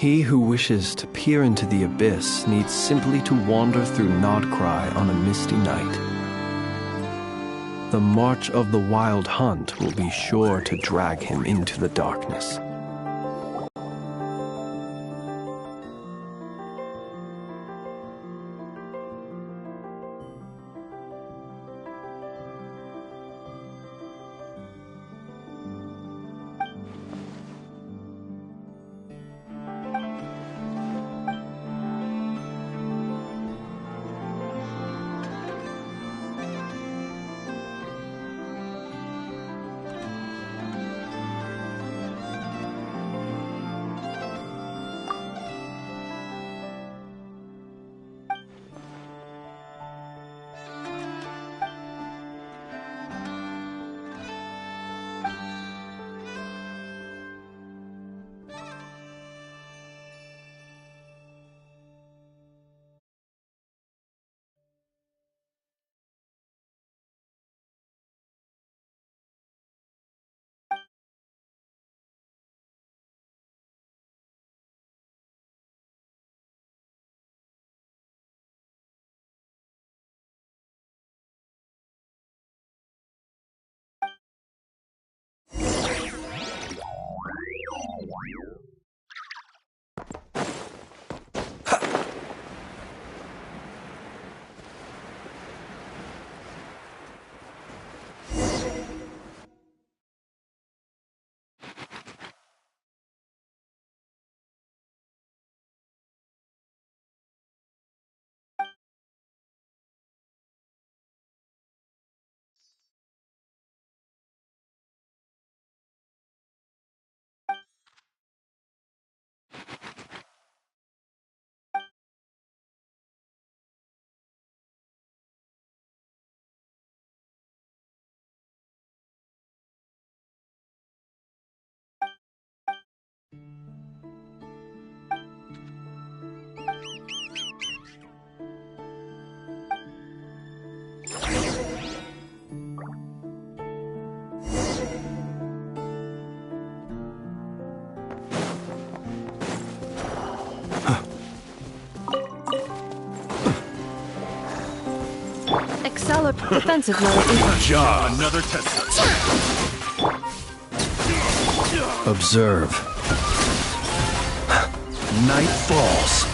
He who wishes to peer into the abyss needs simply to wander through Nodcry on a misty night. The march of the Wild Hunt will be sure to drag him into the darkness. Defensive mode. Good job. Another test. Observe. Night falls.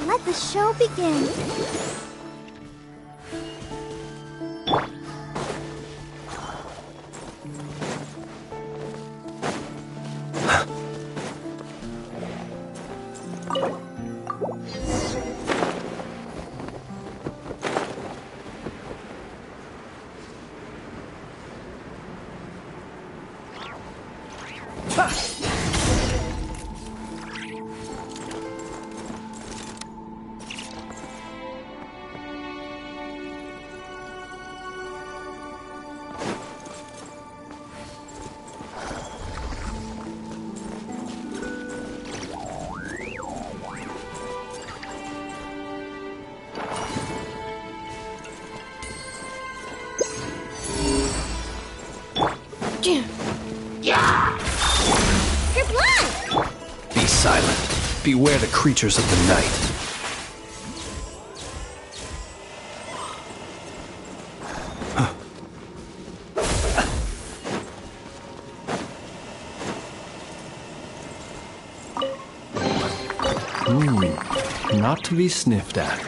Let the show begin. Be silent. Beware the creatures of the night. Not to be sniffed at.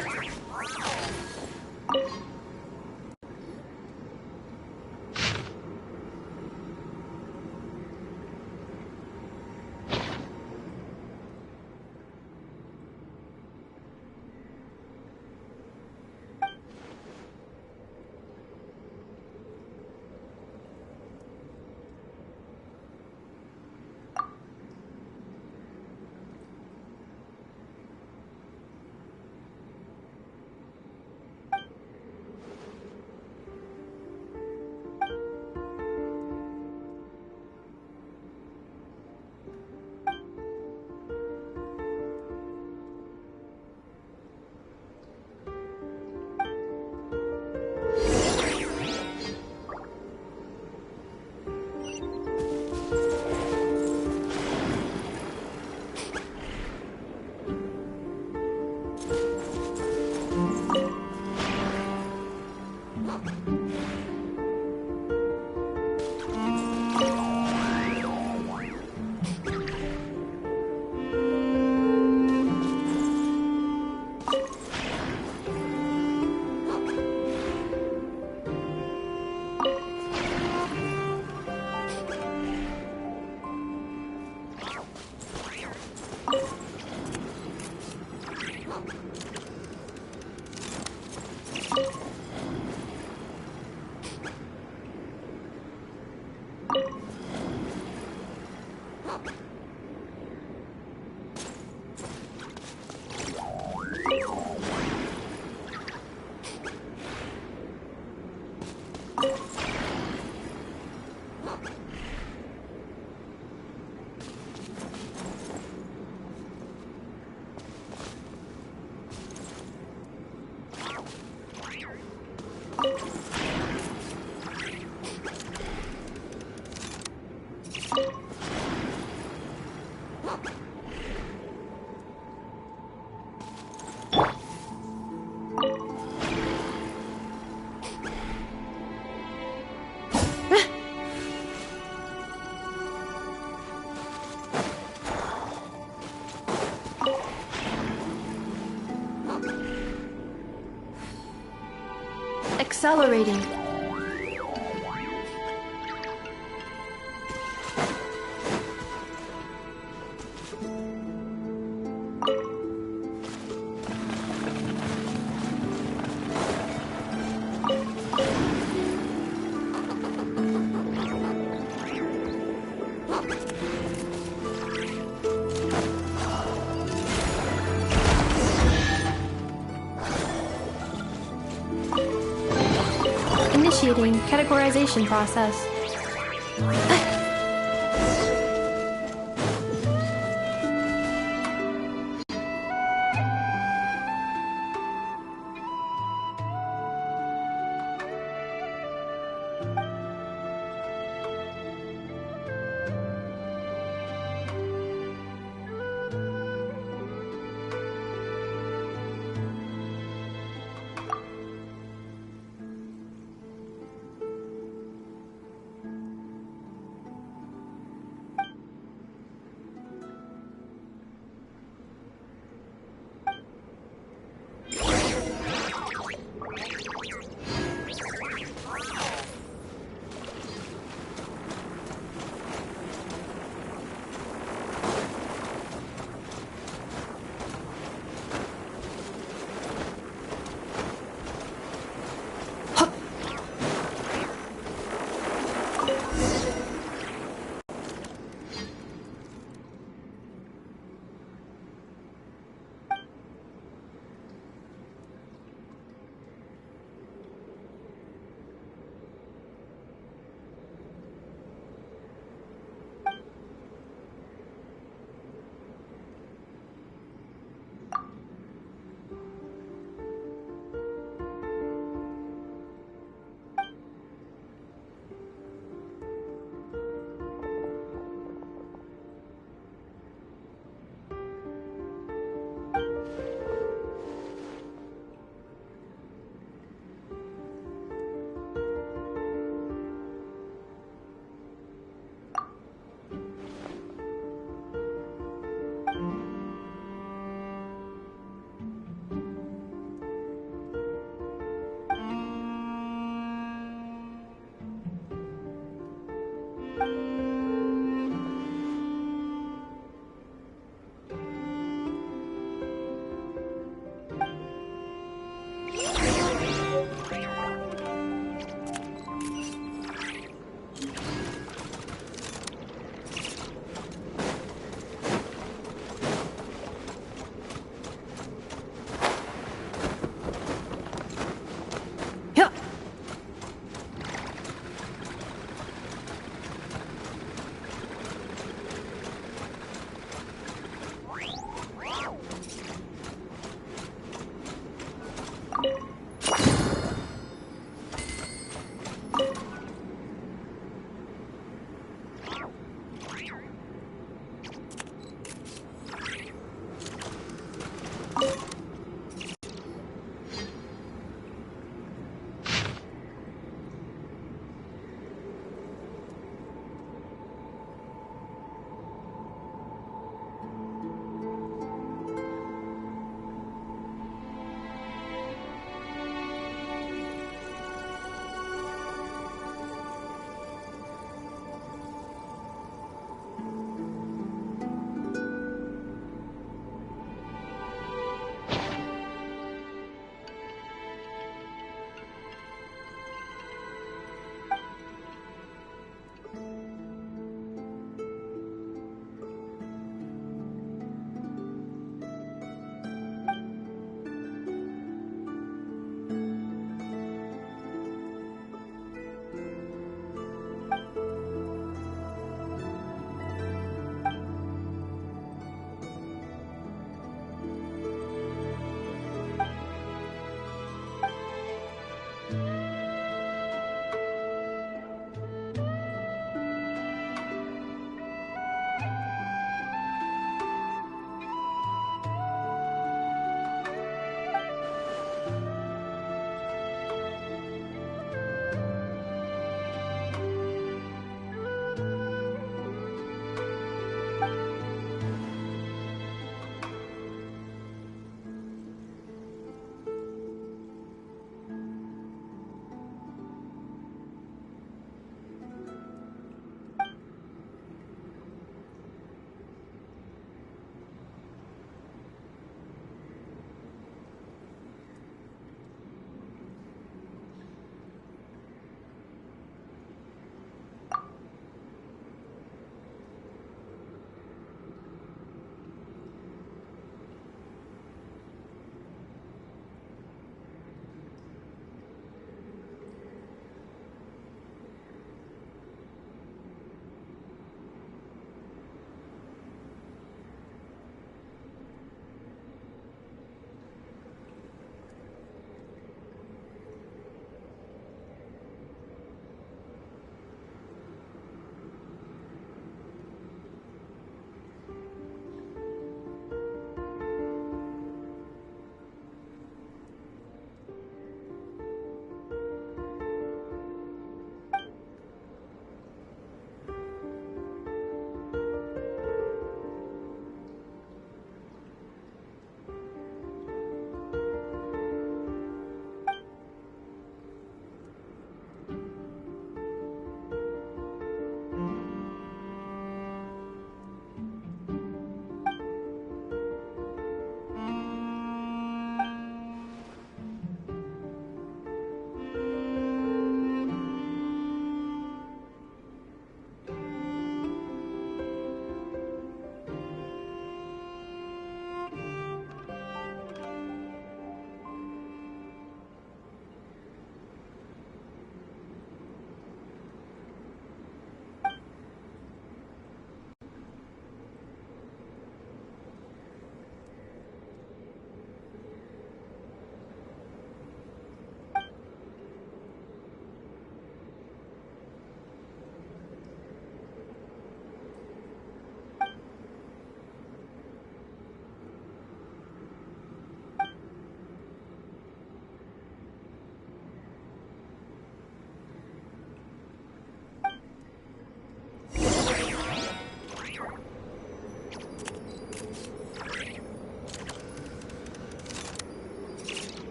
Accelerating. Initiating categorization process.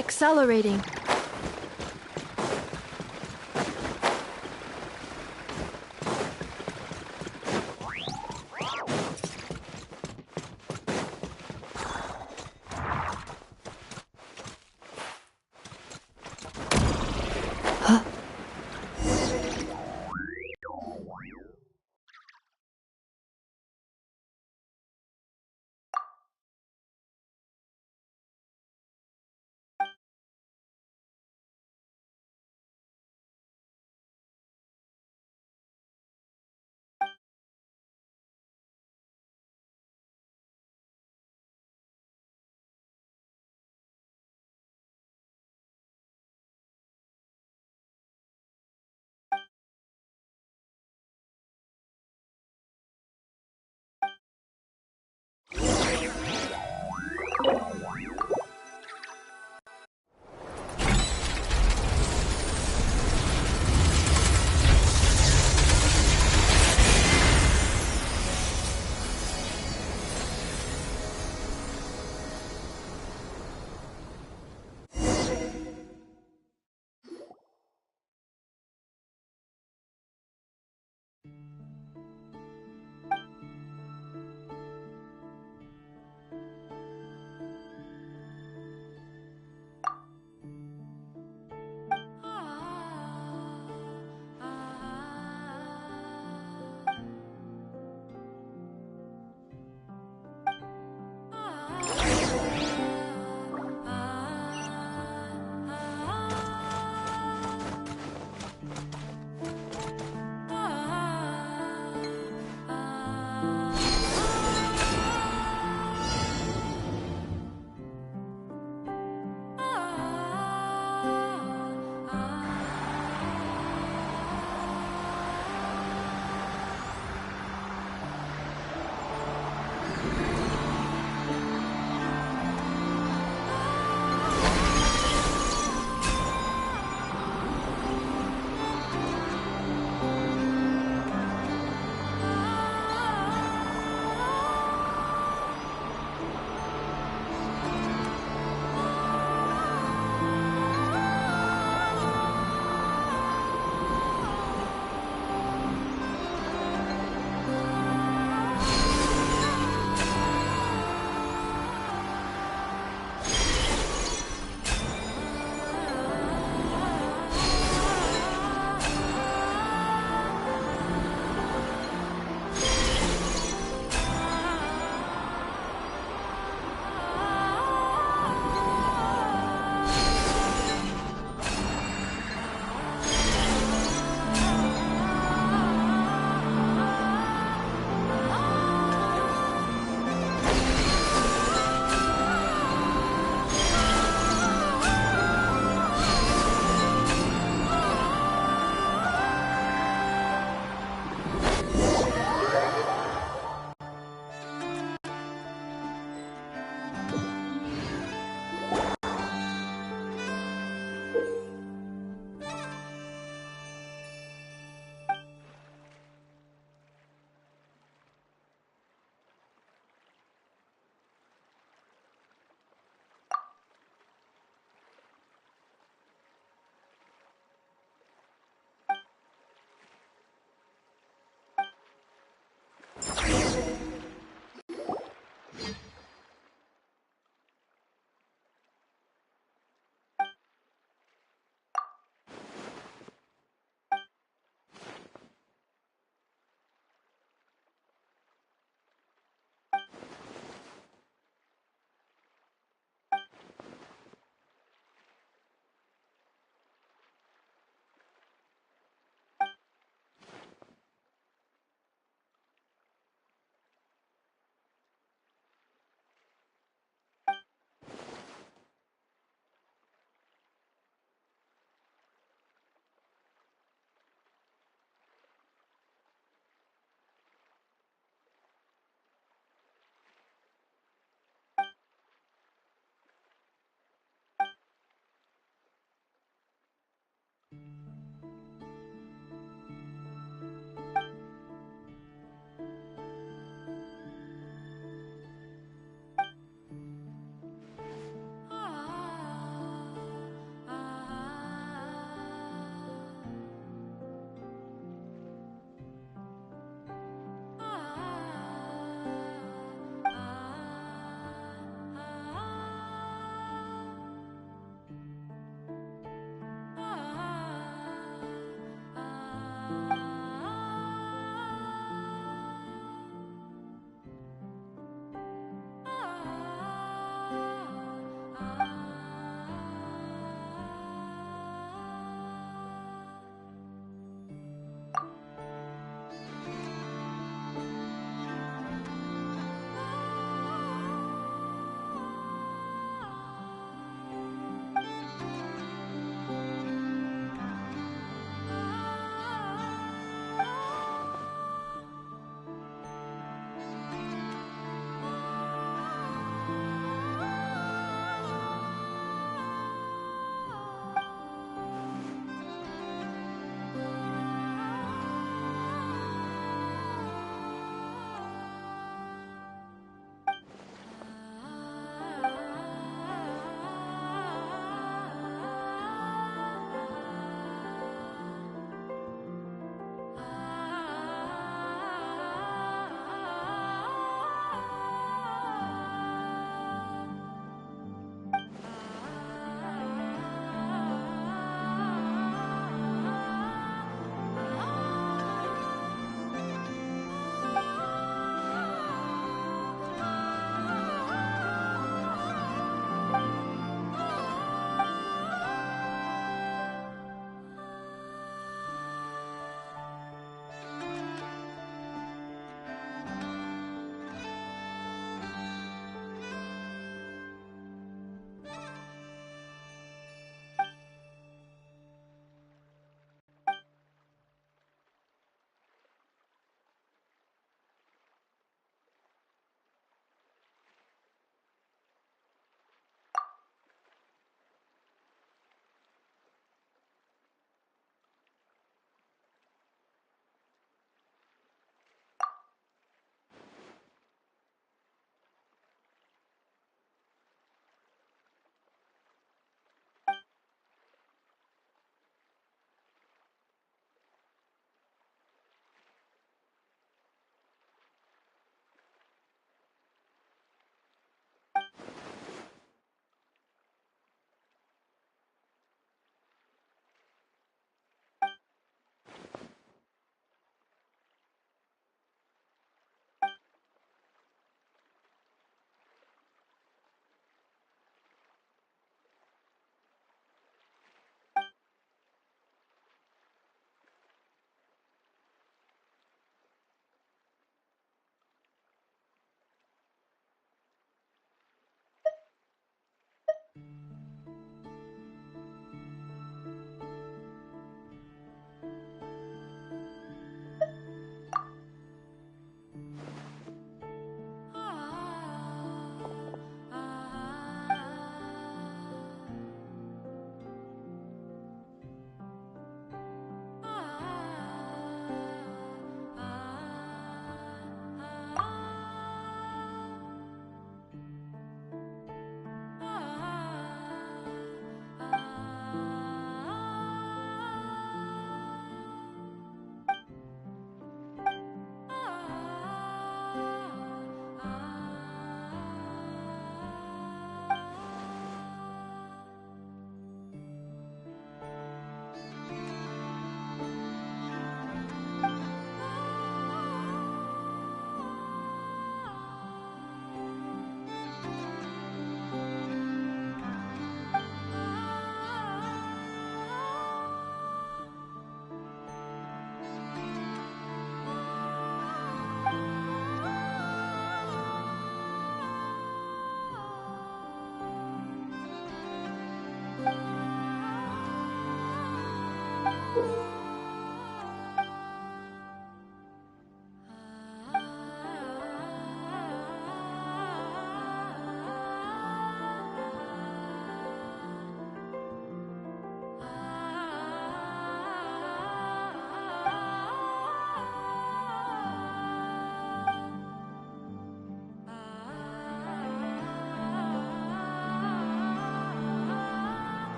Accelerating.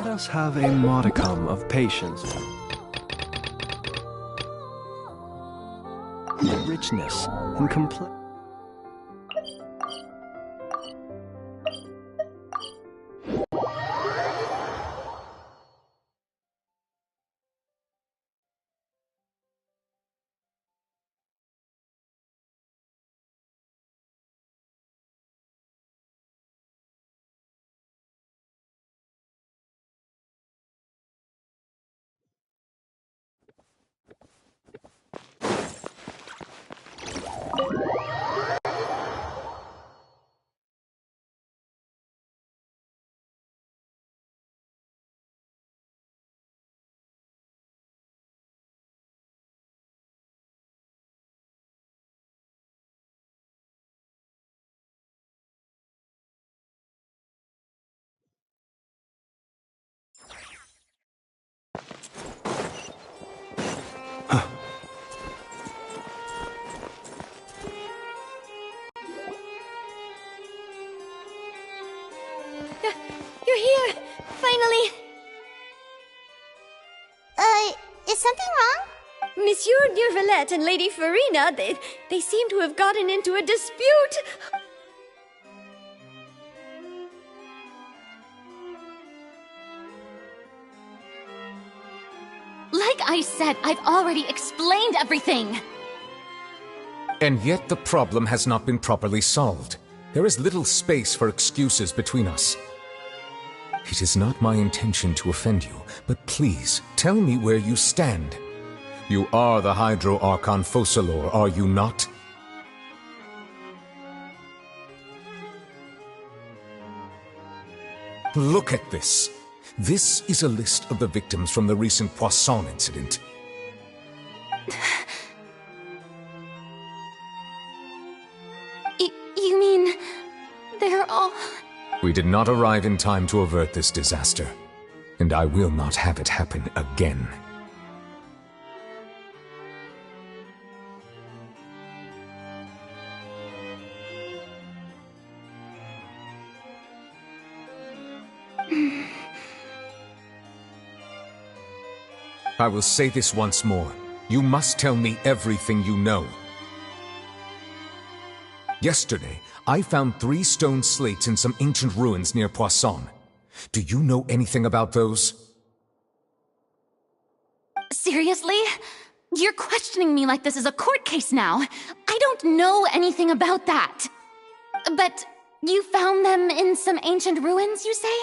Let us have a modicum of patience. Richness and complexity. You're here! Finally! Is something wrong? Monsieur Neurvalette and Lady Farina, they seem to have gotten into a dispute! Like I said, I've already explained everything! And yet the problem has not been properly solved. There is little space for excuses between us. It is not my intention to offend you, but please, tell me where you stand. You are the Hydro Archon Focalor, are you not? Look at this. This is a list of the victims from the recent Poisson incident. You mean... they're all... We did not arrive in time to avert this disaster, and I will not have it happen again. I will say this once more. You must tell me everything you know. Yesterday, I found 3 stone slates in some ancient ruins near Poisson. Do you know anything about those? Seriously? You're questioning me like this is a court case now. I don't know anything about that. But you found them in some ancient ruins, you say?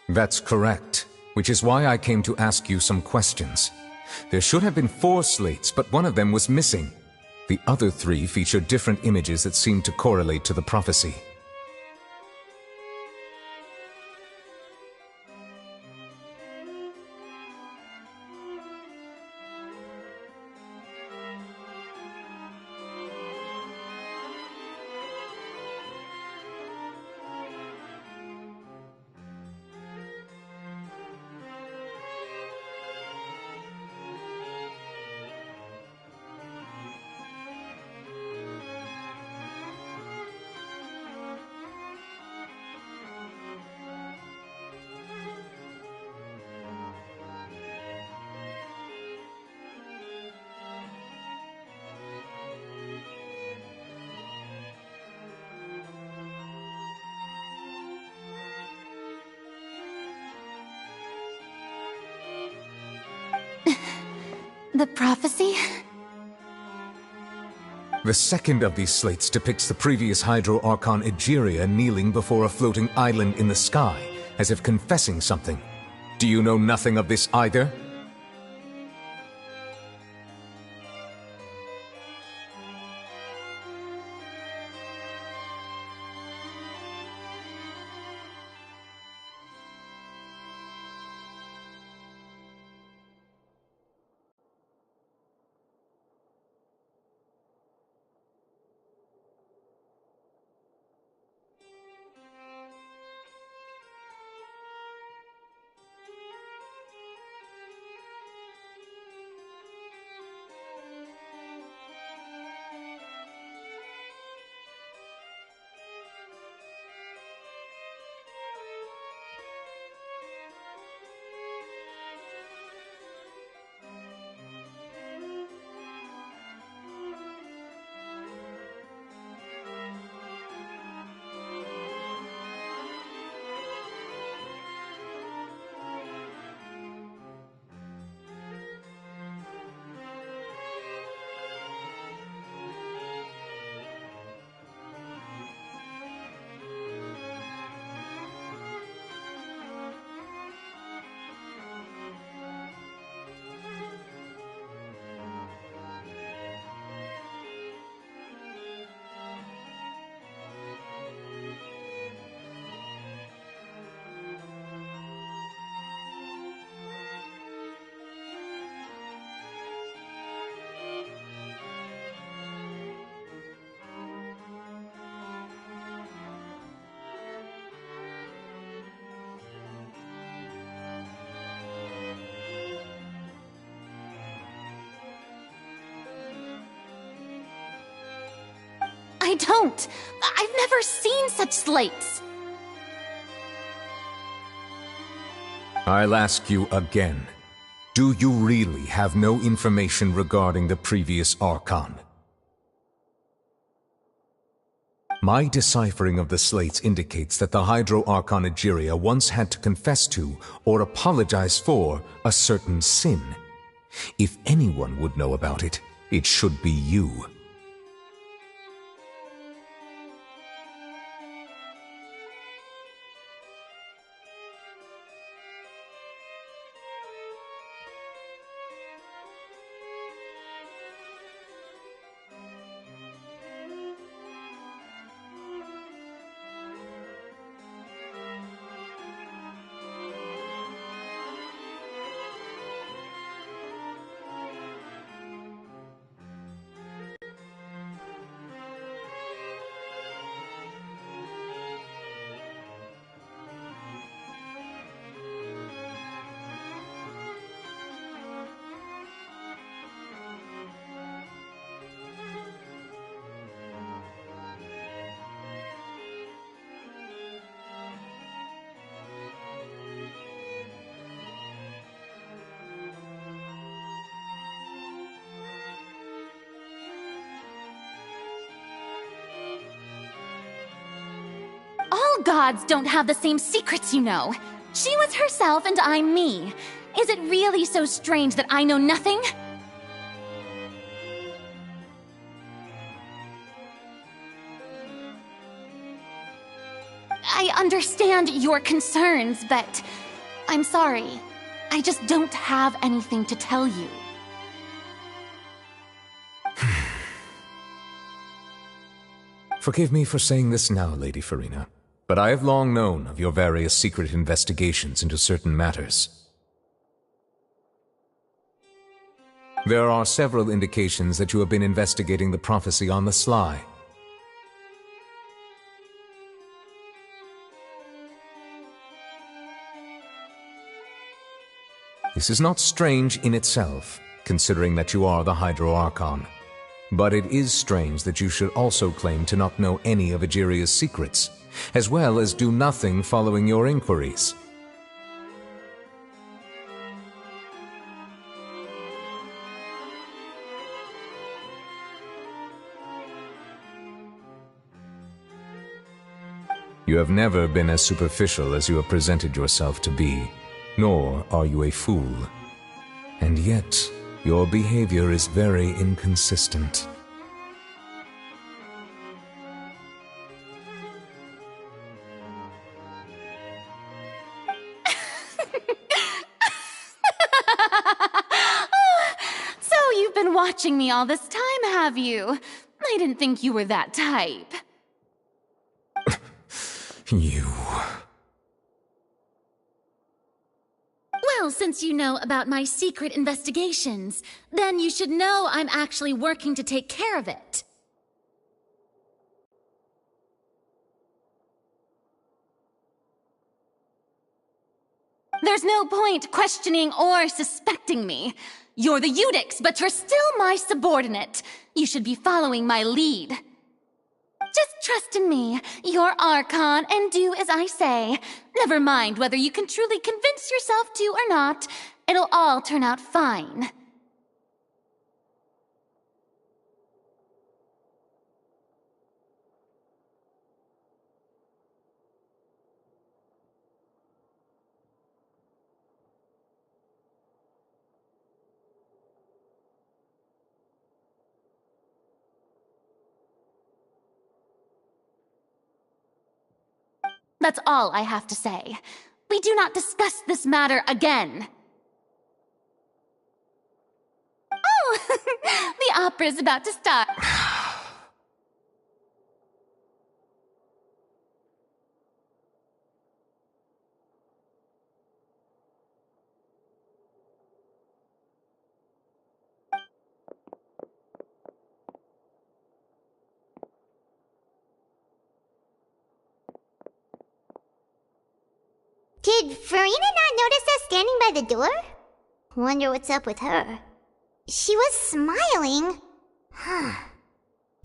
That's correct, which is why I came to ask you some questions. There should have been 4 slates, but one of them was missing. The other 3 feature different images that seem to correlate to the prophecy. The prophecy? The second of these slates depicts the previous Hydro Archon Egeria kneeling before a floating island in the sky, as if confessing something. Do you know nothing of this either? I don't. I've never seen such slates. I'll ask you again. Do you really have no information regarding the previous Archon? My deciphering of the slates indicates that the Hydro Archon Egeria once had to confess to, or apologize for, a certain sin. If anyone would know about it, it should be you. All gods don't have the same secrets, you know. She was herself and I'm me. Is it really so strange that I know nothing? I understand your concerns, but I'm sorry. I just don't have anything to tell you. Forgive me for saying this now, Lady Farina, but I have long known of your various secret investigations into certain matters. There are several indications that you have been investigating the prophecy on the sly. This is not strange in itself, considering that you are the Hydro Archon. But it is strange that you should also claim to not know any of Egeria's secrets, as well as do nothing following your inquiries. You have never been as superficial as you have presented yourself to be, nor are you a fool. And yet, your behavior is very inconsistent. So you've been watching me all this time, have you? I didn't think you were that type. You... Well, since you know about my secret investigations, then you should know I'm actually working to take care of it. There's no point questioning or suspecting me. You're the Eudix, but you're still my subordinate. You should be following my lead. Just trust in me, your Archon, and do as I say. Never mind whether you can truly convince yourself to or not. It'll all turn out fine. That's all I have to say. We do not discuss this matter again. Oh, the opera's about to start. Did Farina not notice us standing by the door? Wonder what's up with her. She was smiling. Huh.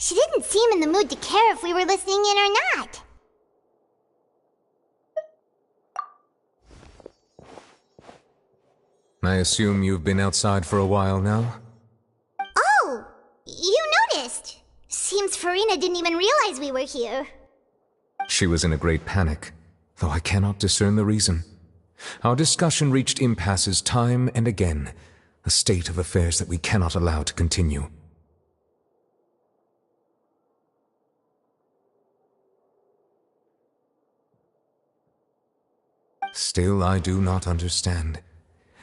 She didn't seem in the mood to care if we were listening in or not. I assume you've been outside for a while now? Oh, you noticed. Seems Farina didn't even realize we were here. She was in a great panic, though I cannot discern the reason. Our discussion reached impasses time and again, a state of affairs that we cannot allow to continue. Still, I do not understand.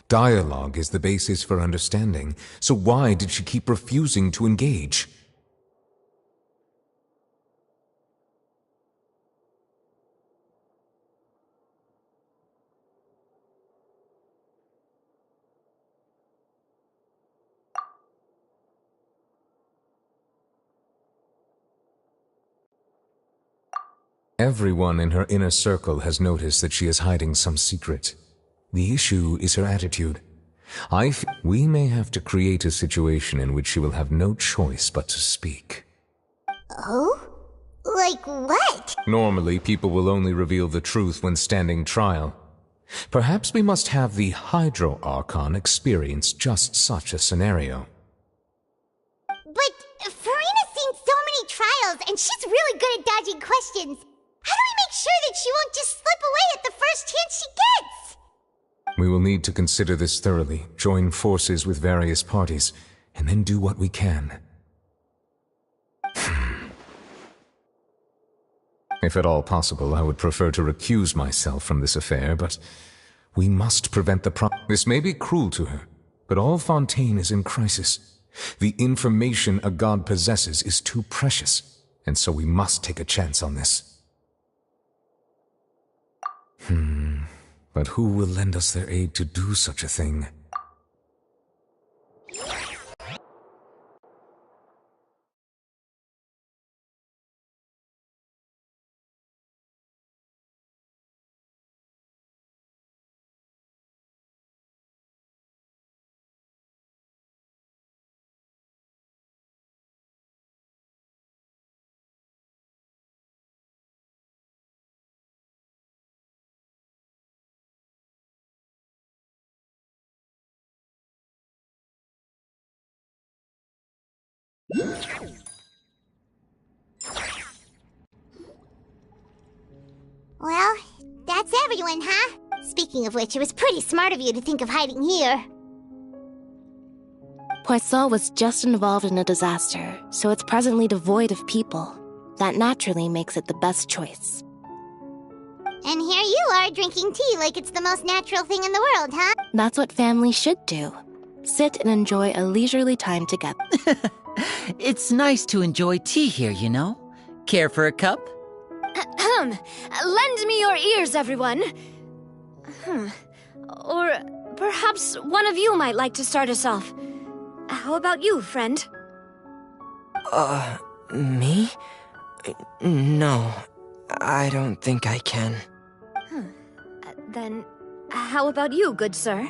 Dialogue is the basis for understanding, so why did she keep refusing to engage? Everyone in her inner circle has noticed that she is hiding some secret. The issue is her attitude. We may have to create a situation in which she will have no choice but to speak. Oh? Like what? Normally, people will only reveal the truth when standing trial. Perhaps we must have the Hydro Archon experience just such a scenario. But Farina's seen so many trials, and she's really good at dodging questions. How do we make sure that she won't just slip away at the first chance she gets? We will need to consider this thoroughly, join forces with various parties, and then do what we can. If at all possible, I would prefer to recuse myself from this affair, but we must prevent the This may be cruel to her, but all Fontaine is in crisis. The information a god possesses is too precious, and so we must take a chance on this. But who will lend us their aid to do such a thing? Well, that's everyone, huh? Speaking of which, it was pretty smart of you to think of hiding here. Poisson was just involved in a disaster, so it's presently devoid of people. That naturally makes it the best choice. And here you are drinking tea like it's the most natural thing in the world, huh? That's what family should do. Sit and enjoy a leisurely time together. It's nice to enjoy tea here, you know? Care for a cup? Lend me your ears, everyone. Or perhaps one of you might like to start us off. How about you, friend? Me? No, I don't think I can. Then, how about you, good sir?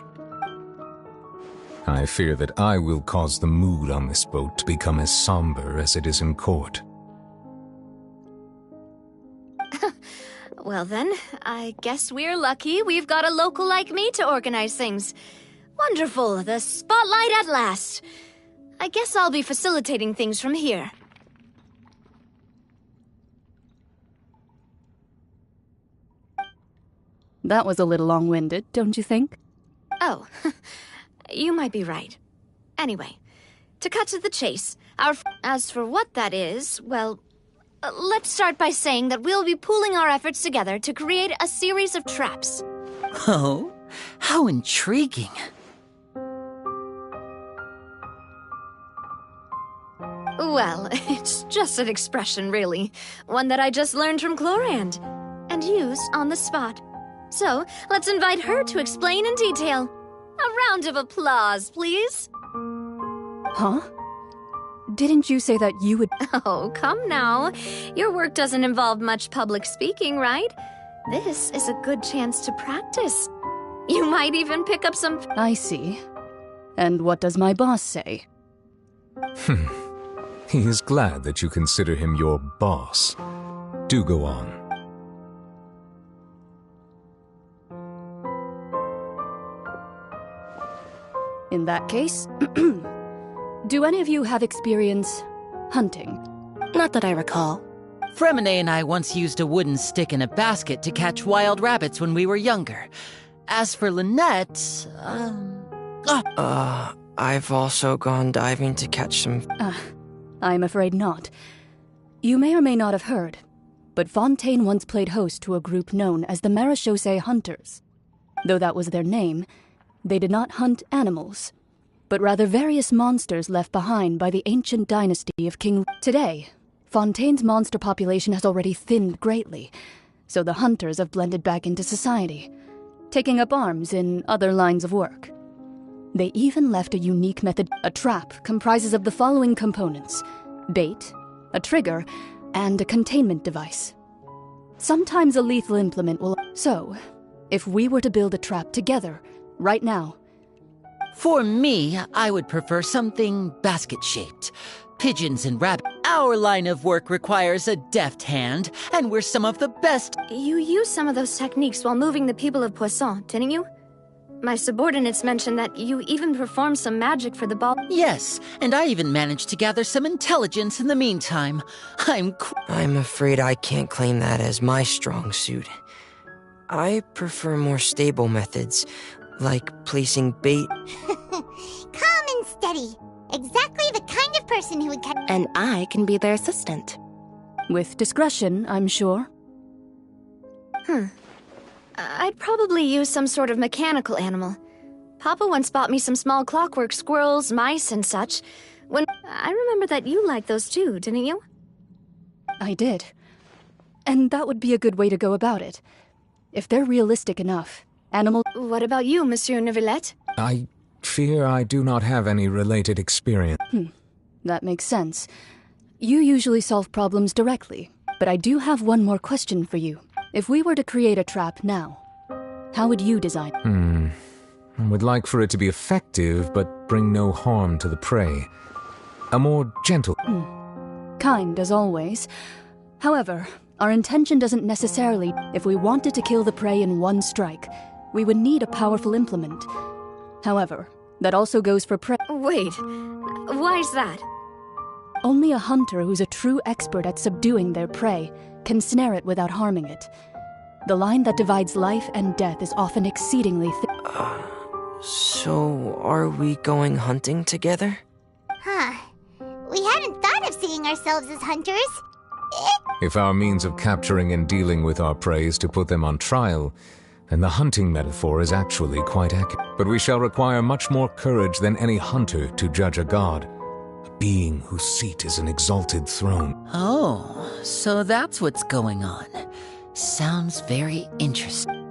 I fear that I will cause the mood on this boat to become as somber as it is in court. Well then, I guess we're lucky we've got a local like me to organize things. Wonderful, the spotlight at last. I guess I'll be facilitating things from here. That was a little long-winded, don't you think? Oh, you might be right. Anyway, to cut to the chase, as for what that is, well, let's start by saying that we'll be pooling our efforts together to create a series of traps. Oh, how intriguing. Well, it's just an expression, really. One that I just learned from Chlorand, and used on the spot. So, let's invite her to explain in detail. A round of applause, please. Huh? Didn't you say that you would— Oh, come now. Your work doesn't involve much public speaking, right? This is a good chance to practice. You might even pick up some— I see. And what does my boss say? He is glad that you consider him your boss. Do go on. In that case, do any of you have experience hunting? Not that I recall. Fremine and I once used a wooden stick in a basket to catch wild rabbits when we were younger. As for Lynette, I've also gone diving to catch some... I'm afraid not. You may or may not have heard, but Fontaine once played host to a group known as the Marechaussee Hunters. Though that was their name, they did not hunt animals, but rather various monsters left behind by the ancient dynasty of King... Today, Fontaine's monster population has already thinned greatly, so the hunters have blended back into society, taking up arms in other lines of work. They even left a unique method. A trap comprises of the following components: bait, a trigger, and a containment device. Sometimes a lethal implement will... So, if we were to build a trap together, right now... For me, I would prefer something basket-shaped. Pigeons and rabbits. Our line of work requires a deft hand, and we're some of the best... You used some of those techniques while moving the people of Poisson, didn't you? My subordinates mentioned that you even performed some magic for the ball. Yes, and I even managed to gather some intelligence in the meantime. I'm afraid I can't claim that as my strong suit. I prefer more stable methods, like placing bait. Calm and steady. Exactly the kind of person who would cut... And I can be their assistant. With discretion, I'm sure. I'd probably use some sort of mechanical animal. Papa once bought me some small clockwork squirrels, mice, and such. I remember that you liked those too, didn't you? I did. And that would be a good way to go about it. If they're realistic enough, animal... What about you, Monsieur Neuvillette? I fear I do not have any related experience. That makes sense. You usually solve problems directly, but I do have one more question for you. If we were to create a trap now, how would you design it? I would like for it to be effective, but bring no harm to the prey. A more gentle... Kind, as always. However, our intention doesn't necessarily... If we wanted to kill the prey in one strike, we would need a powerful implement. However, that also goes for prey... Wait, why is that? Only a hunter who's a true expert at subduing their prey can snare it without harming it. The line that divides life and death is often exceedingly thin. So, are we going hunting together? We hadn't thought of seeing ourselves as hunters. If our means of capturing and dealing with our prey is to put them on trial, then the hunting metaphor is actually quite accurate. But we shall require much more courage than any hunter to judge a god, a being whose seat is an exalted throne. Oh, so that's what's going on. Sounds very interesting.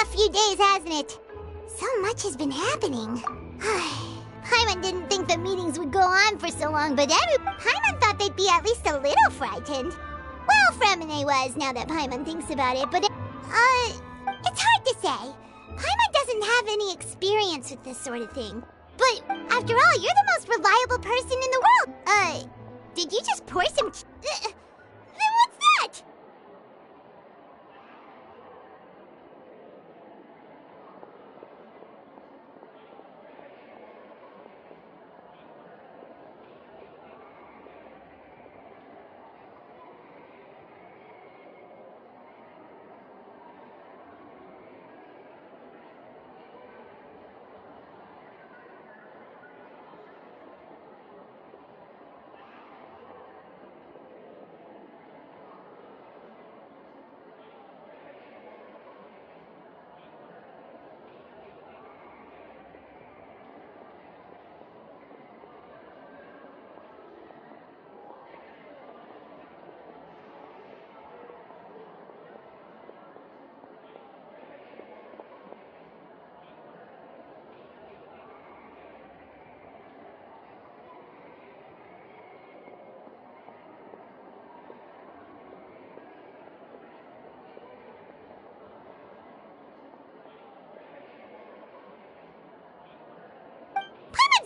tough few days, hasn't it? So much has been happening. Paimon didn't think the meetings would go on for so long, but Paimon thought they'd be at least a little frightened. Well, Fremine was, now that Paimon thinks about it, but it's hard to say. Paimon doesn't have any experience with this sort of thing. But after all, you're the most reliable person in the world. Did you just pour some then what's that?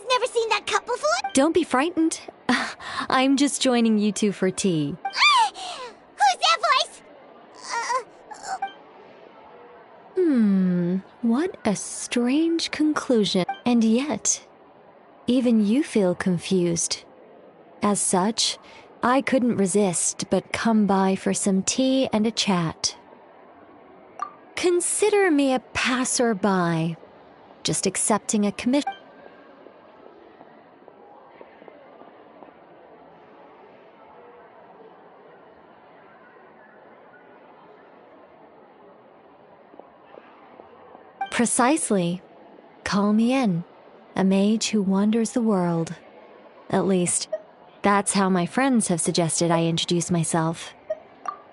Never seen that cup before. Don't be frightened. I'm just joining you two for tea. Who's that voice? What a strange conclusion. And yet, even you feel confused. As such, I couldn't resist but come by for some tea and a chat. Consider me a passerby, just accepting a commission. Precisely. Call me in, a mage who wanders the world. At least, that's how my friends have suggested I introduce myself.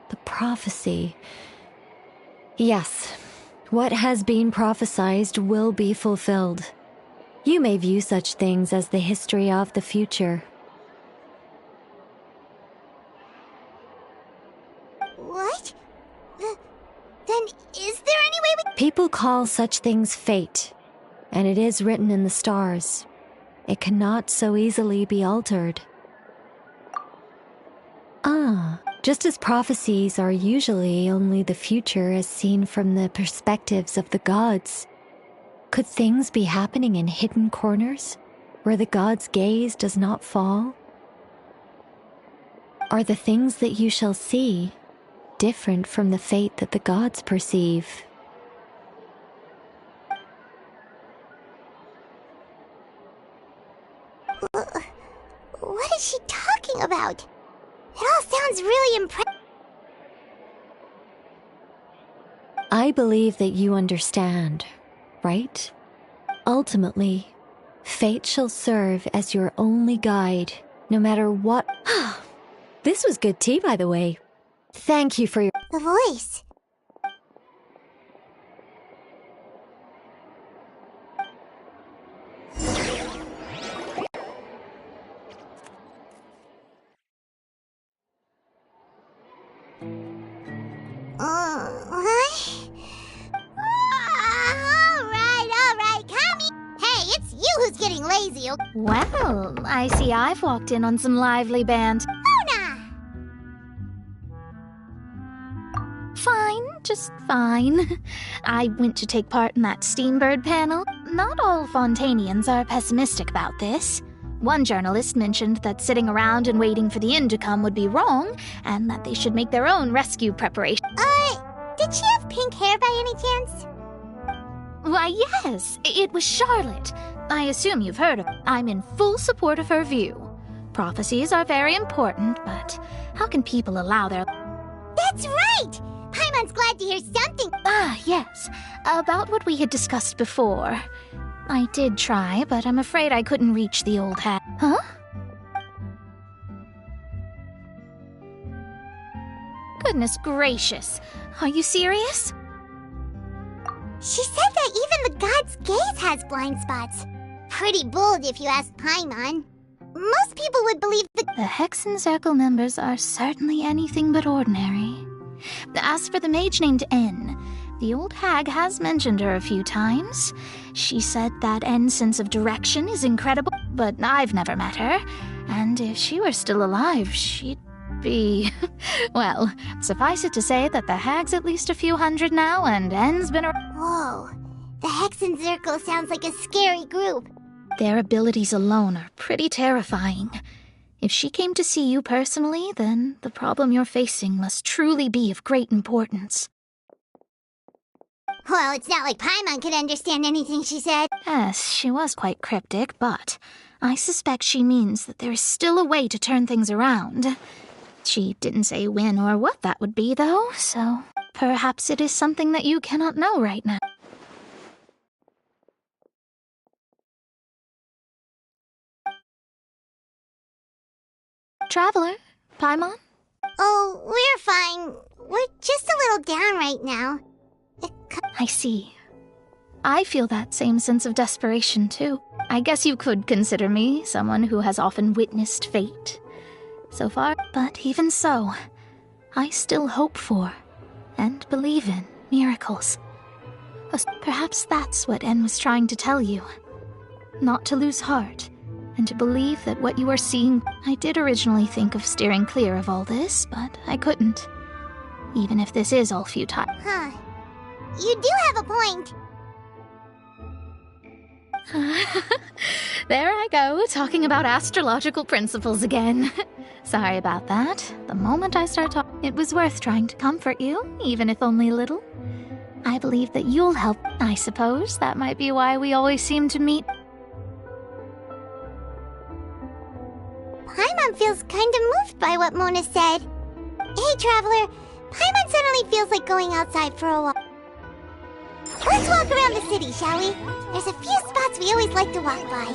The prophecy. Yes, what has been prophesied will be fulfilled. You may view such things as the history of the future. What? Then is there any way we... People call such things fate, and it is written in the stars. It cannot so easily be altered. Just as prophecies are usually only the future as seen from the perspectives of the gods, could things be happening in hidden corners, where the gods' gaze does not fall? Are the things that you shall see different from the fate that the gods perceive? What is she talking about? It all sounds really impressive. I believe that you understand, right? Ultimately, fate shall serve as your only guide, no matter what. This was good tea, by the way. Thank you for your... The voice. Alright, Kami. Hey, it's you who's getting lazy. Well, I see I've walked in on some lively band. Fine, just fine. I went to take part in that Steambird panel. Not all Fontainians are pessimistic about this. One journalist mentioned that sitting around and waiting for the end to come would be wrong, and that they should make their own rescue preparation. Did she have pink hair by any chance? Why, yes, it was Charlotte. I assume you've heard of her. I'm in full support of her view. Prophecies are very important, but how can people allow their... That's right! Paimon's glad to hear something. Yes, about what we had discussed before. I did try, but I'm afraid I couldn't reach the old hat. Huh? Goodness gracious. Are you serious? She said that even the god's gaze has blind spots. Pretty bold if you ask Paimon. Most people would believe The Hexen Circle members are certainly anything but ordinary. As for the mage named N, the old hag has mentioned her a few times. She said that N's sense of direction is incredible, but I've never met her. And if she were still alive, she'd be... Well, suffice it to say that the hag's at least a few hundred now, and N's been around. Whoa, the Hexen Circle sounds like a scary group. Their abilities alone are pretty terrifying. If she came to see you personally, then the problem you're facing must truly be of great importance. Well, it's not like Paimon could understand anything she said. Yes, she was quite cryptic, but I suspect she means that there is still a way to turn things around. She didn't say when or what that would be, though, so perhaps it is something that you cannot know right now. Traveler, Paimon? Oh, we're fine. We're just a little down right now. I see. I feel that same sense of desperation, too. I guess you could consider me someone who has often witnessed fate. So far, but even so, I still hope for, and believe in, miracles. Perhaps that's what N was trying to tell you. Not to lose heart, and to believe that what you are seeing... I did originally think of steering clear of all this, but I couldn't. Even if this is all futile. Huh. You do have a point. There I go, talking about astrological principles again. Sorry about that. The moment I start talking, it was worth trying to comfort you, even if only a little. I believe that you'll help. I suppose that might be why we always seem to meet. Paimon feels kind of moved by what Mona said. Hey, Traveler. Paimon suddenly feels like going outside for a walk. Let's walk around the city, shall we? There's a few spots we always like to walk by.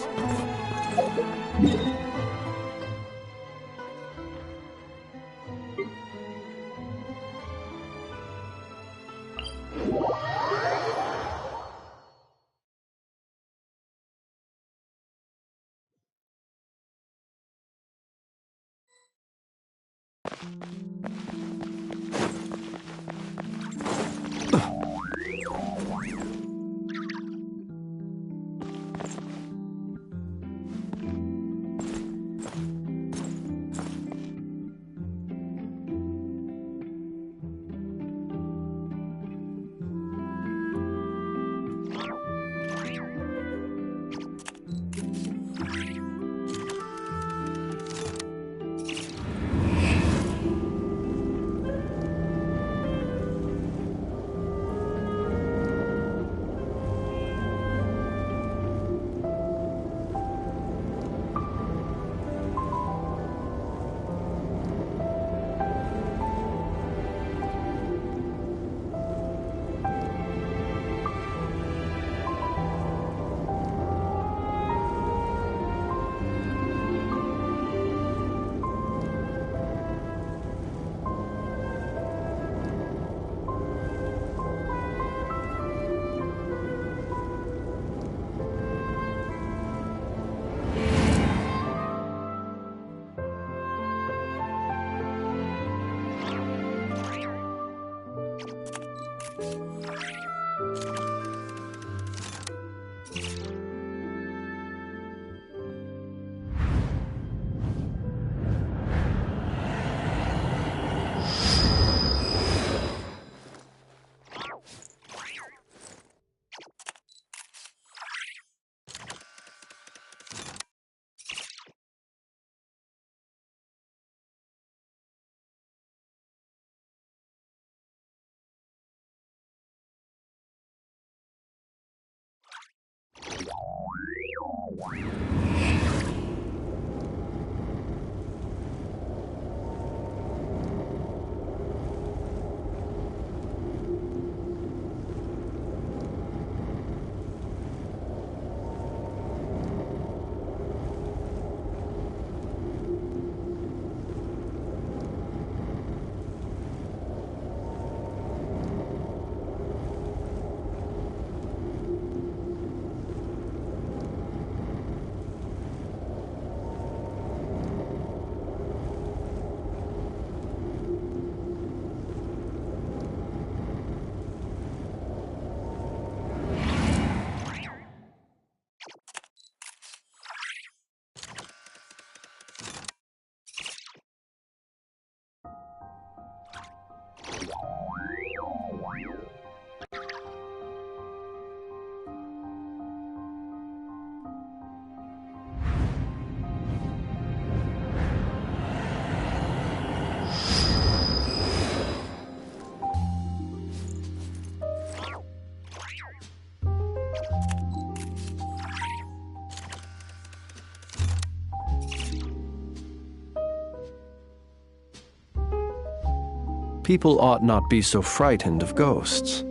People ought not be so frightened of ghosts.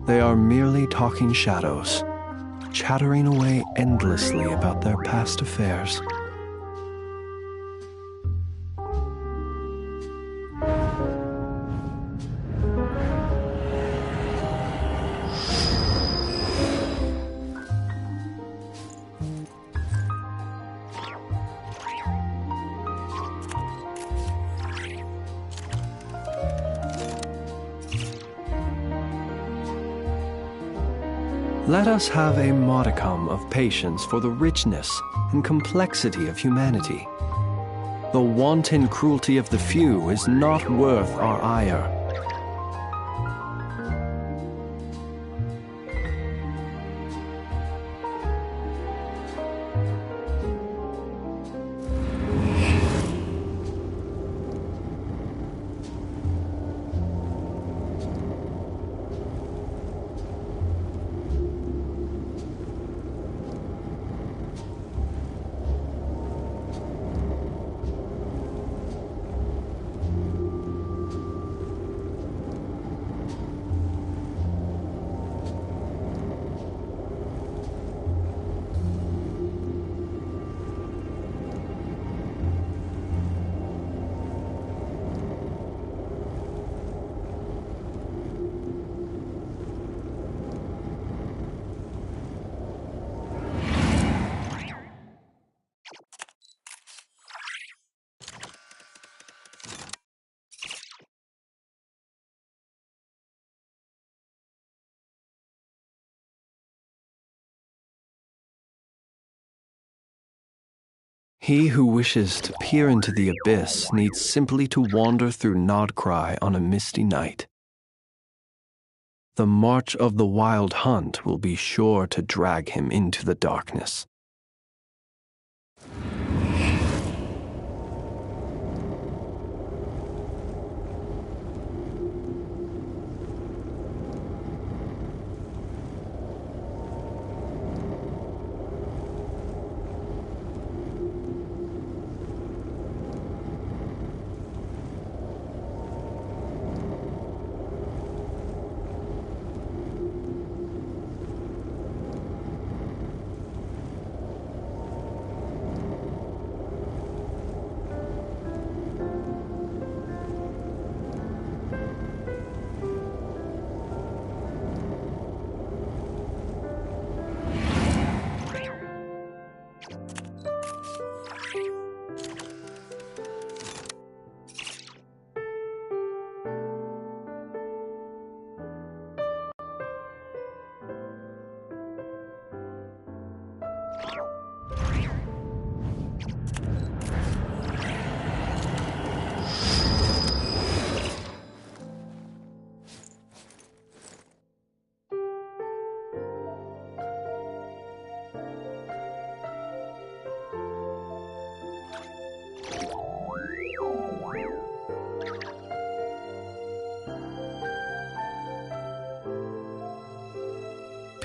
They are merely talking shadows, chattering away endlessly about their past affairs. Let us have a modicum of patience for the richness and complexity of humanity. The wanton cruelty of the few is not worth our ire. He who wishes to peer into the abyss needs simply to wander through Nodcry on a misty night. The march of the wild hunt will be sure to drag him into the darkness.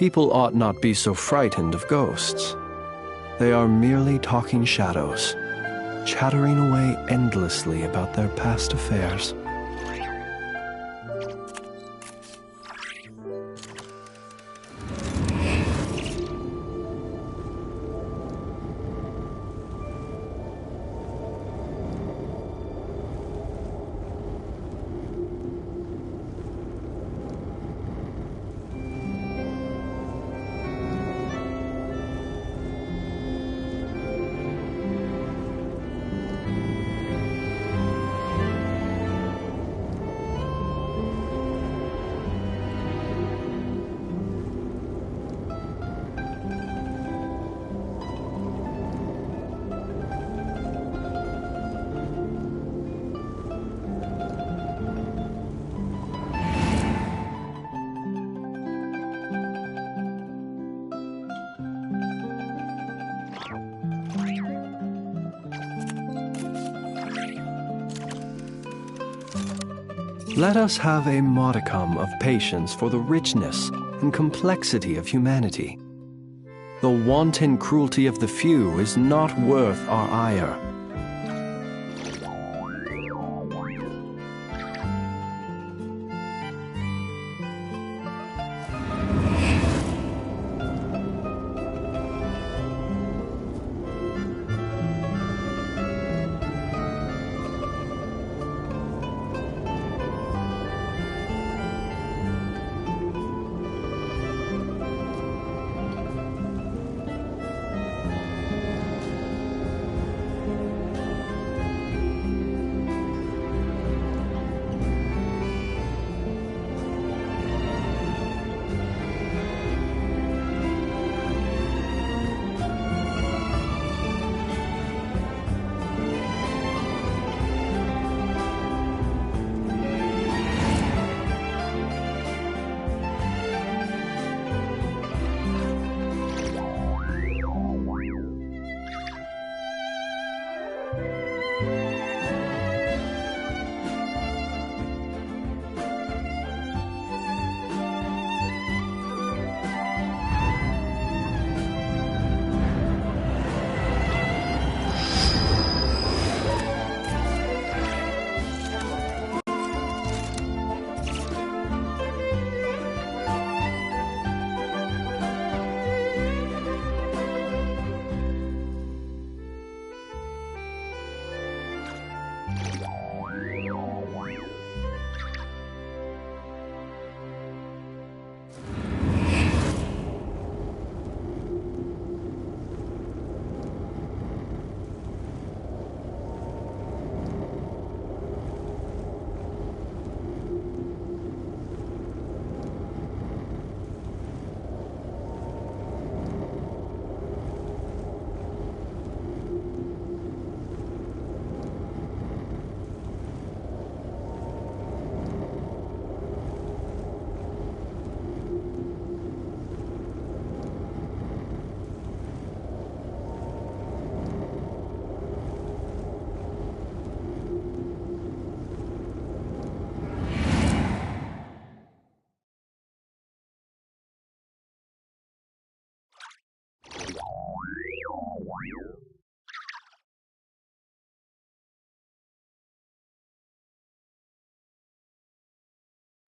People ought not be so frightened of ghosts. They are merely talking shadows, chattering away endlessly about their past affairs. Let us have a modicum of patience for the richness and complexity of humanity. The wanton cruelty of the few is not worth our ire.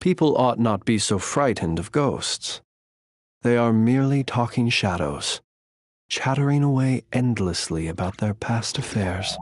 People ought not be so frightened of ghosts. They are merely talking shadows, chattering away endlessly about their past affairs.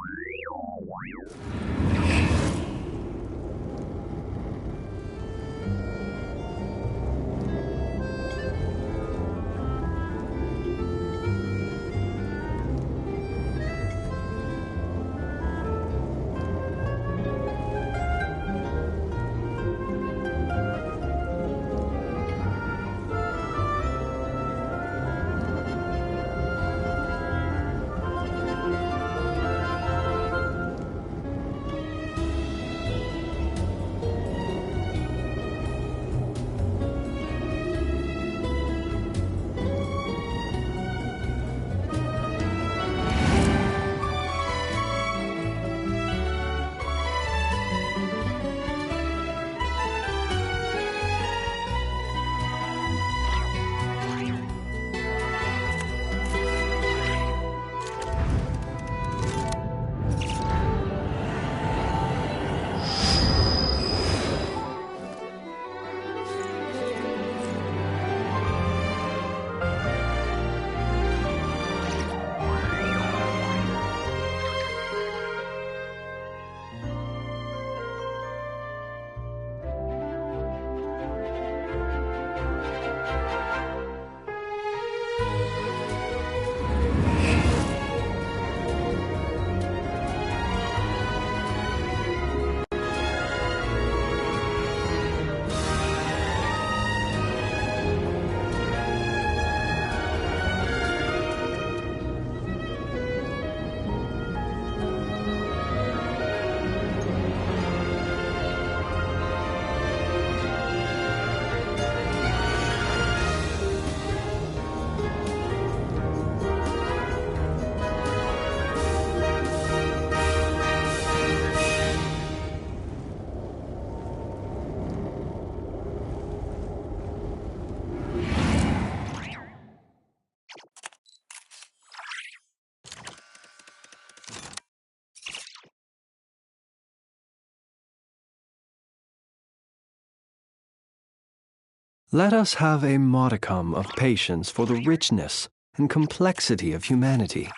Let us have a modicum of patience for the richness and complexity of humanity.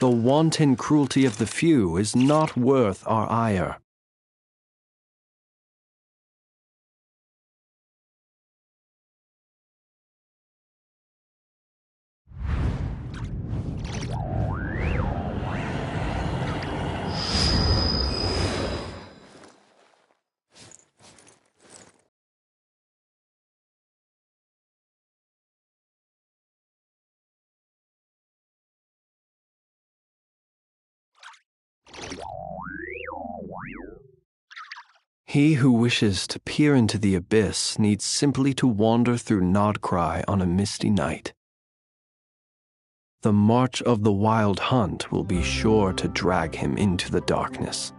The wanton cruelty of the few is not worth our ire. He who wishes to peer into the abyss needs simply to wander through Nodcry on a misty night. The march of the wild hunt will be sure to drag him into the darkness.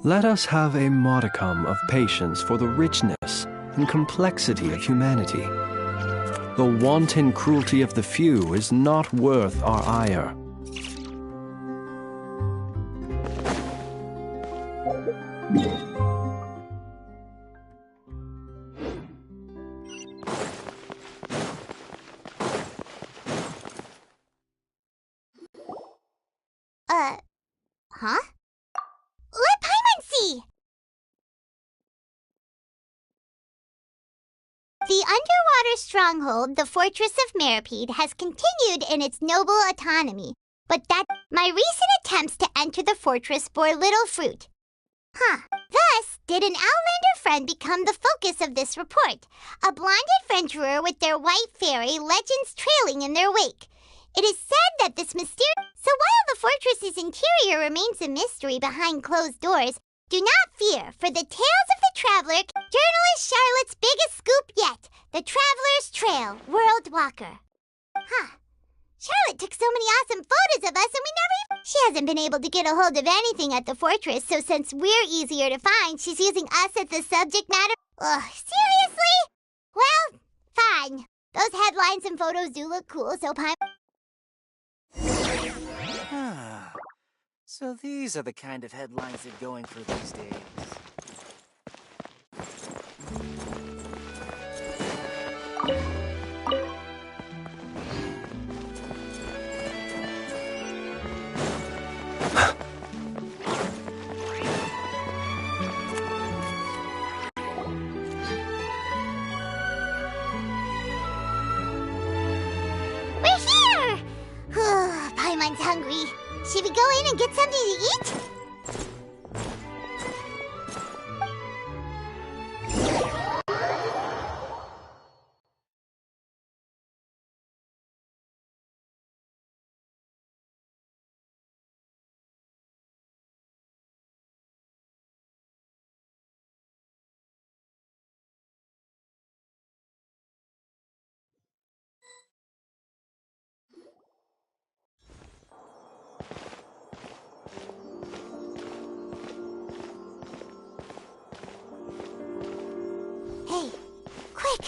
Let us have a modicum of patience for the richness and complexity of humanity. The wanton cruelty of the few is not worth our ire. The underwater stronghold, the Fortress of Meripede, has continued in its noble autonomy, but that my recent attempts to enter the fortress bore little fruit. Thus, did an Outlander friend become the focus of this report, a blonde adventurer with their white fairy legends trailing in their wake. It is said that this mysterious... So while the fortress's interior remains a mystery behind closed doors, do not fear, for the tales of the traveler, journalist Charlotte's biggest scoop yet, the Traveler's Trail, World Walker. Charlotte took so many awesome photos of us and we never even... She hasn't been able to get a hold of anything at the fortress, so since we're easier to find, she's using us as the subject matter. Ugh, seriously? Well, fine. Those headlines and photos do look cool, so So these are the kind of headlines they're going for these days. we're here! Paimon's hungry. Should we go in and get something to eat? Hey, quick!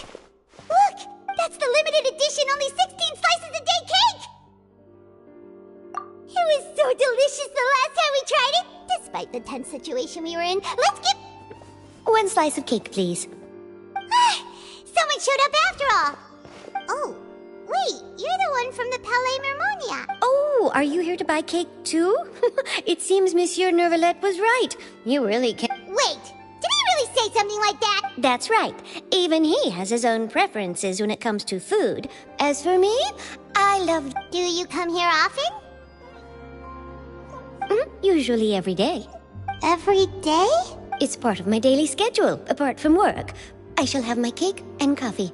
Look! That's the limited edition, only 16 slices a day cake! It was so delicious the last time we tried it, despite the tense situation we were in. Let's get... One slice of cake, please. Someone showed up after all! Oh, wait, you're the one from the Palais Mermonia. Oh, are you here to buy cake too? It seems Monsieur Nervalette was right. You really can't... Wait, did he really say something like that? That's right. Even he has his own preferences when it comes to food. As for me, I love... Do you come here often? Usually every day. Every day? It's part of my daily schedule, apart from work. I shall have my cake and coffee.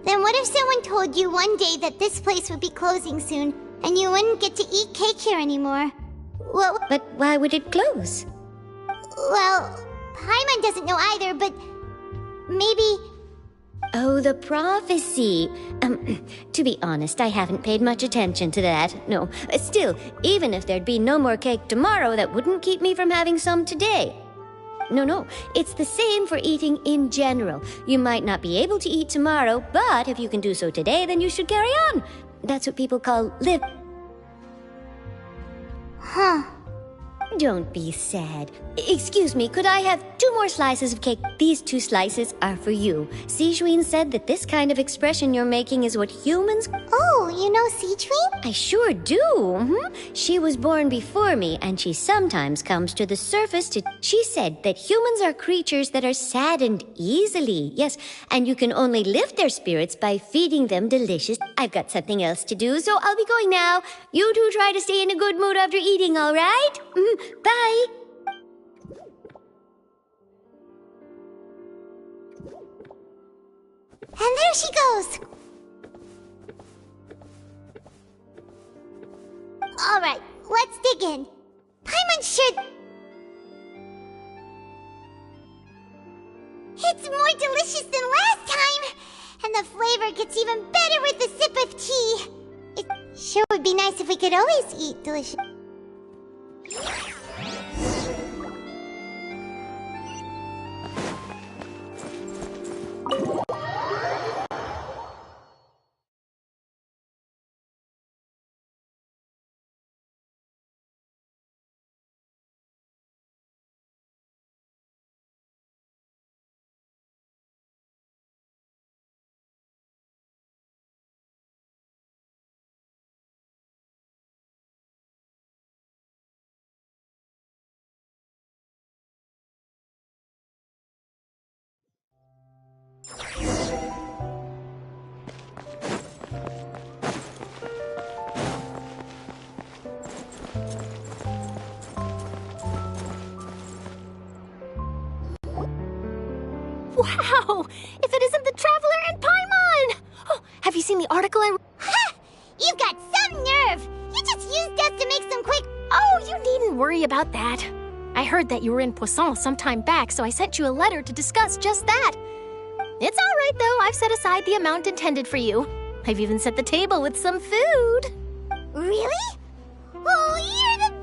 Then what if someone told you one day that this place would be closing soon, and you wouldn't get to eat cake here anymore? What? But why would it close? Well, Paimon doesn't know either, but maybe... Oh, the prophecy. To be honest, I haven't paid much attention to that. No, still, even if there'd be no more cake tomorrow, that wouldn't keep me from having some today. No, it's the same for eating in general. You might not be able to eat tomorrow, but if you can do so today, then you should carry on. That's what people call live. Don't be sad. Excuse me, could I have 2 more slices of cake? These 2 slices are for you. Sijuin said that this kind of expression you're making is what humans... Oh, you know Sijuin? I sure do. She was born before me, and she sometimes comes to the surface to... She said that humans are creatures that are saddened easily. Yes, and you can only lift their spirits by feeding them delicious... I've got something else to do, so I'll be going now. You two try to stay in a good mood after eating, all right? Bye. And there she goes. All right, let's dig in. Paimon should... It's more delicious than last time. And the flavor gets even better with a sip of tea. It sure would be nice if we could always eat delicious... Wow! If it isn't the Traveler and Paimon! Oh, have you seen the article I... Ha! You've got some nerve! You just used us to make some quick... Oh, you needn't worry about that. I heard that you were in Poisson some time back, so I sent you a letter to discuss just that. It's all right, though. I've set aside the amount intended for you. I've even set the table with some food. Really? Oh, you're the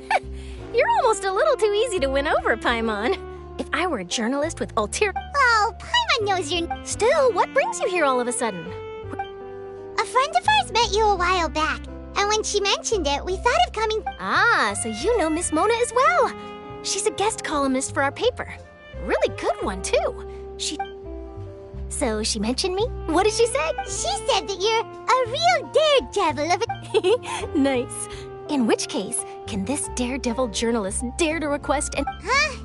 best! You're almost a little too easy to win over, Paimon. If I were a journalist with ulterior... Oh, Paimon knows you're... Still, what brings you here all of a sudden? A friend of ours met you a while back, and when she mentioned it, we thought of coming... Ah, so you know Miss Mona as well. She's a guest columnist for our paper. Really good one, too. So she mentioned me? What did she say? She said that you're a real daredevil of a... Nice. In which case, can this daredevil journalist dare to request an... Huh?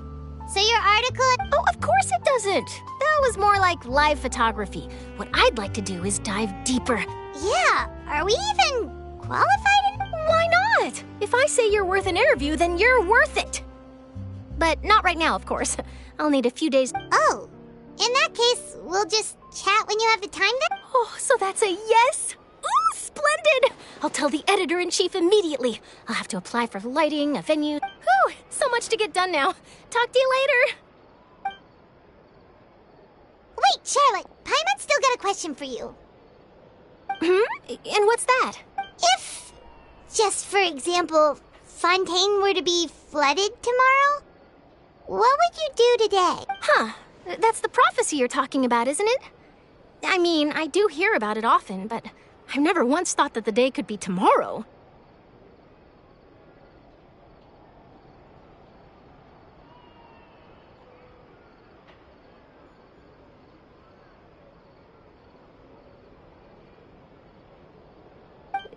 So your article... Oh, of course it doesn't. That was more like live photography. What I'd like to do is dive deeper. Yeah, are we even qualified? Why not? If I say you're worth an interview, then you're worth it. But not right now, of course. I'll need a few days. Oh, in that case, we'll just chat when you have the time then? Oh, so that's a yes? Ooh, splendid! I'll tell the editor-in-chief immediately. I'll have to apply for lighting, a venue. Whew, so much to get done now. Talk to you later. Wait, Charlotte, Paimon's still got a question for you. And what's that? If, just for example, Fontaine were to be flooded tomorrow, what would you do today? Huh, that's the prophecy you're talking about, isn't it? I mean, I do hear about it often, but I've never once thought that the day could be tomorrow.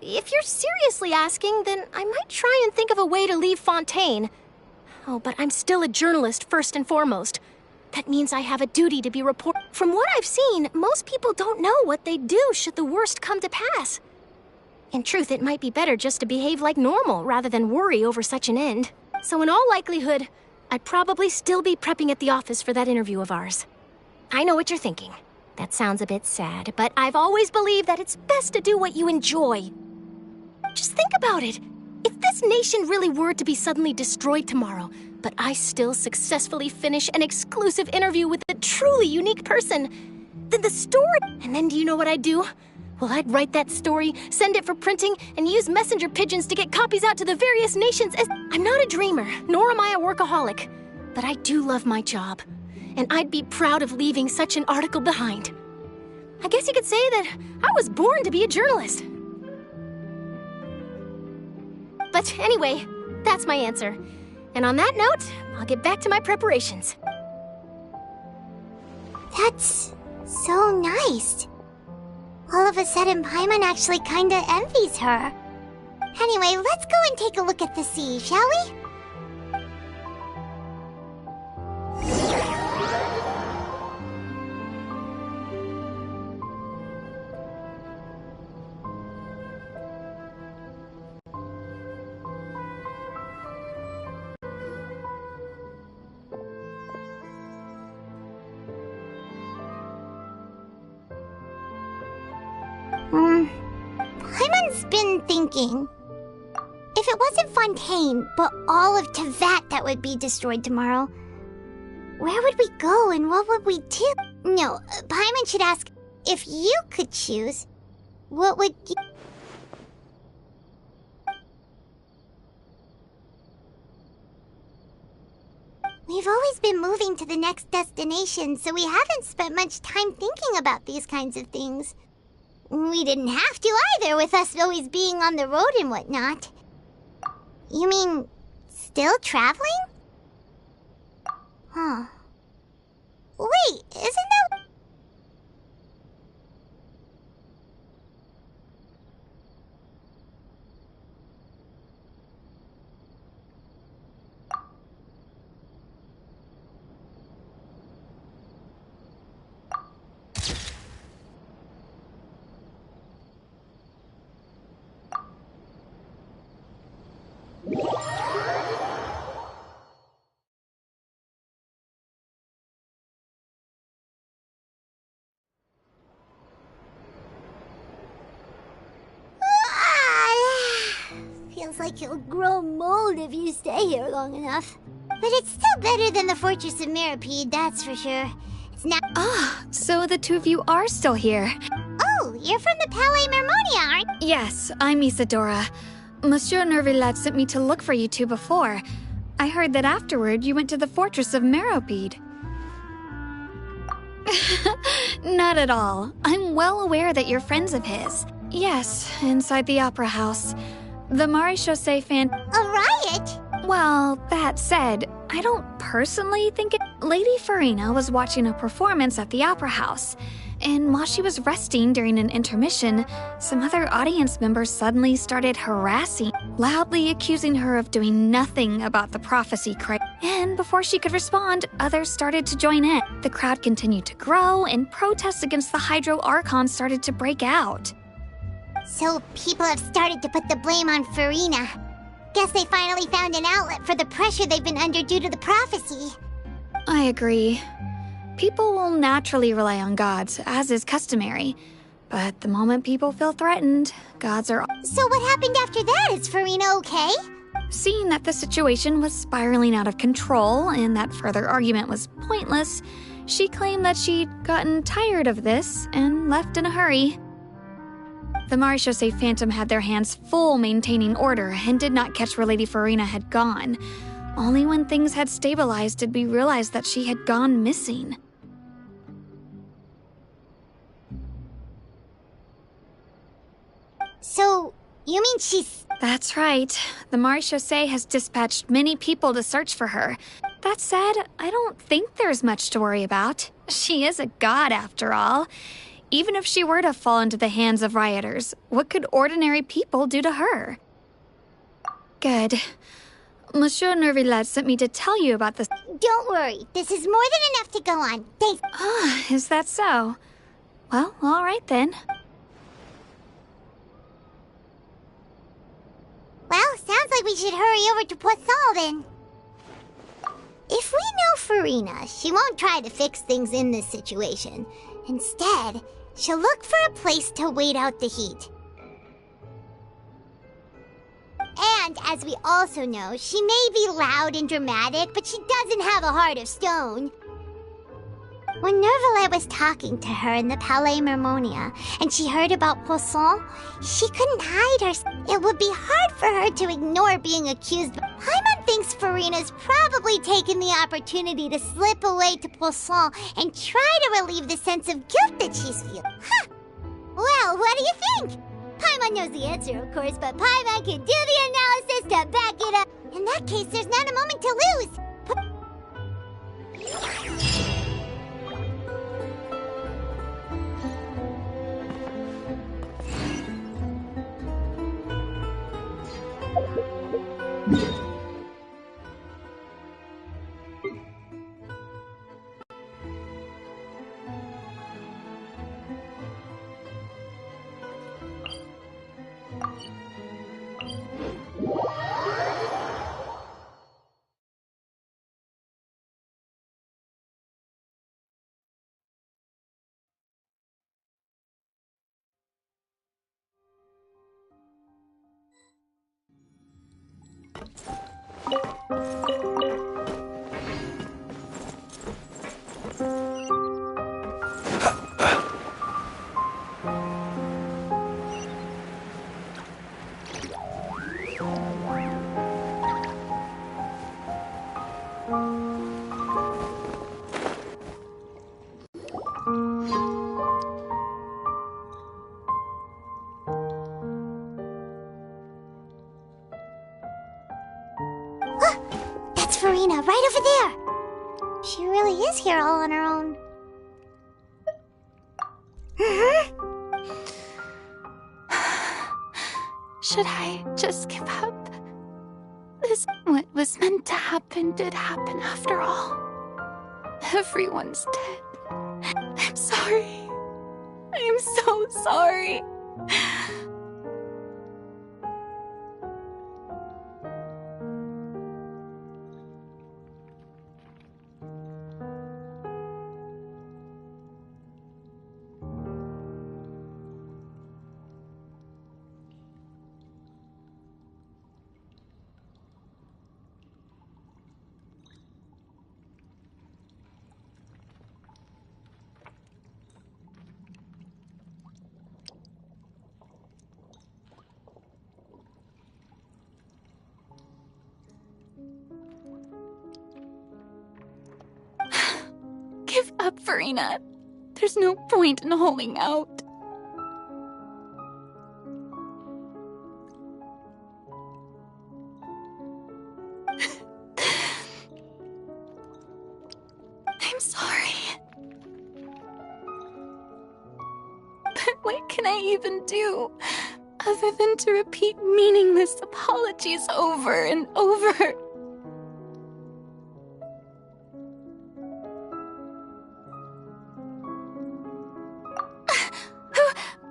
If you're seriously asking, then I might try and think of a way to leave Fontaine. Oh, but I'm still a journalist first and foremost. That means I have a duty to be reported. From what I've seen, most people don't know what they'd do should the worst come to pass. In truth, it might be better just to behave like normal rather than worry over such an end. So in all likelihood, I'd probably still be prepping at the office for that interview of ours. I know what you're thinking. That sounds a bit sad, but I've always believed that it's best to do what you enjoy. Just think about it. If this nation really were to be suddenly destroyed tomorrow, but I still successfully finish an exclusive interview with a truly unique person, then the story... And then do you know what I'd do? Well, I'd write that story, send it for printing, and use messenger pigeons to get copies out to the various nations as... I'm not a dreamer, nor am I a workaholic, but I do love my job, and I'd be proud of leaving such an article behind. I guess you could say that I was born to be a journalist. But anyway, that's my answer. And on that note, I'll get back to my preparations. That's so nice. All of a sudden, Paimon actually kinda envies her. Anyway, let's go and take a look at the sea, shall we? Paimon's been thinking. If it wasn't Fontaine, but all of Tevat that would be destroyed tomorrow, where would we go and what would we do? No, Paimon should ask, if you could choose, what would you... We've always been moving to the next destination, so we haven't spent much time thinking about these kinds of things. We didn't have to either, with us always being on the road and whatnot. You mean, still traveling? Huh. Wait, isn't that... like you'll grow mold if you stay here long enough. But it's still better than the Fortress of Meropide, that's for sure. It's not— Ah, so the two of you are still here. Oh, you're from the Palais Mermonia, aren't— Yes, I'm Isadora. Monsieur Nervillet sent me to look for you two before. I heard that afterward you went to the Fortress of Meropide. Not at all. I'm well aware that you're friends of his. Yes, inside the Opera House. The Maréchaussée A riot? Well, that said, I don't personally think it— Lady Farina was watching a performance at the Opera House, and while she was resting during an intermission, some other audience members suddenly started harassing, loudly accusing her of doing nothing about the prophecy And before she could respond, others started to join in. The crowd continued to grow, and protests against the Hydro Archon started to break out. So people have started to put the blame on Farina. Guess they finally found an outlet for the pressure they've been under due to the prophecy. I agree. People will naturally rely on gods, as is customary. But the moment people feel threatened, gods are— So what happened after that? Is Farina okay? Seeing that the situation was spiraling out of control and that further argument was pointless, she claimed that she'd gotten tired of this and left in a hurry. The Maréchaussée Phantom had their hands full maintaining order and did not catch where Lady Farina had gone. Only when things had stabilized did we realize that she had gone missing. So, you mean she's— That's right. The Maréchaussée has dispatched many people to search for her. That said, I don't think there's much to worry about. She is a god, after all. Even if she were to fall into the hands of rioters, what could ordinary people do to her? Good. Monsieur Nervillet sent me to tell you about this. Don't worry, this is more than enough to go on. Thanks. Ah, is that so? Well, all right then. Well, sounds like we should hurry over to Poisson then. If we know Farina, she won't try to fix things in this situation. Instead, she'll look for a place to wait out the heat. And, as we also know, she may be loud and dramatic, but she doesn't have a heart of stone. When Nervillet was talking to her in the Palais Mermonia, and she heard about Poisson, she couldn't hide her. It would be hard for her to ignore being accused. Paimon thinks Farina's probably taken the opportunity to slip away to Poisson and try to relieve the sense of guilt that she's feeling. Huh! Well, what do you think? Paimon knows the answer, of course, but Paimon can do the analysis to back it up. In that case, there's not a moment to lose. That's Farina, right over there. She really is here all on her own. Should I just give up? What was meant to happen did happen after all. Everyone's dead. I'm sorry. I'm so sorry. Give up, Farina. There's no point in holding out. I'm sorry. But what can I even do other than to repeat meaningless apologies over and over?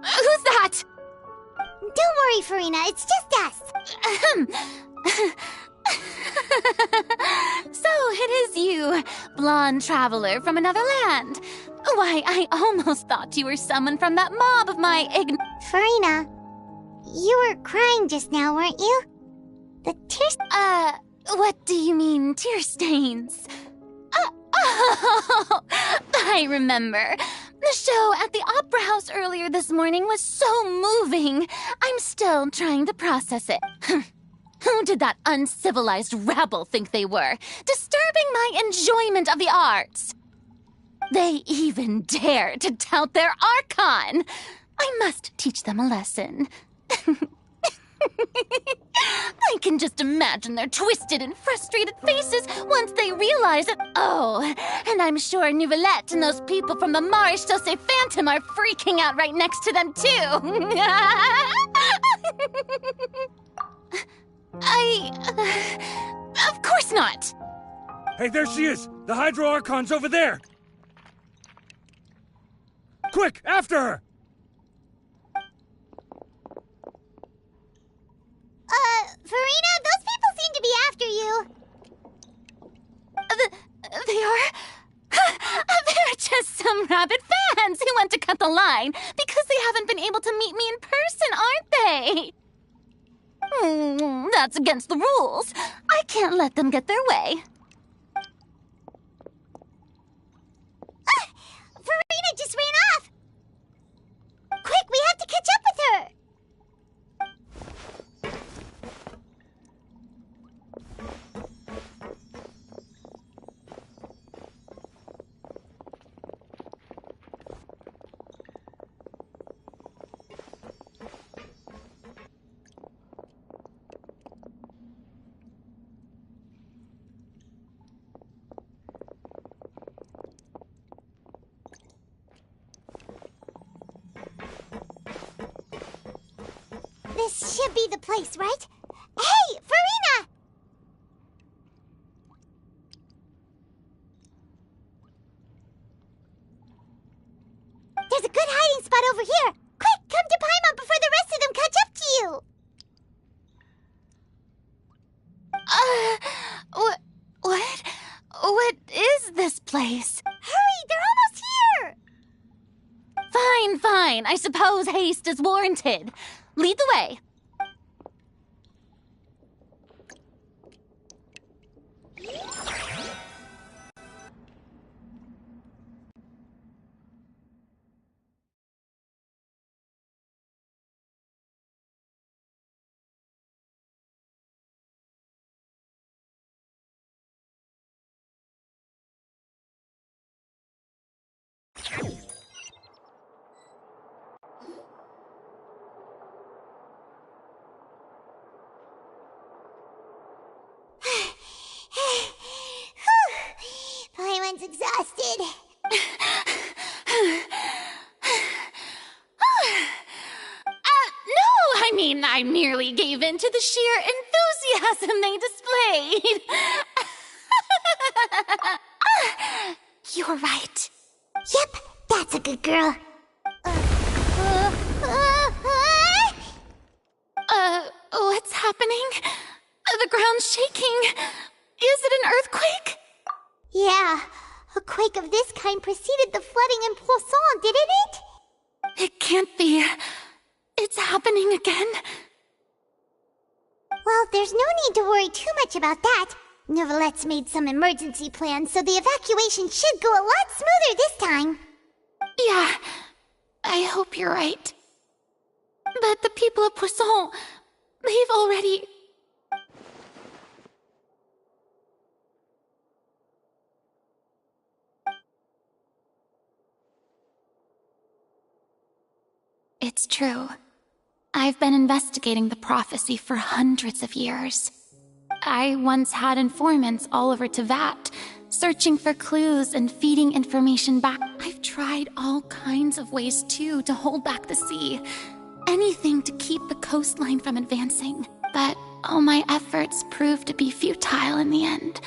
Who's that? Don't worry, Farina, it's just us. So it is you, blonde traveler from another land. Why, I almost thought you were someone from that mob of my Farina, you were crying just now, weren't you? The tears... What do you mean, tear stains? Oh, I remember. The show at the Opera House earlier this morning was so moving. I'm still trying to process it. Who did that uncivilized rabble think they were, disturbing my enjoyment of the arts? They even dare to tout their Archon. I must teach them a lesson. I can just imagine their twisted and frustrated faces once they realize it. Oh, and I'm sure Nouvellette and those people from the Maréchaussée Phantom are freaking out right next to them, too. Of course not. Hey, there she is! The Hydro Archon's over there! Quick, after her! Farina, those people seem to be after you. They are? They're just some rabid fans who want to cut the line because they haven't been able to meet me in person, aren't they? That's against the rules. I can't let them get their way. Farina just ran off! Quick, we have to catch up with her! This should be the place, right? Hey, Farina! There's a good hiding spot over here. Quick, come to Paimon before the rest of them catch up to you. What is this place? Hurry, they're almost here! Fine. I suppose haste is warranted. Lead the way. Paimon's exhausted. No, I merely gave in to the sheer enthusiasm they displayed. You're right. Yep, that's a good girl. What's happening? The ground's shaking. Is it an earthquake? Yeah, a quake of this kind preceded the flooding in Poisson, didn't it? It can't be. It's happening again. Well, there's no need to worry too much about that. Nouvellette's made some emergency plans, so the evacuation should go a lot smoother this time. Yeah, I hope you're right. But the people of Poisson, they've already... It's true. I've been investigating the prophecy for hundreds of years. I once had informants all over Tevat, searching for clues and feeding information back. I've tried all kinds of ways, too, to hold back the sea. Anything to keep the coastline from advancing. But all my efforts proved to be futile in the end.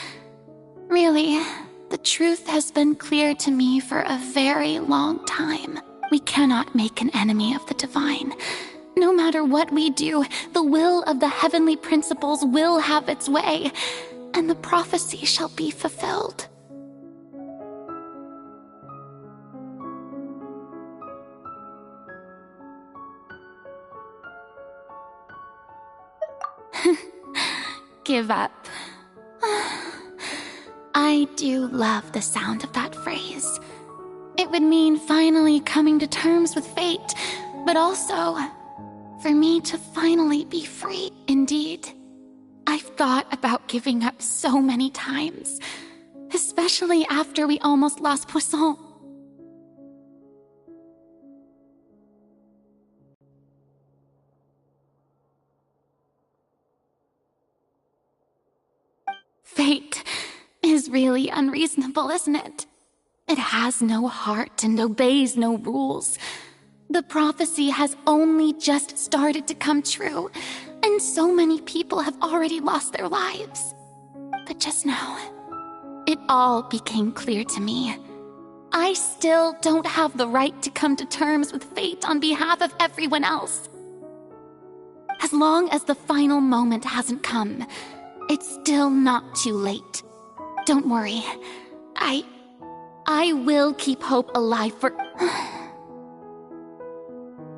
Really, the truth has been clear to me for a very long time. We cannot make an enemy of the divine. No matter what we do, the will of the heavenly principles will have its way, and the prophecy shall be fulfilled. Give up. I do love the sound of that phrase. It would mean finally coming to terms with fate, but also for me to finally be free. Indeed, I've thought about giving up so many times, especially after we almost lost Poisson. Fate is really unreasonable, isn't it? It has no heart and obeys no rules. The prophecy has only just started to come true, and so many people have already lost their lives. But just now, it all became clear to me. I still don't have the right to come to terms with fate on behalf of everyone else. As long as the final moment hasn't come, it's still not too late. Don't worry. I will keep hope alive for...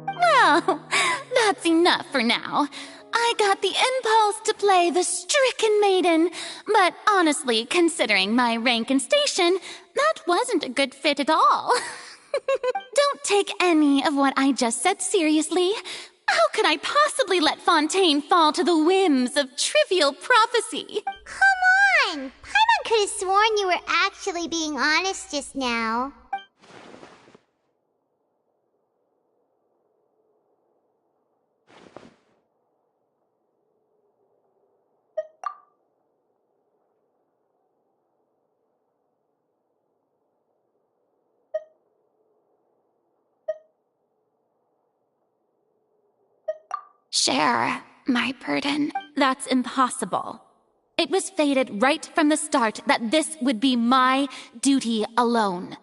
Well, that's enough for now. I got the impulse to play the stricken maiden, but honestly, considering my rank and station, that wasn't a good fit at all. Don't take any of what I just said seriously. How could I possibly let Fontaine fall to the whims of trivial prophecy? Come on! Paimon could have sworn you were actually being honest just now. Share my burden. That's impossible. It was fated right from the start that this would be my duty alone.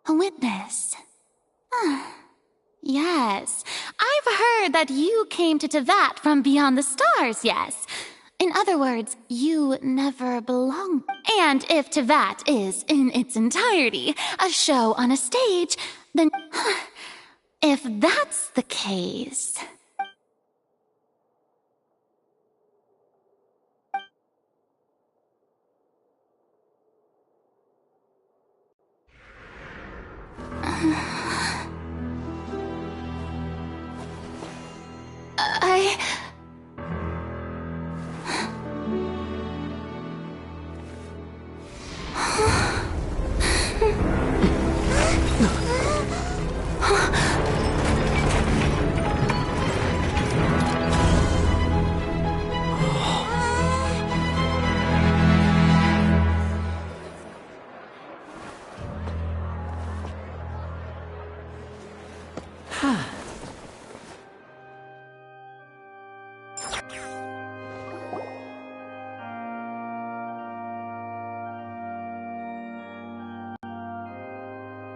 A witness. Yes, I've heard that you came to Tevat from beyond the stars, yes. In other words, you never belonged. And if Tevat is, in its entirety, a show on a stage, then... if that's the case...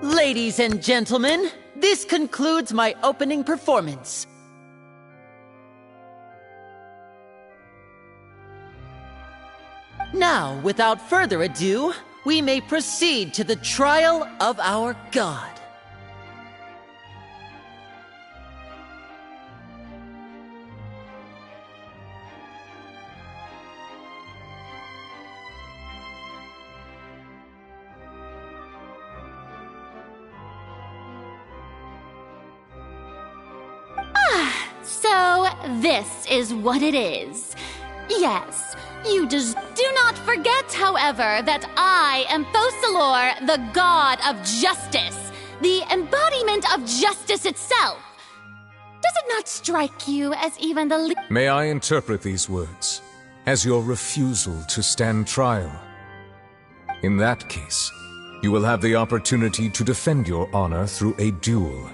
Ladies and gentlemen, this concludes my opening performance. Now, without further ado, we may proceed to the trial of our god. So, this is what it is. Yes, You just do not forget, however, that I am Fosalor, the god of justice, the embodiment of justice itself. Does it not strike you as even the May I interpret these words as your refusal to stand trial? In that case, you will have the opportunity to defend your honor through a duel.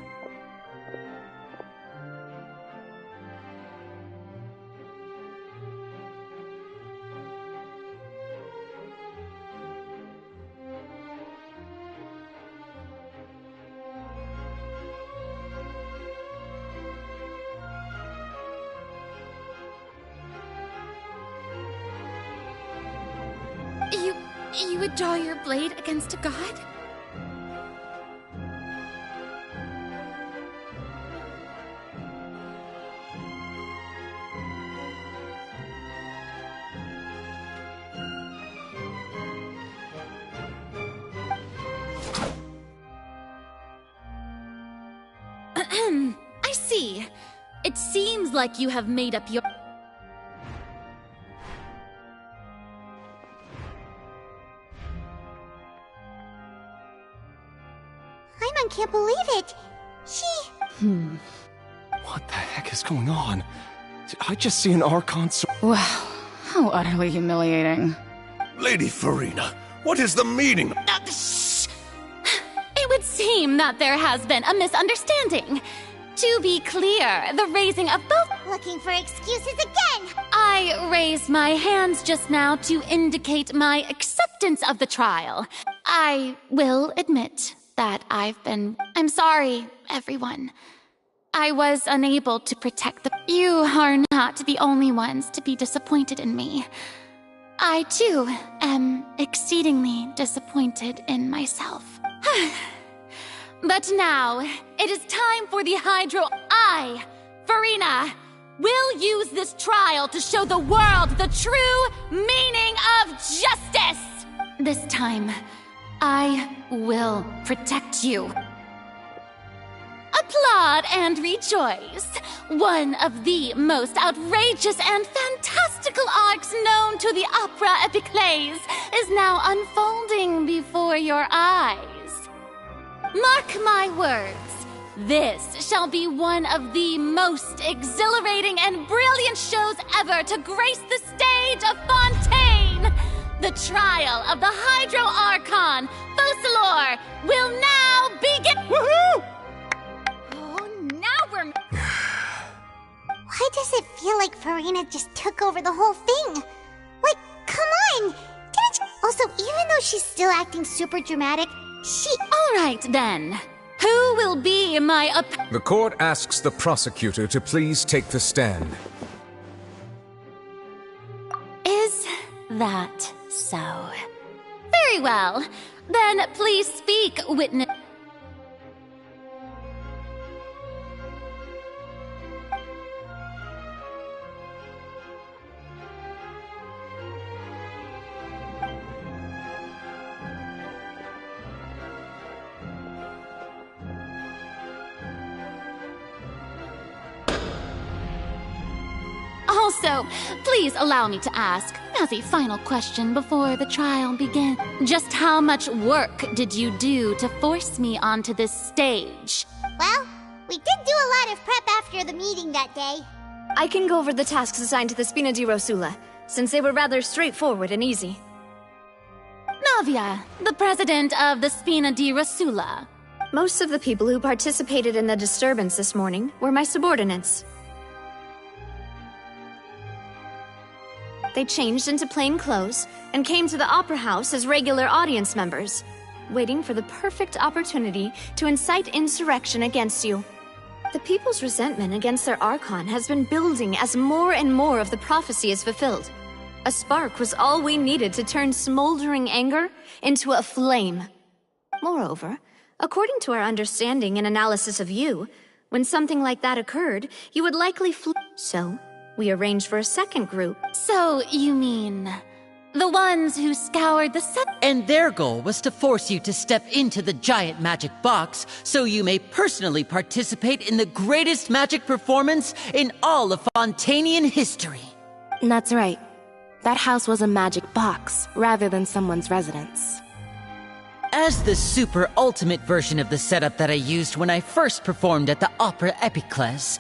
You would draw your blade against a god? I see. It seems like you have made up your... I can't believe it. What the heck is going on? Did I just see an Archon Wow, how utterly humiliating. Lady Farina, what is the meaning? Shh! It would seem that there has been a misunderstanding. To be clear, the raising of both... Looking for excuses again! I raised my hands just now to indicate my acceptance of the trial. I will admit that I'm sorry, everyone. I was unable to protect the... You are not the only ones to be disappointed in me. I, too, am exceedingly disappointed in myself. But now, it is time for the Hydro... I, Farina, will use this trial to show the world the true meaning of justice! This time, I will protect you. Applaud and rejoice. One of the most outrageous and fantastical arcs known to the opera epiclese is now unfolding before your eyes. Mark my words, this shall be one of the most exhilarating and brilliant shows ever to grace the stage of Fontaine. The trial of the Hydro Archon, Fosalor, will now begin. Woohoo! Why does it feel like Farina just took over the whole thing? Like, come on! Didn't you... Also, even though she's still acting super dramatic, All right, then. Who will be my The court asks the prosecutor to please take the stand. Is that so? Very well. Then please speak, witness. Also, please allow me to ask, as a final question before the trial begins, just how much work did you do to force me onto this stage? Well, we did do a lot of prep after the meeting that day. I can go over the tasks assigned to the Spina di Rosula, since they were rather straightforward and easy. Navia, the president of the Spina di Rosula. Most of the people who participated in the disturbance this morning were my subordinates. They changed into plain clothes and came to the Opera House as regular audience members, waiting for the perfect opportunity to incite insurrection against you. The people's resentment against their Archon has been building as more and more of the prophecy is fulfilled. A spark was all we needed to turn smoldering anger into a flame. Moreover, according to our understanding and analysis of you, when something like that occurred, you would likely So, we arranged for a second group. So, you mean... the ones who scoured the And their goal was to force you to step into the giant magic box so you may personally participate in the greatest magic performance in all of Fontainian history. That's right. That house was a magic box, rather than someone's residence. As the super ultimate version of the setup that I used when I first performed at the Opera Epiclese,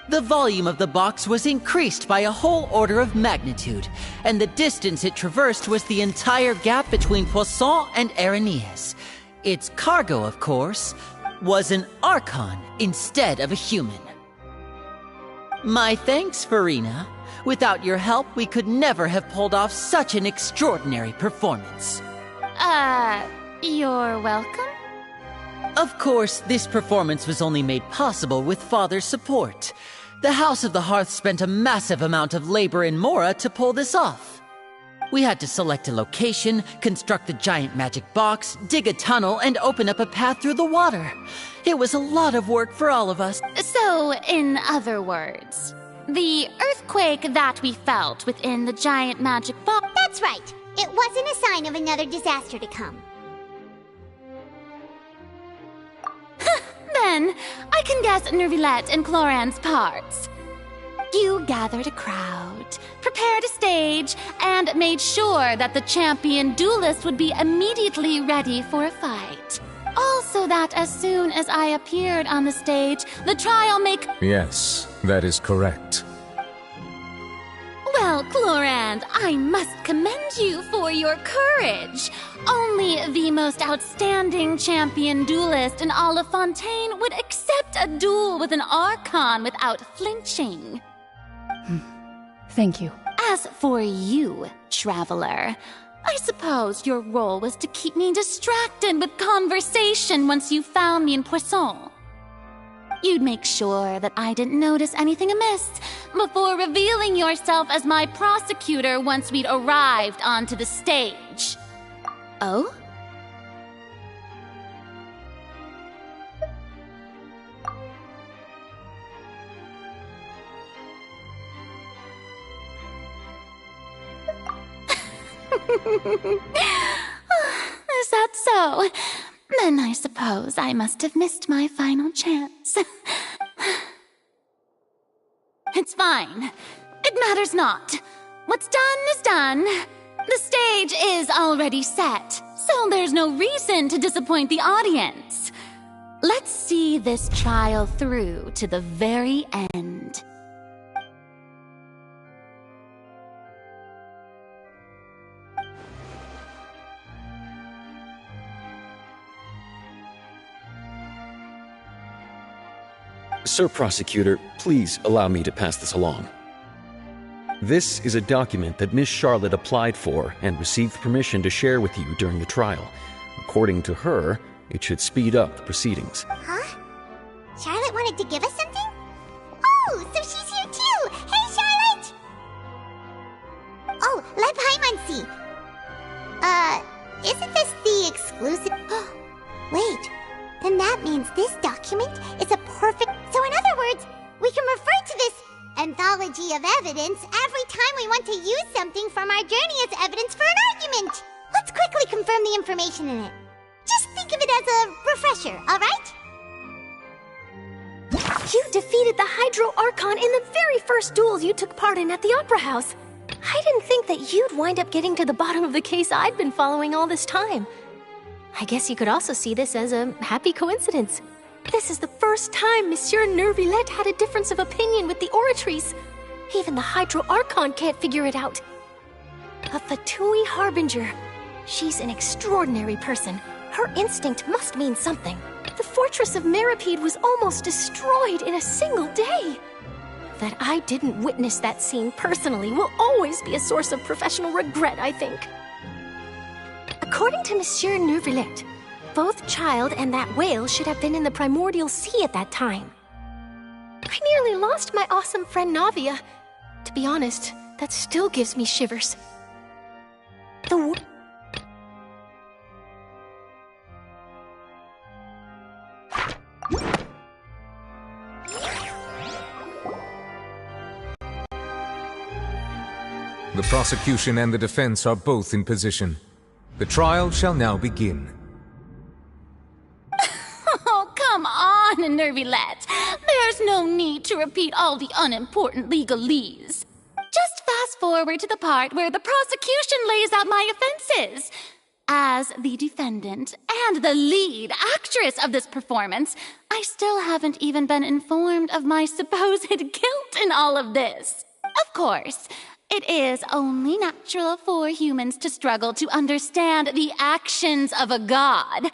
the volume of the box was increased by a whole order of magnitude, and the distance it traversed was the entire gap between Poisson and Araneas. Its cargo, of course, was an Archon instead of a human. My thanks, Farina. Without your help, we could never have pulled off such an extraordinary performance. You're welcome? Of course, this performance was only made possible with Father's support. The House of the Hearth spent a massive amount of labor in Mora to pull this off. We had to select a location, construct the giant magic box, dig a tunnel, and open up a path through the water. It was a lot of work for all of us. So, in other words, the earthquake that we felt within the giant magic box... That's right. It wasn't a sign of another disaster to come. Then, I can guess Nervilette and Cloran's parts. You gathered a crowd, prepared a stage, and made sure that the champion duelist would be immediately ready for a fight. Also that as soon as I appeared on the stage, the trial Yes, that is correct. Well, Clorand, I must commend you for your courage. Only the most outstanding champion duelist in all of Fontaine would accept a duel with an Archon without flinching. Thank you. As for you, Traveler, I suppose your role was to keep me distracted with conversation once you found me in Poisson. You'd make sure that I didn't notice anything amiss before revealing yourself as my prosecutor once we'd arrived onto the stage. Oh? Is that so? Then I suppose I must have missed my final chance. It's fine. It matters not. What's done is done. The stage is already set, so there's no reason to disappoint the audience. Let's see this trial through to the very end. Sir Prosecutor, please allow me to pass this along. This is a document that Miss Charlotte applied for and received permission to share with you during the trial. According to her, it should speed up the proceedings. Huh? Charlotte wanted to give us something? Oh, so she's here too! Hey, Charlotte! Oh, let Paimon see. Isn't this the exclusive... Wait, then that means this document is a perfect... So in other words, we can refer to this anthology of evidence every time we want to use something from our journey as evidence for an argument. Let's quickly confirm the information in it. Just think of it as a refresher, alright? You defeated the Hydro Archon in the very first duel you took part in at the Opera House. I didn't think that you'd wind up getting to the bottom of the case I'd been following all this time. I guess you could also see this as a happy coincidence. This is the first time Monsieur Nervilette had a difference of opinion with the Oratrice. Even the Hydro Archon can't figure it out. A Fatui Harbinger. She's an extraordinary person. Her instinct must mean something. The fortress of Meripede was almost destroyed in a single day. That I didn't witness that scene personally will always be a source of professional regret, I think. According to Monsieur Nervilette, both Child and that whale should have been in the primordial sea at that time. I nearly lost my awesome friend Navia. To be honest, that still gives me shivers. The prosecution and the defense are both in position. The trial shall now begin. Oh, come on, Nervilette. There's no need to repeat all the unimportant legalese. Just fast forward to the part where the prosecution lays out my offenses. As the defendant and the lead actress of this performance, I still haven't even been informed of my supposed guilt in all of this. Of course, it is only natural for humans to struggle to understand the actions of a god.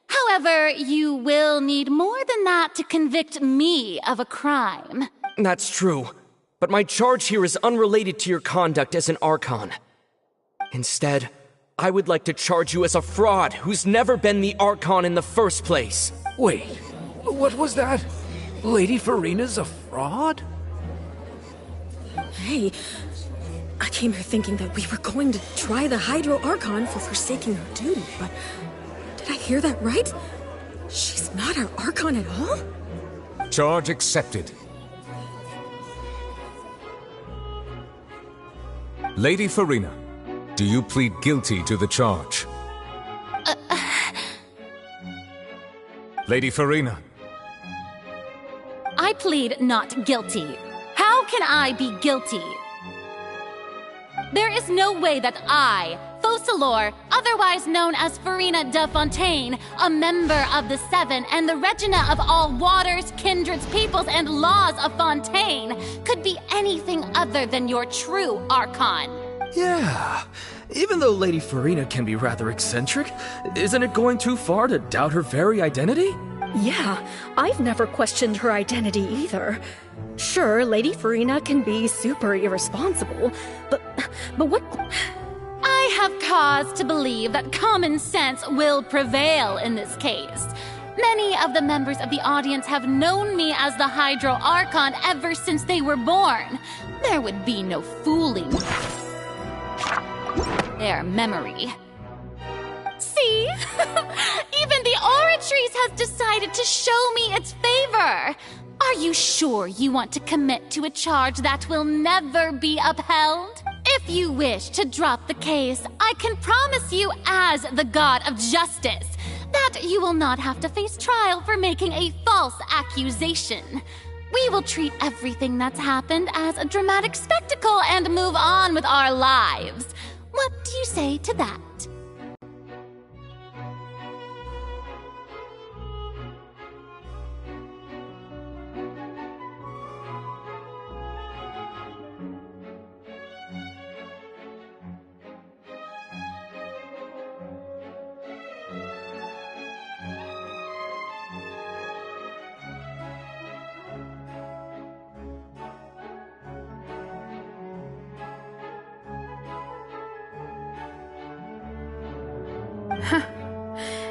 However, you will need more than that to convict me of a crime. That's true, but my charge here is unrelated to your conduct as an Archon. Instead, I would like to charge you as a fraud who's never been the Archon in the first place. Wait, what was that? Lady Farina's a fraud? Hey, I came here thinking that we were going to try the Hydro Archon for forsaking her duty, but did I hear that right? She's not our Archon at all? Charge accepted. Lady Farina, do you plead guilty to the charge? Lady Farina. I plead not guilty. How can I be guilty? There is no way that I, Focalor, otherwise known as Farina de Fontaine, a member of the Seven and the Regina of all waters, kindreds, peoples, and laws of Fontaine, could be anything other than your true Archon. Yeah, even though Lady Farina can be rather eccentric, isn't it going too far to doubt her very identity? Yeah, I've never questioned her identity either. Sure, Lady Farina can be super irresponsible, but what... I have cause to believe that common sense will prevail in this case. Many of the members of the audience have known me as the Hydro Archon ever since they were born. There would be no fooling their memory. See? Even the Oratrice has decided to show me its favor. Are you sure you want to commit to a charge that will never be upheld? If you wish to drop the case, I can promise you as the God of Justice that you will not have to face trial for making a false accusation. We will treat everything that's happened as a dramatic spectacle and move on with our lives. What do you say to that?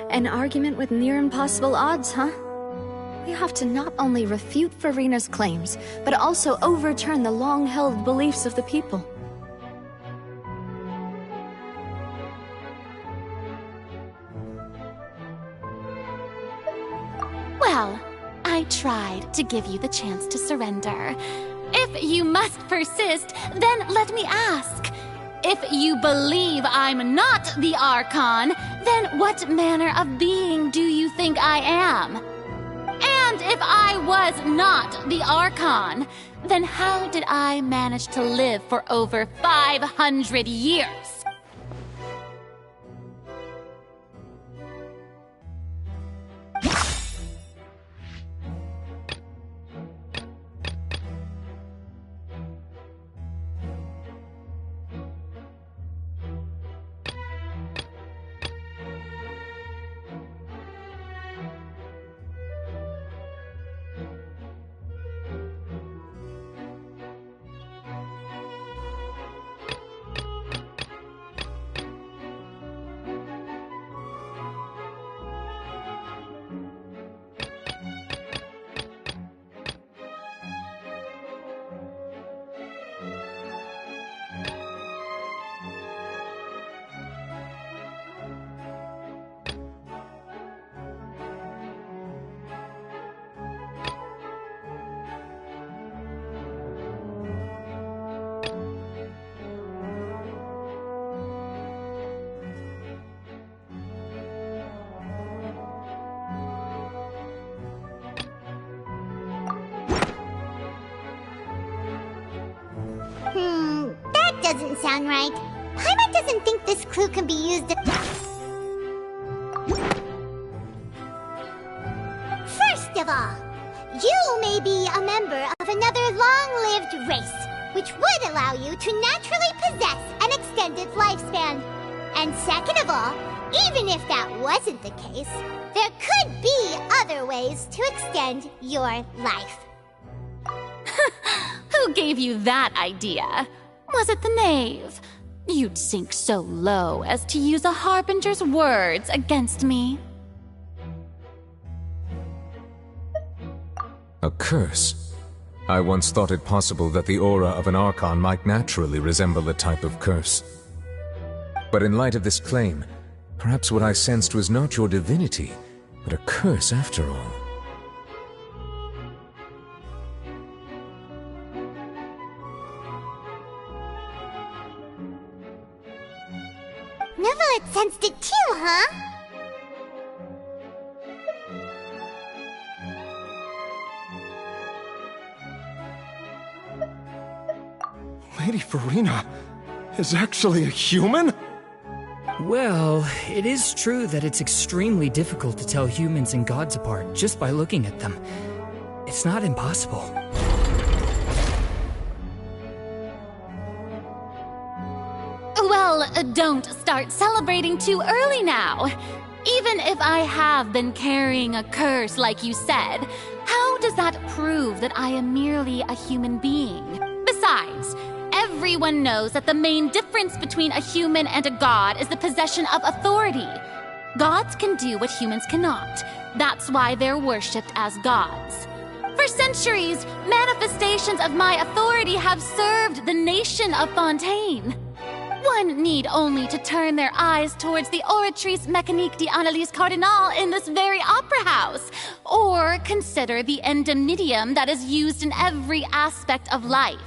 An argument with near impossible odds, huh? We have to not only refute Farina's claims, but also overturn the long-held beliefs of the people. Well, I tried to give you the chance to surrender. If you must persist, then let me ask. If you believe I'm not the Archon, then what manner of being do you think I am? And if I was not the Archon, then how did I manage to live for over 500 years? That doesn't sound right. Paimon doesn't think this clue can be used. First of all, you may be a member of another long-lived race, which would allow you to naturally possess an extended lifespan. And second of all, even if that wasn't the case, there could be other ways to extend your life. Who gave you that idea? Was it the knave? You'd sink so low as to use a harbinger's words against me. A curse? I once thought it possible that the aura of an Archon might naturally resemble a type of curse. But in light of this claim, perhaps what I sensed was not your divinity, but a curse after all. Neuvillette sensed it too, huh? Lady Farina is actually a human? Well, it is true that it's extremely difficult to tell humans and gods apart just by looking at them. It's not impossible. Well, don't start celebrating too early now. Even if I have been carrying a curse like you said, how does that prove that I am merely a human being? Besides, everyone knows that the main difference between a human and a god is the possession of authority. Gods can do what humans cannot. That's why they're worshipped as gods. For centuries, manifestations of my authority have served the nation of Fontaine. One need only to turn their eyes towards the Oratrice Mécanique d'Analyse Cardinal in this very opera house, or consider the indemnitium that is used in every aspect of life.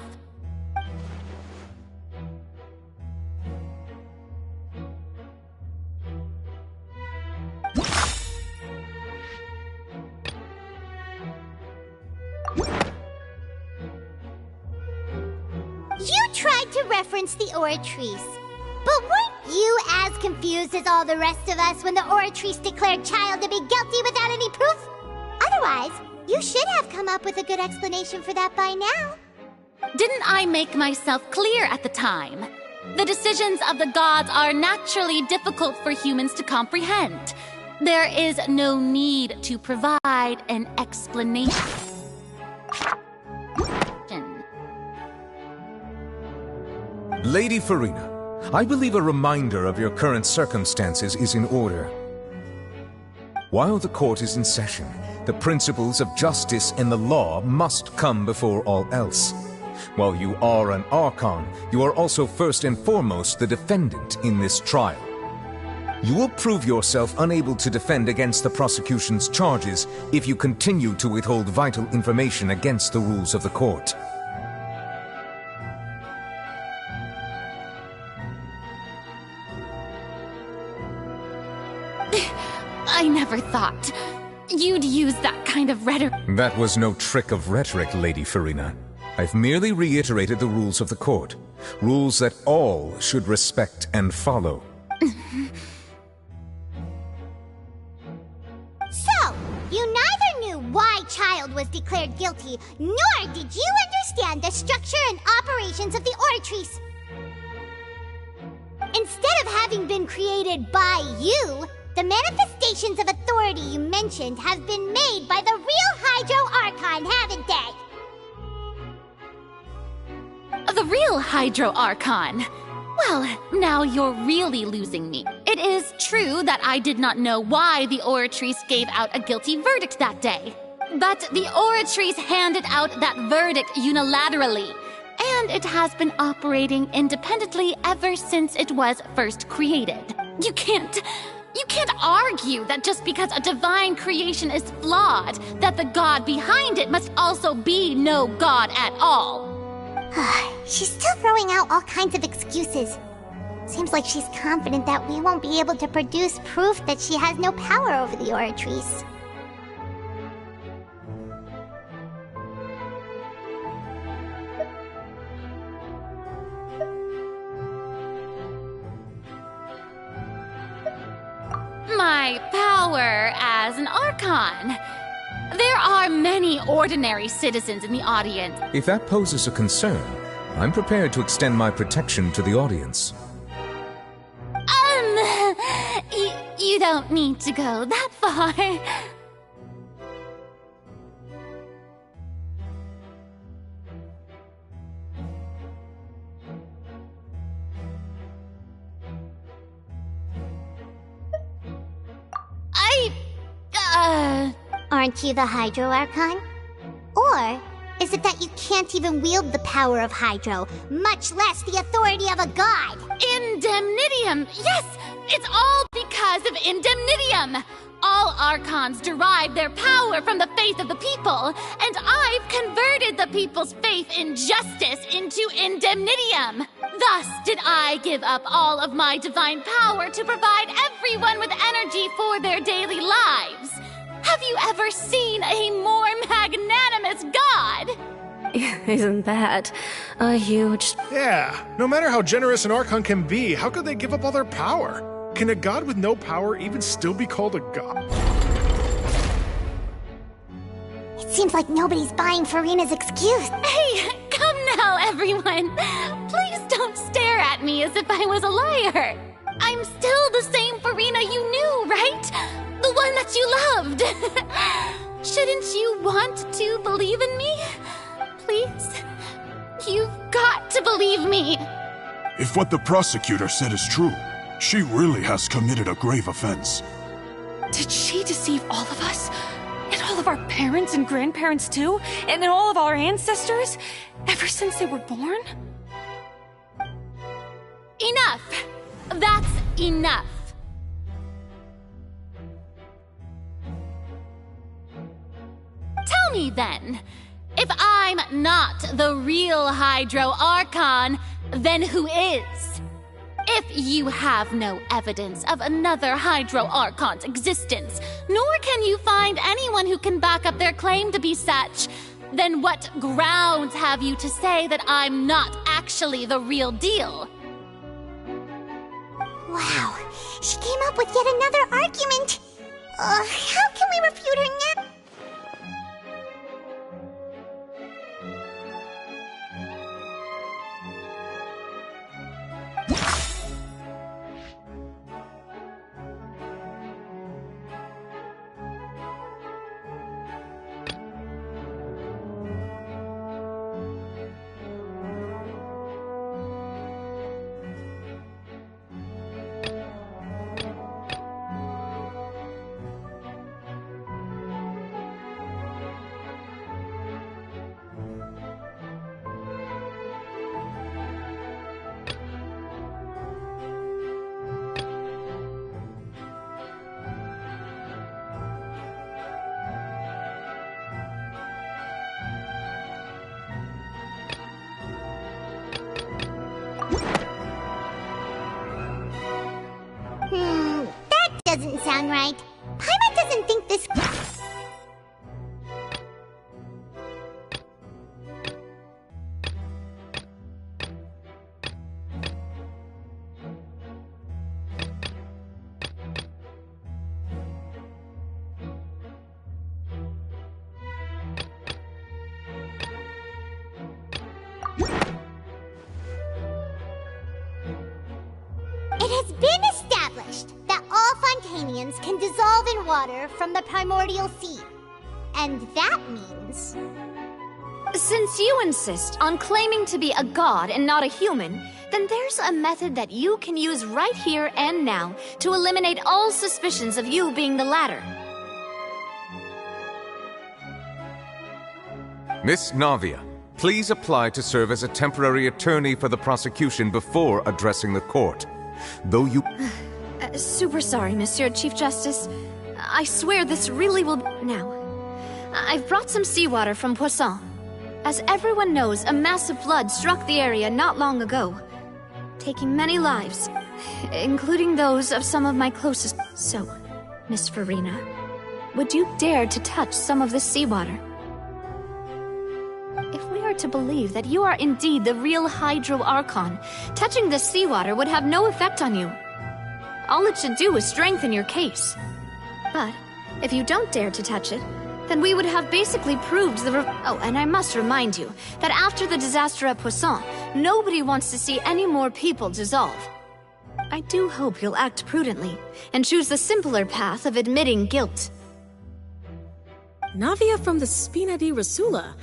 You tried to reference the Oratrice, but weren't you as confused as all the rest of us when the Oratrice declared Child to be guilty without any proof? Otherwise, you should have come up with a good explanation for that by now. Didn't I make myself clear at the time? The decisions of the gods are naturally difficult for humans to comprehend. There is no need to provide an explanation. Lady Farina, I believe a reminder of your current circumstances is in order. While the court is in session, the principles of justice and the law must come before all else. While you are an Archon, you are also first and foremost the defendant in this trial. You will prove yourself unable to defend against the prosecution's charges if you continue to withhold vital information against the rules of the court. I never thought you'd use that kind of rhetoric. That was no trick of rhetoric, Lady Farina. I've merely reiterated the rules of the court. Rules that all should respect and follow. So, you neither knew why Child was declared guilty, nor did you understand the structure and operations of the Oratrice. Instead of having been created by you, the manifestations of authority you mentioned have been made by the real Hydro Archon, haven't they? The real Hydro Archon? Well, now you're really losing me. It is true that I did not know why the Oratrice gave out a guilty verdict that day. But the Oratrice handed out that verdict unilaterally, and it has been operating independently ever since it was first created. You can't argue that just because a divine creation is flawed, that the god behind it must also be no god at all. She's still throwing out all kinds of excuses. Seems like she's confident that we won't be able to produce proof that she has no power over the Oratrice. my power as an Archon. There are many ordinary citizens in the audience. If that poses a concern, I'm prepared to extend my protection to the audience. You don't need to go that far. Aren't you the Hydro Archon? Or is it that you can't even wield the power of Hydro, much less the authority of a god? Indemnitium! Yes! It's all because of Indemnitium! All Archons derive their power from the faith of the people, and I've converted the people's faith in justice into Indemnitium. Thus did I give up all of my divine power to provide everyone with energy for their daily lives. Have you ever seen a more magnanimous god? Isn't that a huge... Yeah, no matter how generous an Archon can be, how could they give up all their power? Can a god with no power even still be called a god? It seems like nobody's buying Farina's excuse. Hey, come now, everyone. Please don't stare at me as if I was a liar. I'm still the same Farina you knew, right? The one that you loved. Shouldn't you want to believe in me? Please? You've got to believe me. If what the prosecutor said is true, she really has committed a grave offense. Did she deceive all of us? And all of our parents and grandparents too? And all of our ancestors? Ever since they were born? Enough! That's enough. Tell me then, if I'm not the real Hydro Archon, then who is? If you have no evidence of another Hydro Archon's existence, nor can you find anyone who can back up their claim to be such, then what grounds have you to say that I'm not actually the real deal? Wow, she came up with yet another argument. How can we refute her now? That doesn't sound right. Paimon doesn't think this... It has been established that all Fontanians can dissolve in water from the primordial sea. And that means... Since you insist on claiming to be a god and not a human, then there's a method that you can use right here and now to eliminate all suspicions of you being the latter. Miss Navia, please apply to serve as a temporary attorney for the prosecution before addressing the court. Though you... Super sorry, Monsieur Chief Justice. I swear this really will... Now, I've brought some seawater from Poisson. As everyone knows, a massive flood struck the area not long ago, taking many lives, including those of some of my closest... So, Miss Farina, would you dare to touch some of this seawater? If we are to believe that you are indeed the real Hydro Archon, touching this seawater would have no effect on you. All it should do is strengthen your case. But if you don't dare to touch it, then we would have basically proved Oh, and I must remind you that after the disaster at Poisson, nobody wants to see any more people dissolve. I do hope you'll act prudently and choose the simpler path of admitting guilt. Navia from the Spina di Rasula.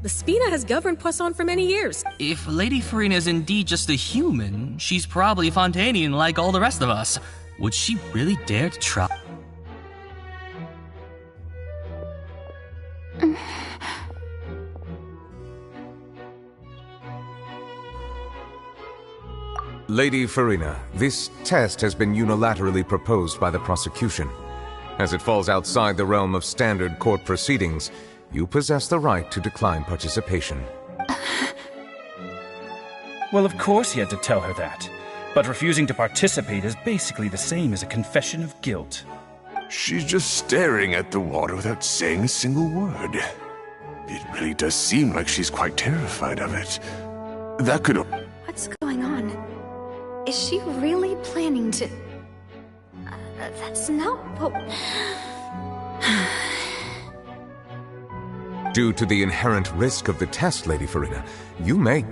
The Spina has governed Poisson for many years. If Lady Farina is indeed just a human, she's probably Fontanian like all the rest of us. Would she really dare to try? Lady Farina, this test has been unilaterally proposed by the prosecution. As it falls outside the realm of standard court proceedings, you possess the right to decline participation. Well, of course he had to tell her that. But refusing to participate is basically the same as a confession of guilt. She's just staring at the water without saying a single word. It really does seem like she's quite terrified of it. That could have... What's going on? Is she really planning to... that's not what... Due to the inherent risk of the test, Lady Farina, you may...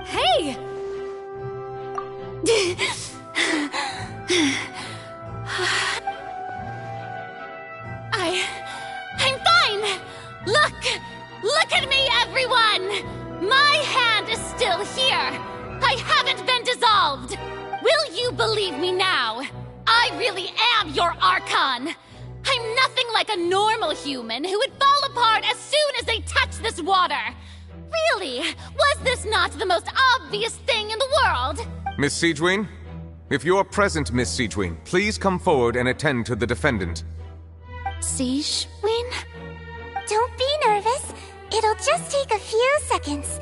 Hey! I'm fine! Look at me, everyone! My hand is still here! I haven't been dissolved! Will you believe me now? I really am your Archon! I'm nothing like a normal human who would fall apart as soon as they touch this water! Really? Was this not the most obvious thing in the world? Miss Siegewien? If you're present, Miss Siegewien, please come forward and attend to the defendant. Siegewien? Don't be nervous. It'll just take a few seconds.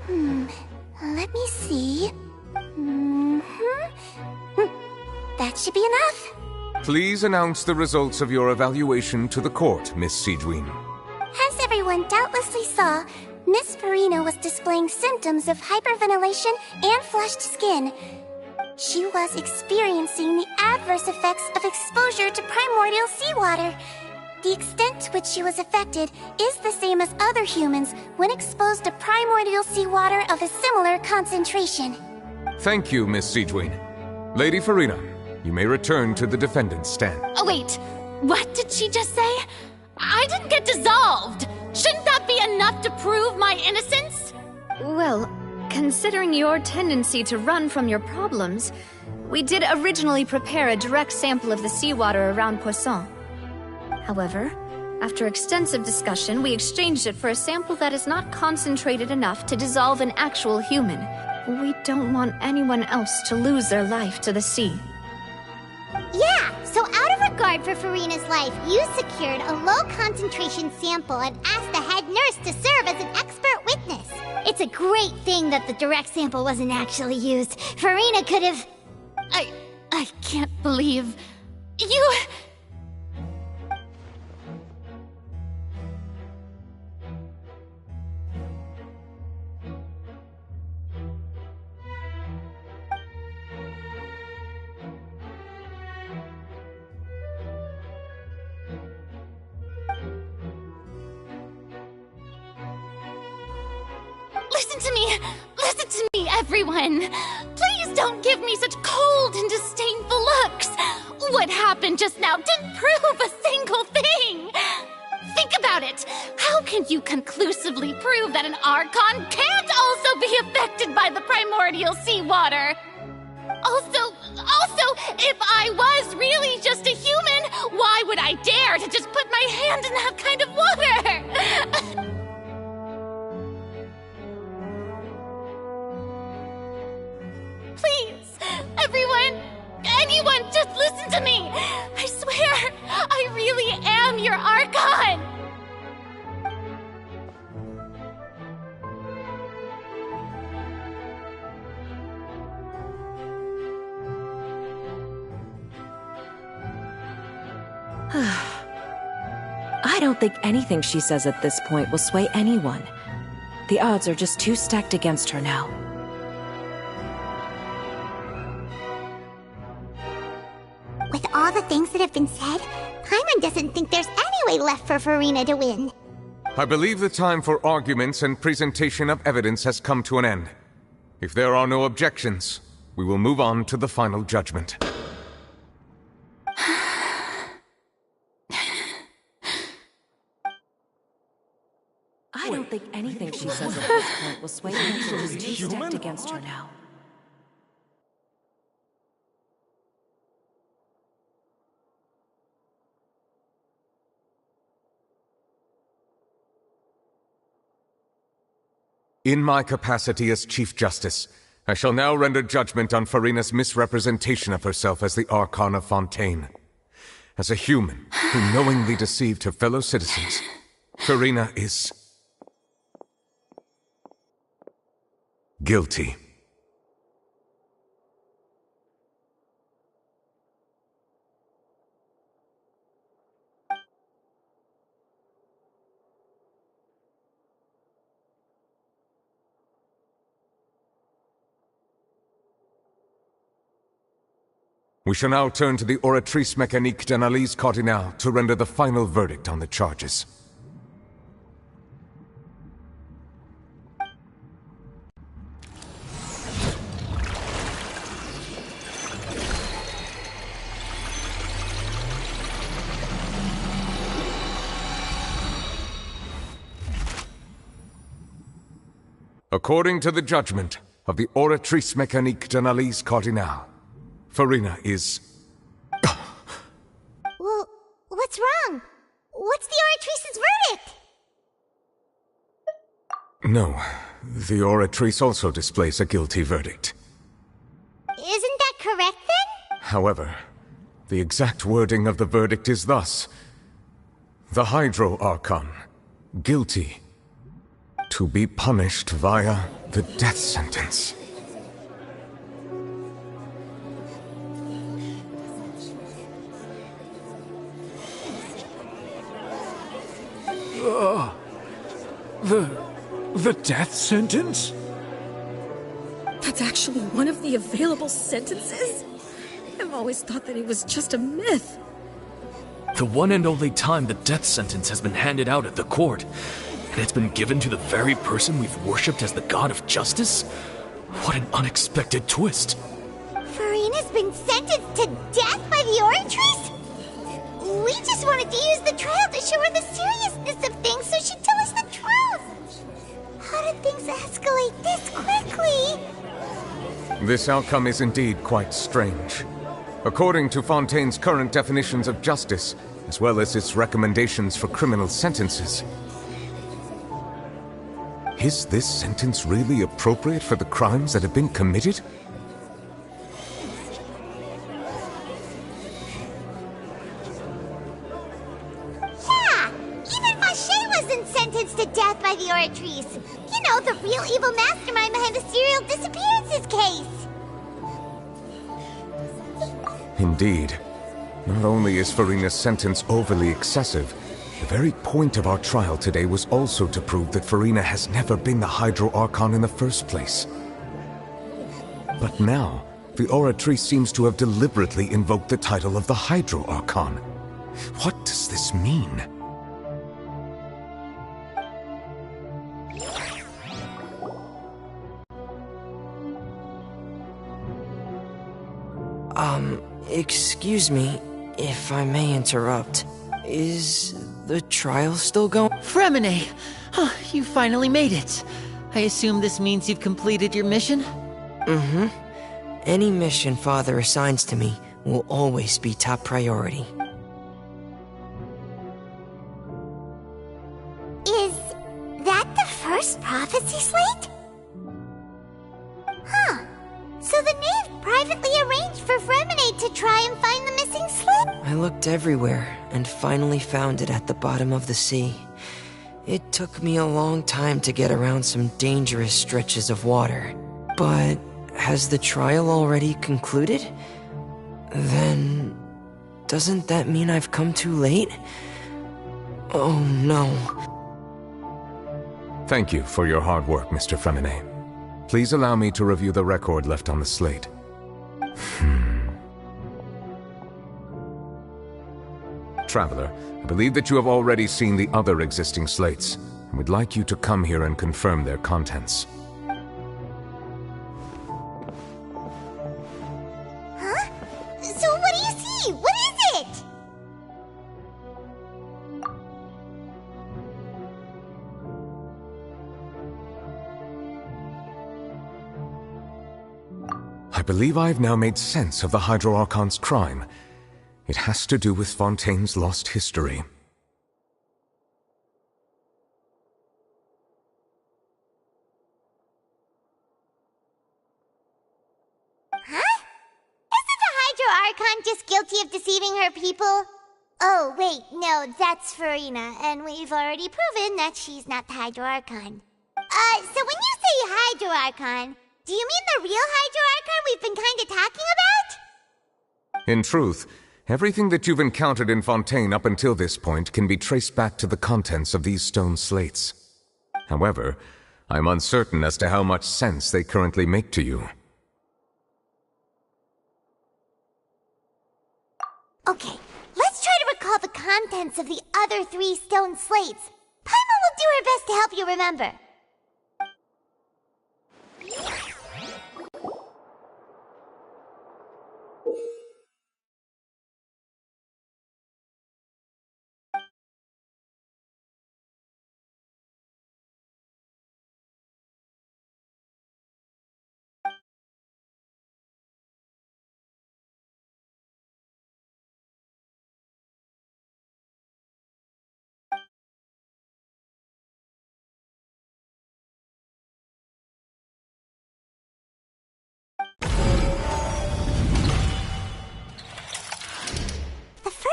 Let me see. That should be enough. Please announce the results of your evaluation to the court, Miss Siegewien. As everyone doubtlessly saw, Miss Farina was displaying symptoms of hyperventilation and flushed skin. She was experiencing the adverse effects of exposure to primordial seawater. The extent to which she was affected is the same as other humans when exposed to primordial seawater of a similar concentration. Thank you, Miss Siegewien. Lady Farina, you may return to the defendant's stand. Oh, wait. What did she just say? I didn't get dissolved! Shouldn't that be enough to prove my innocence? Well, considering your tendency to run from your problems, we did originally prepare a direct sample of the seawater around Poisson. However, after extensive discussion, we exchanged it for a sample that is not concentrated enough to dissolve an actual human. We don't want anyone else to lose their life to the sea. Yeah, so out of regard for Farina's life, you secured a low-concentration sample and asked the head nurse to serve as an expert witness. It's a great thing that the direct sample wasn't actually used. Farina could have... I can't believe... You... Listen to me, everyone! Please don't give me such cold and disdainful looks! What happened just now didn't prove a single thing! Think about it! How can you conclusively prove that an Archon can't also be affected by the primordial seawater? Also, if I was really just a human, why would I dare to just put my hand in that kind of water? Please, everyone, anyone, just listen to me! I swear, I really am your Archon! I don't think anything she says at this point will sway anyone. The odds are just too stacked against her now. With all the things that have been said, Paimon doesn't think there's any way left for Farina to win. I believe the time for arguments and presentation of evidence has come to an end. If there are no objections, we will move on to the final judgment. I don't think anything she says at this point will sway her. She's too stacked against her now. In my capacity as Chief Justice, I shall now render judgment on Farina's misrepresentation of herself as the Archon of Fontaine. As a human who knowingly deceived her fellow citizens, Farina is guilty. We shall now turn to the Oratrice Mécanique d'Analyse Cardinale to render the final verdict on the charges. According to the judgment of the Oratrice Mécanique d'Analyse Cardinale, Farina is... Well, what's wrong? What's the Oratrice's verdict? No, the Oratrice also displays a guilty verdict. Isn't that correct then? However, the exact wording of the verdict is thus: the Hydro Archon, guilty, to be punished via the death sentence. The death sentence? That's actually one of the available sentences? I've always thought that it was just a myth. The one and only time the death sentence has been handed out at the court, and it's been given to the very person we've worshipped as the god of justice? What an unexpected twist. Farina's been sentenced to death by the Oratrice? We just wanted to use the trial to show her the seriousness of things so she'd tell us the truth. How did things escalate this quickly? This outcome is indeed quite strange. According to Fontaine's current definitions of justice, as well as its recommendations for criminal sentences, is this sentence really appropriate for the crimes that have been committed? Yeah! Even Vacher wasn't sentenced to death by the Oratrice. You know, the real evil mastermind behind the serial disappearances case. Indeed. Not only is Farina's sentence overly excessive, the very point of our trial today was also to prove that Farina has never been the Hydro Archon in the first place. But now, the Oratrice seems to have deliberately invoked the title of the Hydro Archon. What does this mean? Excuse me, if I may interrupt. Is the trial still going? Fremine! Oh, you finally made it. I assume this means you've completed your mission? Mm-hmm. Any mission Father assigns to me will always be top priority. Is that the first prophecy slate? Huh. So the knave privately arranged for Fremine to try and find the missing slip? I looked everywhere and finally found it at the bottom of the sea. It took me a long time to get around some dangerous stretches of water. But has the trial already concluded? Then doesn't that mean I've come too late? Oh no. Thank you for your hard work, Mr. Fremine. Please allow me to review the record left on the slate. Traveler, I believe that you have already seen the other existing slates, and would like you to come here and confirm their contents. Huh? So what do you see? What is it? I believe I have now made sense of the Hydro Archon's crime. It has to do with Fontaine's lost history. Huh? Isn't the Hydro Archon just guilty of deceiving her people? Oh, wait, no, that's Farina, and we've already proven that she's not the Hydro Archon. So when you say Hydro Archon, do you mean the real Hydro Archon we've been kinda talking about? In truth, everything that you've encountered in Fontaine up until this point can be traced back to the contents of these stone slates. However, I'm uncertain as to how much sense they currently make to you. Okay, let's try to recall the contents of the other 3 stone slates. Paimon will do her best to help you remember.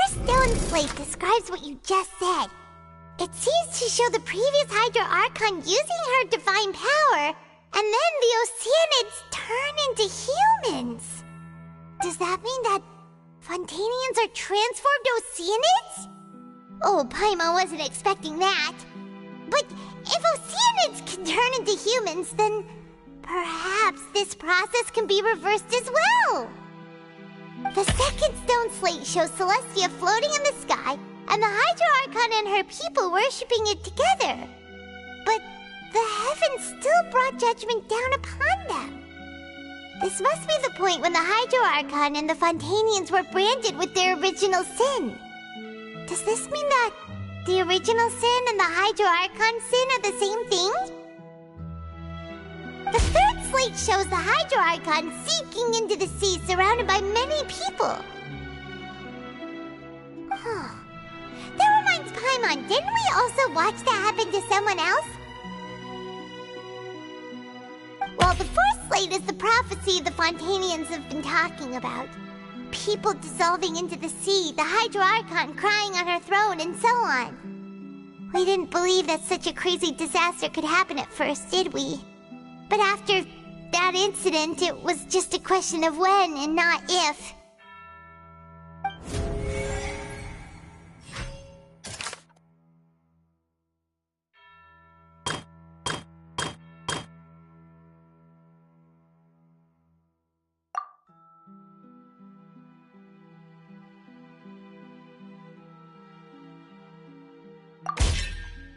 Stone slate describes what you just said. It seems to show the previous Hydro Archon using her divine power, and then the Oceanids turn into humans. Does that mean that Fontanians are transformed Oceanids? Oh, Paimon wasn't expecting that. But if Oceanids can turn into humans, then perhaps this process can be reversed as well. The second stone slate shows Celestia floating in the sky, and the Hydro Archon and her people worshipping it together. But the heavens still brought judgment down upon them. This must be the point when the Hydro Archon and the Fontanians were branded with their original sin. Does this mean that the original sin and the Hydro Archon sin are the same thing? The third slate shows the Hydro Archon sinking into the sea surrounded by many people. That reminds Paimon, didn't we also watch that happen to someone else? Well, the fourth slate is the prophecy the Fontanians have been talking about. People dissolving into the sea, the Hydro Archon crying on her throne, and so on. We didn't believe that such a crazy disaster could happen at first, did we? But after that incident, it was just a question of when and not if.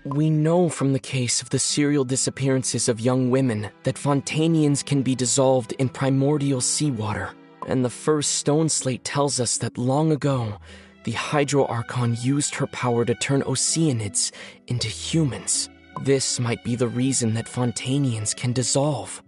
We know from the case of the serial disappearances of young women that Fontanians can be dissolved in primordial seawater. And the first stone slate tells us that long ago, the Hydro Archon used her power to turn Oceanids into humans. This might be the reason that Fontanians can dissolve.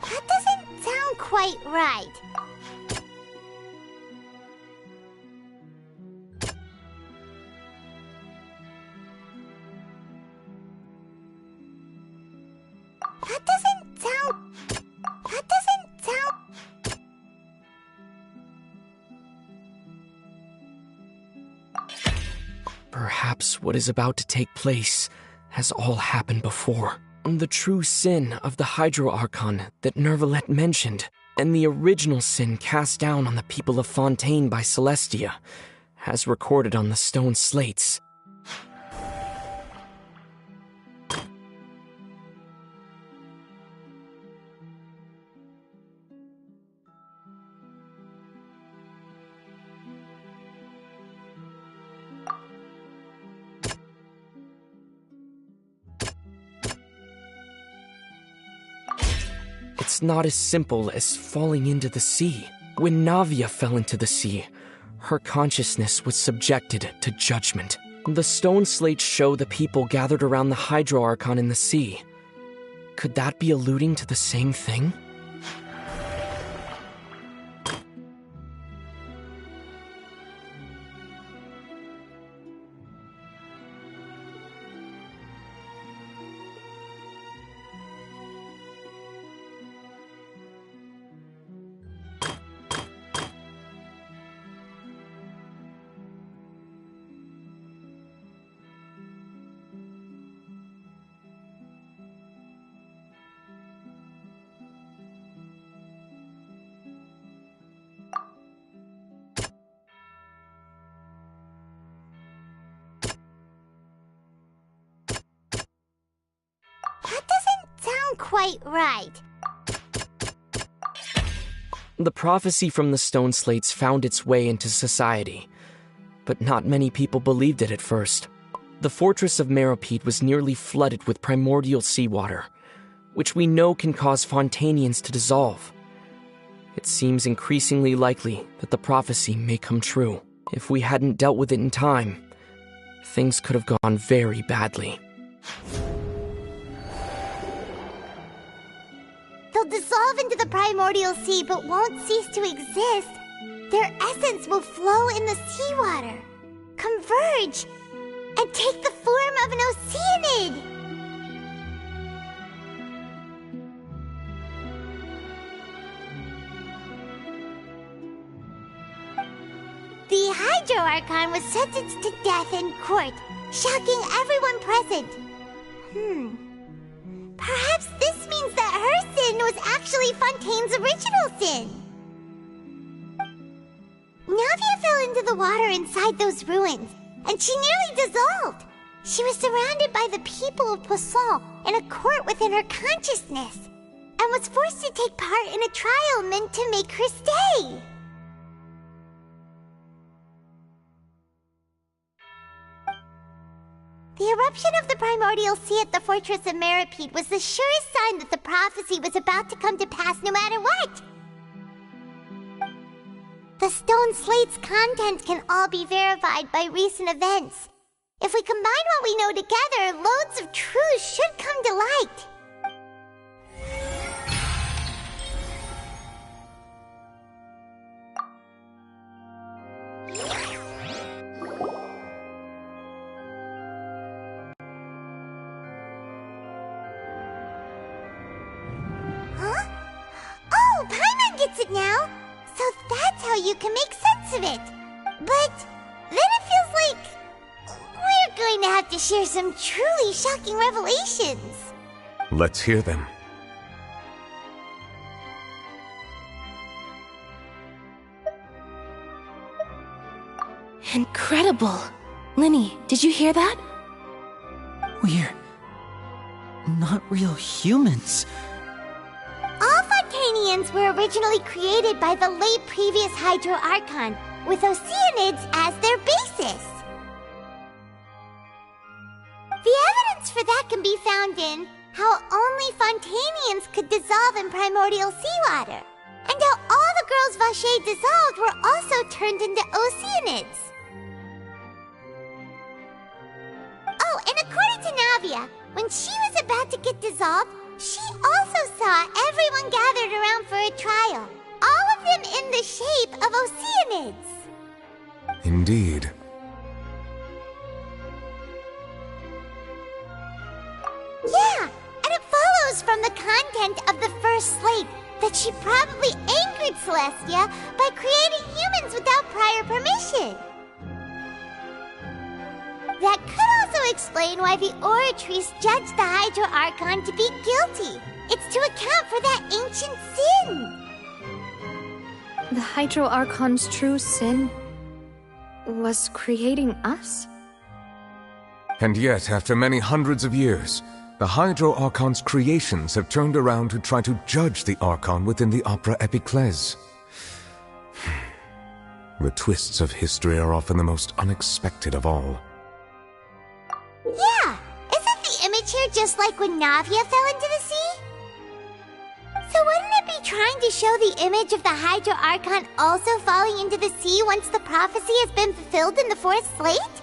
That doesn't sound quite right. That doesn't sound... Perhaps what is about to take place has all happened before. The true sin of the Hydro Archon that Nervalet mentioned, and the original sin cast down on the people of Fontaine by Celestia, as recorded on the stone slates. It's not as simple as falling into the sea. When Navia fell into the sea, her consciousness was subjected to judgment. The stone slates show the people gathered around the Hydro Archon in the sea. Could that be alluding to the same thing? Quite right. The prophecy from the stone slates found its way into society, but not many people believed it at first. The fortress of Meropide was nearly flooded with primordial seawater, which we know can cause Fontainians to dissolve. It seems increasingly likely that the prophecy may come true. If we hadn't dealt with it in time, things could have gone very badly. They'll dissolve into the primordial sea but won't cease to exist. Their essence will flow in the seawater, converge, and take the form of an oceanid. The Hydro Archon was sentenced to death in court, shocking everyone present. Perhaps this means that her sin was actually Fontaine's original sin. Navia fell into the water inside those ruins, and she nearly dissolved. She was surrounded by the people of Poisson in a court within her consciousness, and was forced to take part in a trial meant to make her stay. The eruption of the primordial sea at the fortress of Meropide was the surest sign that the prophecy was about to come to pass no matter what. The stone slate's content can all be verified by recent events. If we combine what we know together, loads of truths should come to light. Now, so that's how you can make sense of it. But then it feels like we're going to have to share some truly shocking revelations. Let's hear them. Incredible. Linny, did you hear that? We're not real humans. All Fontanians were originally created by the late previous Hydro Archon, with oceanids as their basis. The evidence for that can be found in how only Fontanians could dissolve in primordial seawater, and how all the girls Vacher dissolved were also turned into oceanids. Oh, and according to Navia, when she was about to get dissolved, she also saw everyone gathered around for a trial, all of them in the shape of oceanids. Indeed. Yeah, and it follows from the content of the first slate that she probably angered Celestia by creating humans without prior permission. That could also explain why the Oratrice judged the Hydro Archon to be guilty. It's to account for that ancient sin. The Hydro Archon's true sin was creating us? And yet, after many hundreds of years, the Hydro Archon's creations have turned around to try to judge the Archon within the Opera Epiclese. The twists of history are often the most unexpected of all. Yeah, isn't the image here just like when Navia fell into the sea? So wouldn't it be trying to show the image of the Hydro Archon also falling into the sea once the prophecy has been fulfilled in the fourth slate?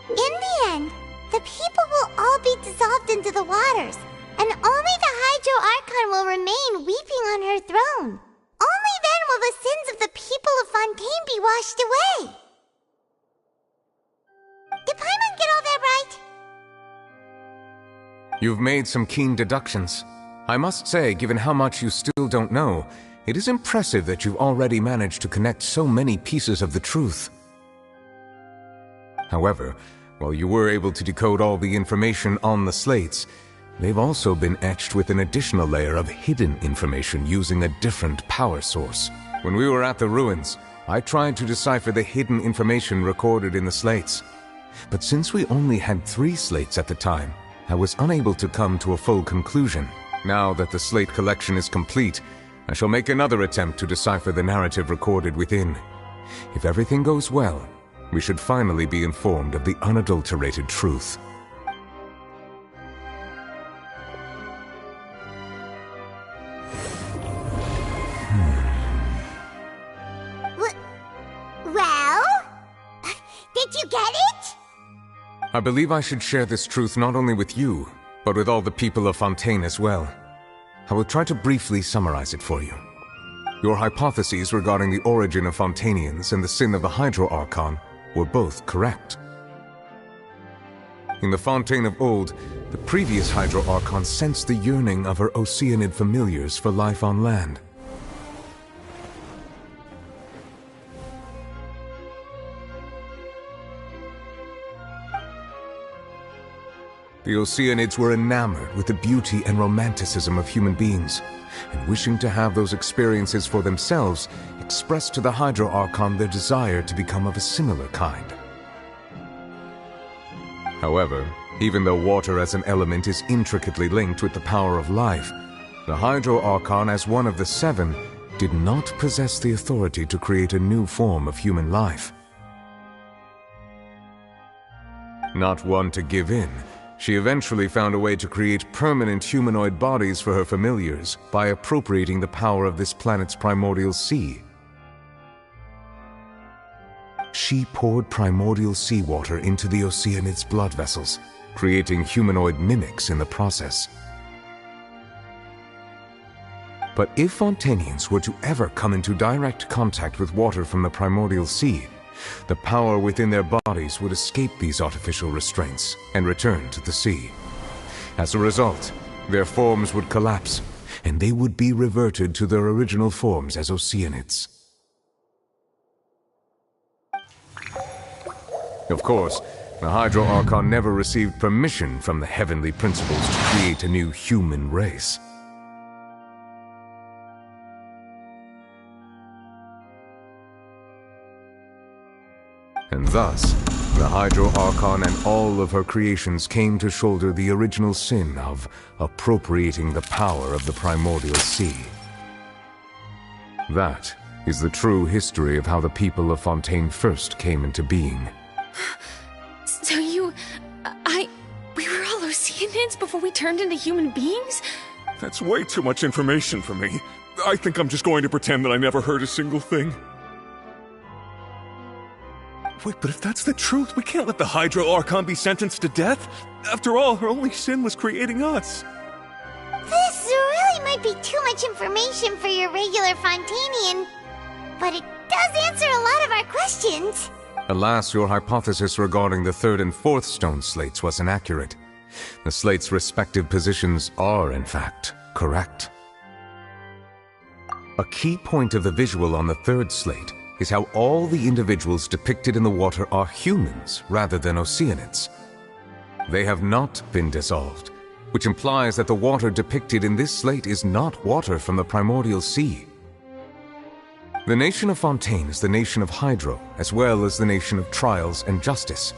In the end, the people will all be dissolved into the waters, and only the Hydro Archon will remain weeping on her throne. Only then will the sins of the people of Fontaine be washed away. Did Paimon get all that right? You've made some keen deductions. I must say, given how much you still don't know, it is impressive that you've already managed to connect so many pieces of the truth. However, while you were able to decode all the information on the slates, they've also been etched with an additional layer of hidden information using a different power source. When we were at the ruins, I tried to decipher the hidden information recorded in the slates. But since we only had 3 slates at the time, I was unable to come to a full conclusion. Now that the slate collection is complete, I shall make another attempt to decipher the narrative recorded within. If everything goes well, we should finally be informed of the unadulterated truth. Well? Did you get it? I believe I should share this truth not only with you, but with all the people of Fontaine as well. I will try to briefly summarize it for you. Your hypotheses regarding the origin of Fontainians and the sin of the Hydro Archon were both correct. In the Fontaine of old, the previous Hydro Archon sensed the yearning of her Oceanid familiars for life on land. The Oceanids were enamored with the beauty and romanticism of human beings, and wishing to have those experiences for themselves, expressed to the Hydro Archon their desire to become of a similar kind. However, even though water as an element is intricately linked with the power of life, the Hydro Archon, as one of the 7, did not possess the authority to create a new form of human life. Not one to give in, she eventually found a way to create permanent humanoid bodies for her familiars by appropriating the power of this planet's primordial sea. She poured primordial seawater into the Oceanid's blood vessels, creating humanoid mimics in the process. But if Fontainians were to ever come into direct contact with water from the primordial sea, the power within their bodies would escape these artificial restraints and return to the sea. As a result, their forms would collapse, and they would be reverted to their original forms as Oceanids. Of course, the Hydro Archon never received permission from the heavenly principles to create a new human race. And thus, the Hydro Archon and all of her creations came to shoulder the original sin of appropriating the power of the primordial sea. That is the true history of how the people of Fontaine first came into being. So we were all Oceanids before we turned into human beings? That's way too much information for me. I think I'm just going to pretend that I never heard a single thing. Wait, but if that's the truth, we can't let the Hydro Archon be sentenced to death. After all, her only sin was creating us. This really might be too much information for your regular Fontainian, but it does answer a lot of our questions. Alas, your hypothesis regarding the 3rd and 4th stone slates was inaccurate. The slates' respective positions are, in fact, correct. A key point of the visual on the 3rd slate is how all the individuals depicted in the water are humans rather than Oceanids. They have not been dissolved, which implies that the water depicted in this slate is not water from the primordial sea. The nation of Fontaine is the nation of Hydro, as well as the nation of Trials and Justice.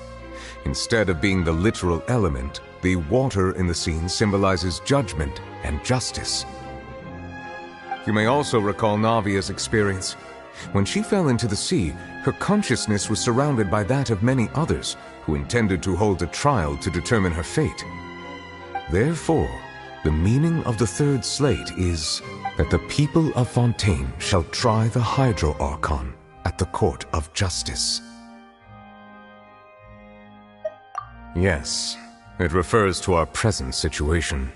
Instead of being the literal element, the water in the scene symbolizes judgment and justice. You may also recall Navia's experience. When she fell into the sea, her consciousness was surrounded by that of many others who intended to hold a trial to determine her fate. Therefore, the meaning of the third slate is that the people of Fontaine shall try the Hydro Archon at the court of justice. Yes, it refers to our present situation.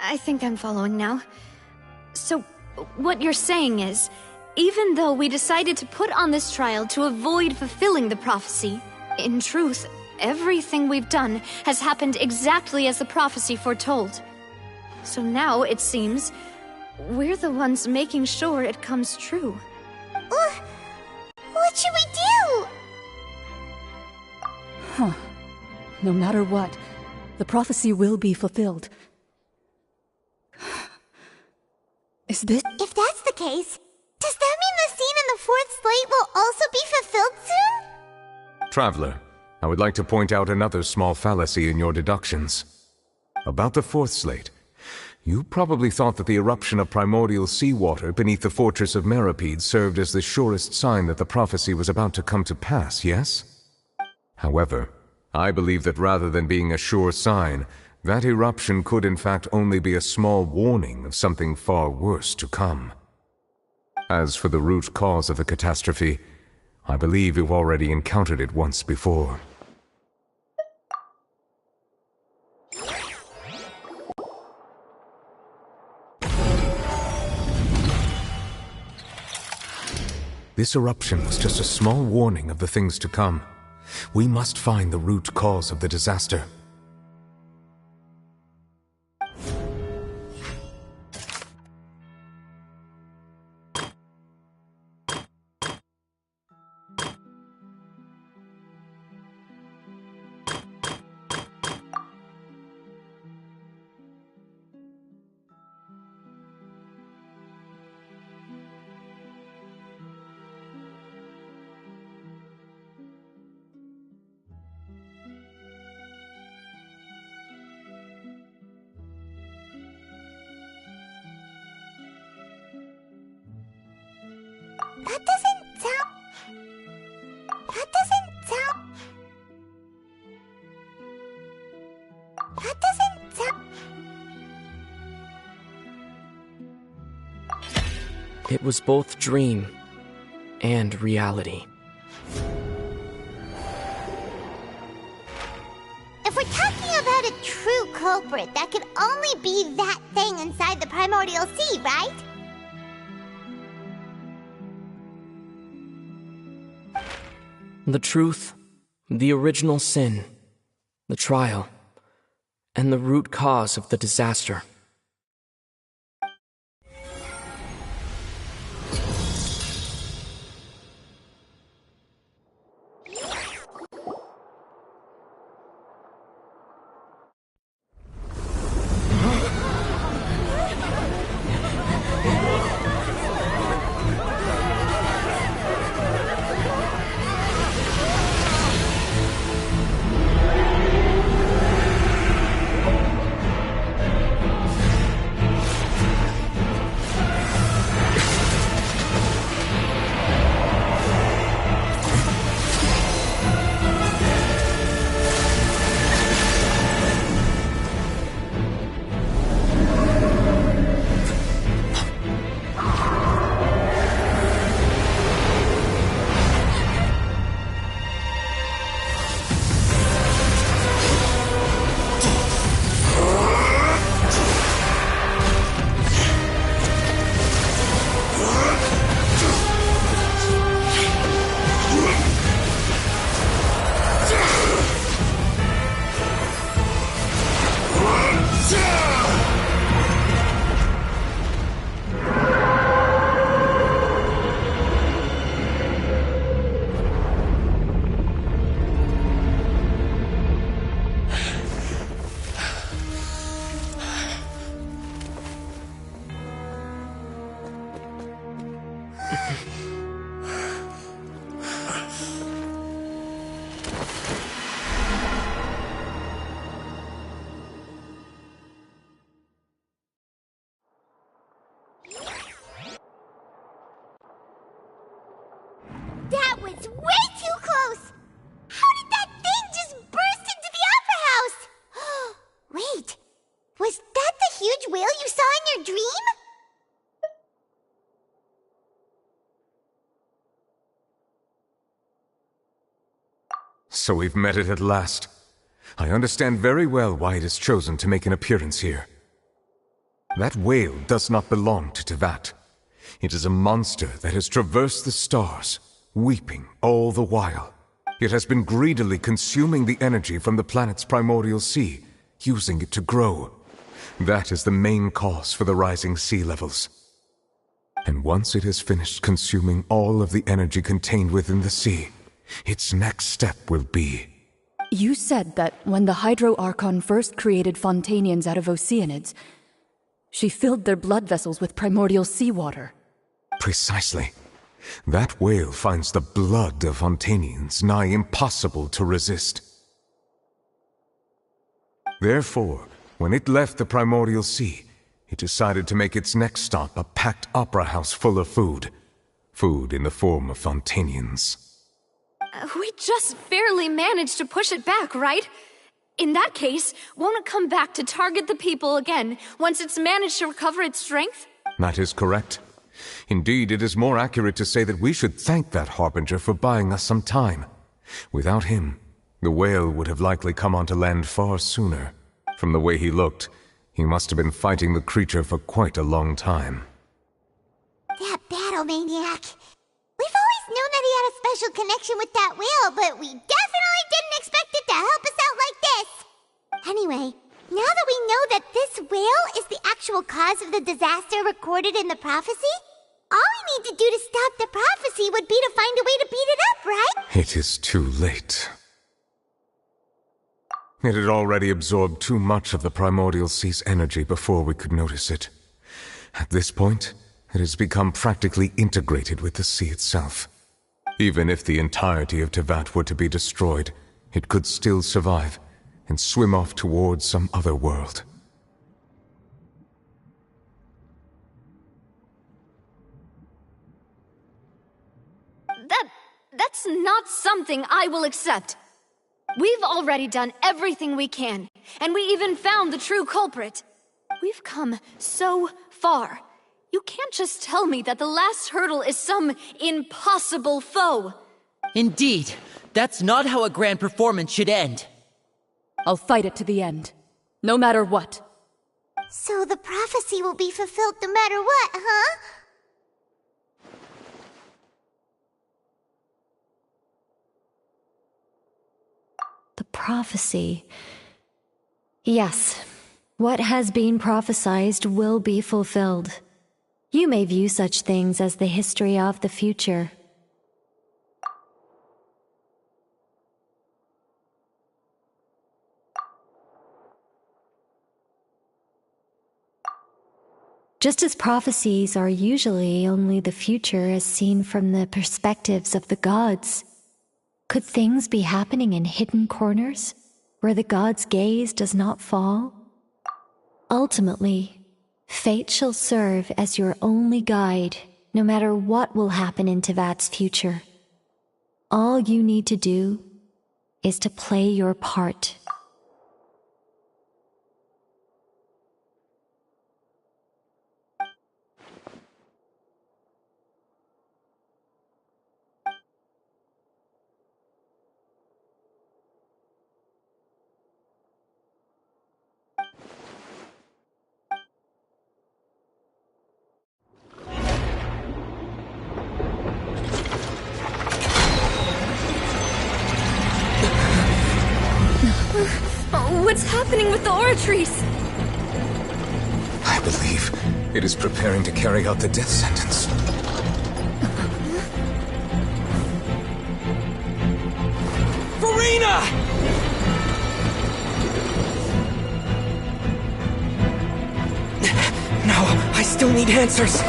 I think I'm following now. So, what you're saying is, even though we decided to put on this trial to avoid fulfilling the prophecy, in truth, everything we've done has happened exactly as the prophecy foretold. So now, it seems, we're the ones making sure it comes true. What should we do? Huh. No matter what, the prophecy will be fulfilled. Is this... If that's the case, does that mean the scene in the fourth slate will also be fulfilled soon? Traveler, I would like to point out another small fallacy in your deductions. About the fourth slate, you probably thought that the eruption of primordial seawater beneath the fortress of Meripede served as the surest sign that the prophecy was about to come to pass, yes? However, I believe that rather than being a sure sign, that eruption could in fact only be a small warning of something far worse to come. As for the root cause of the catastrophe, I believe you've already encountered it once before. This eruption was just a small warning of the things to come. We must find the root cause of the disaster. It was both dream and reality. If we're talking about a true culprit, that could only be that thing inside the primordial sea, right? The truth, the original sin, the trial, and the root cause of the disaster. That was way too close! How did that thing just burst into the Opera House? Wait, was that the huge whale you saw in your dream? So we've met it at last. I understand very well why it has chosen to make an appearance here. That whale does not belong to Tevat. It is a monster that has traversed the stars, weeping all the while. It has been greedily consuming the energy from the planet's primordial sea, using it to grow. That is the main cause for the rising sea levels. And once it has finished consuming all of the energy contained within the sea, its next step will be... You said that when the Hydro Archon first created Fontanians out of Oceanids, she filled their blood vessels with primordial seawater. Precisely. That whale finds the blood of Fontanians nigh impossible to resist. Therefore, when it left the primordial sea, it decided to make its next stop a packed opera house full of food. Food in the form of Fontanians. We just barely managed to push it back, right? In that case, won't it come back to target the people again once it's managed to recover its strength? That is correct. Indeed, it is more accurate to say that we should thank that Harbinger for buying us some time. Without him, the whale would have likely come onto land far sooner. From the way he looked, he must have been fighting the creature for quite a long time. That battle maniac! We've always known that he had a special connection with that whale, but we definitely didn't expect it to help us out like this! Anyway, now that we know that this whale is the actual cause of the disaster recorded in the prophecy, all we need to do to stop the prophecy would be to find a way to beat it up, right? It is too late. It had already absorbed too much of the primordial sea's energy before we could notice it. At this point, it has become practically integrated with the sea itself. Even if the entirety of Tevat were to be destroyed, it could still survive and swim off towards some other world. That's not something I will accept. We've already done everything we can, and we even found the true culprit. We've come so far. You can't just tell me that the last hurdle is some impossible foe. Indeed, that's not how a grand performance should end. I'll fight it to the end, no matter what. So the prophecy will be fulfilled no matter what, huh? The prophecy. Yes, what has been prophesied will be fulfilled. You may view such things as the history of the future. Just as prophecies are usually only the future as seen from the perspectives of the gods, could things be happening in hidden corners, where the gods' gaze does not fall? Ultimately, fate shall serve as your only guide, no matter what will happen in Tevat's future. All you need to do is to play your part. What's happening with the oratories? I believe it is preparing to carry out the death sentence. Farina! No, I still need answers.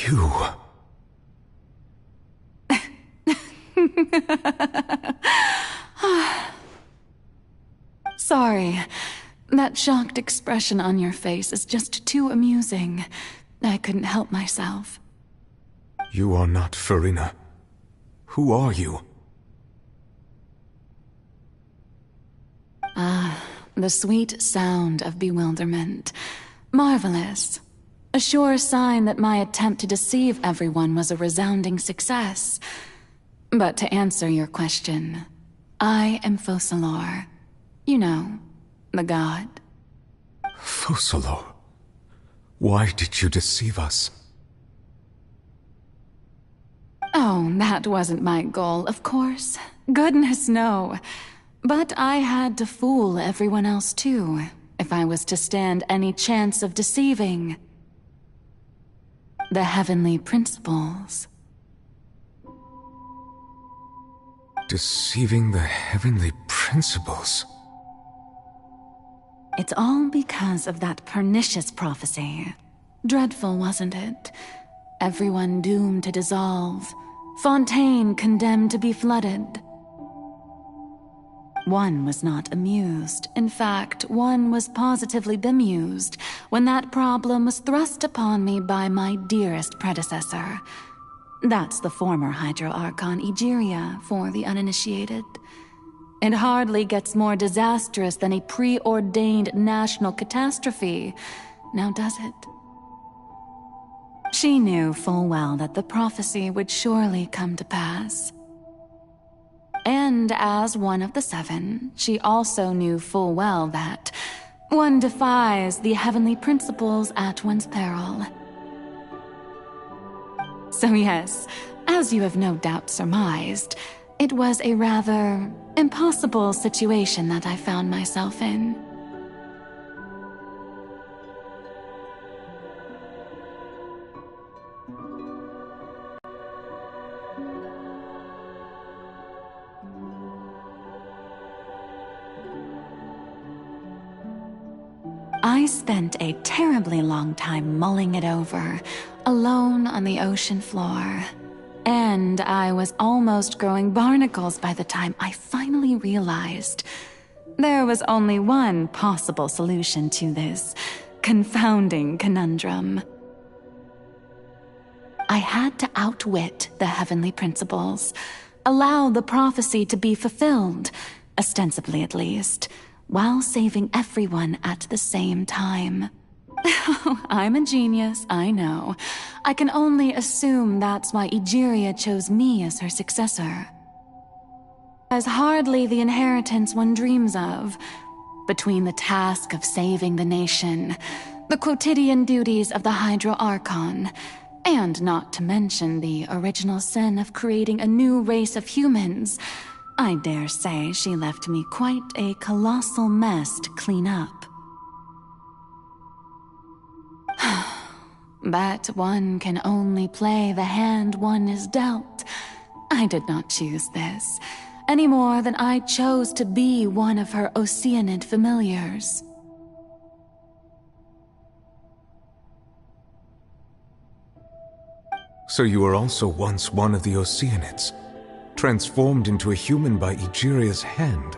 You... Sorry. That shocked expression on your face is just too amusing. I couldn't help myself. You are not Farina. Who are you? The sweet sound of bewilderment. Marvelous. A sure sign that my attempt to deceive everyone was a resounding success. But to answer your question, I am Focalor. You know, the god. Focalor? Why did you deceive us? Oh, that wasn't my goal, of course. Goodness, no. But I had to fool everyone else too, if I was to stand any chance of deceiving the heavenly principles. Deceiving the heavenly principles? It's all because of that pernicious prophecy. Dreadful, wasn't it? Everyone doomed to dissolve. Fontaine condemned to be flooded. One was not amused. In fact, one was positively bemused when that problem was thrust upon me by my dearest predecessor. That's the former Hydro Archon Egeria for the uninitiated. It hardly gets more disastrous than a preordained national catastrophe, now does it? She knew full well that the prophecy would surely come to pass. And as one of the seven, she also knew full well that one defies the heavenly principles at one's peril. So yes, as you have no doubt surmised, it was a rather impossible situation that I found myself in. I spent a terribly long time mulling it over, alone on the ocean floor. And I was almost growing barnacles by the time I finally realized there was only one possible solution to this confounding conundrum. I had to outwit the heavenly principles, allow the prophecy to be fulfilled, ostensibly at least, while saving everyone at the same time. I'm a genius, I know. I can only assume that's why Egeria chose me as her successor. As hardly the inheritance one dreams of. Between the task of saving the nation, the quotidian duties of the Hydro Archon, and not to mention the original sin of creating a new race of humans, I dare say she left me quite a colossal mess to clean up. But one can only play the hand one is dealt. I did not choose this, any more than I chose to be one of her Oceanid familiars. So you were also once one of the Oceanids, transformed into a human by Egeria's hand.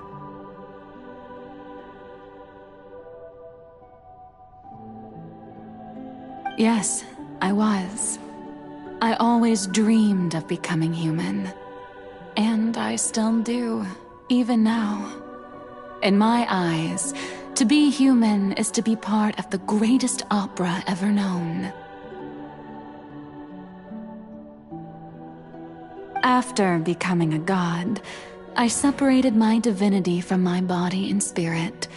Yes, I was. I always dreamed of becoming human. And I still do, even now. In my eyes, to be human is to be part of the greatest opera ever known. After becoming a god, I separated my divinity from my body and spirit,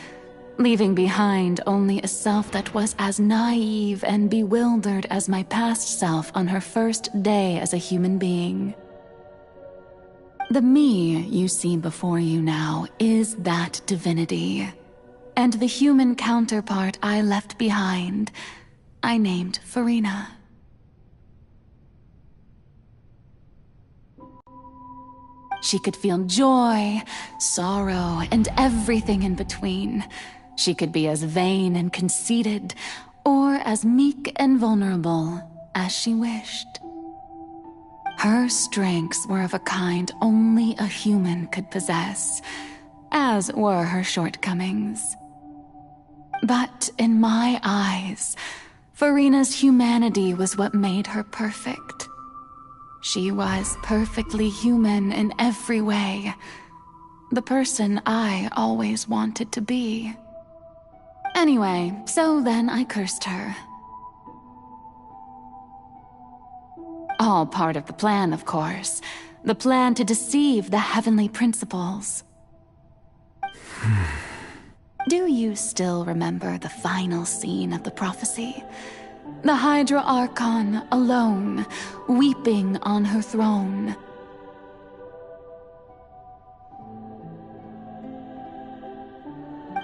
leaving behind only a self that was as naive and bewildered as my past self on her first day as a human being. The me you see before you now is that divinity, and the human counterpart I left behind, I named Farina. She could feel joy, sorrow, and everything in between. She could be as vain and conceited, or as meek and vulnerable, as she wished. Her strengths were of a kind only a human could possess, as were her shortcomings. But in my eyes, Furina's humanity was what made her perfect. She was perfectly human in every way, the person I always wanted to be. Anyway, so then I cursed her. All part of the plan, of course. The plan to deceive the heavenly principles. Do you still remember the final scene of the prophecy? The Hydra Archon, alone, weeping on her throne.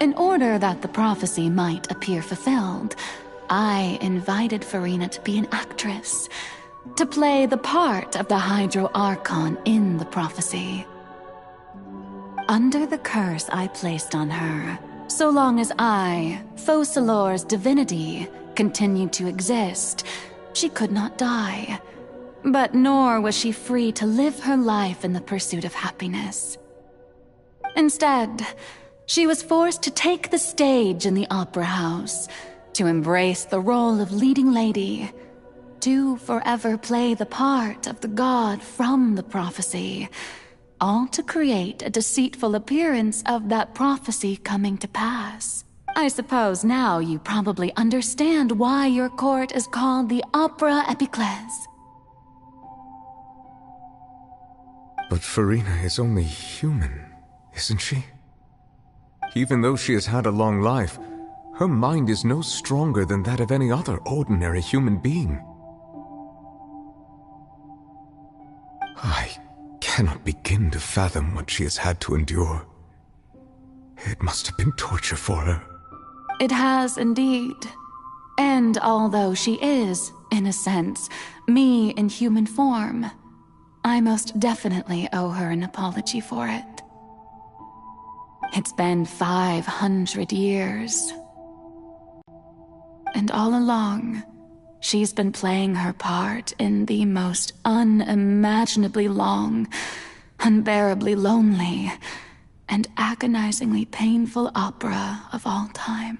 In order that the prophecy might appear fulfilled, I invited Furina to be an actress, to play the part of the Hydro Archon in the prophecy. Under the curse I placed on her, so long as I, Focalor's divinity, continued to exist, she could not die. But nor was she free to live her life in the pursuit of happiness. Instead, she was forced to take the stage in the opera house, to embrace the role of leading lady, to forever play the part of the god from the prophecy, all to create a deceitful appearance of that prophecy coming to pass. I suppose now you probably understand why your court is called the Opera Epiclese. But Furina is only human, isn't she? Even though she has had a long life, her mind is no stronger than that of any other ordinary human being. I cannot begin to fathom what she has had to endure. It must have been torture for her. It has indeed. And although she is, in a sense, me in human form, I most definitely owe her an apology for it. It's been 500 years. And all along, she's been playing her part in the most unimaginably long, unbearably lonely, and agonizingly painful opera of all time.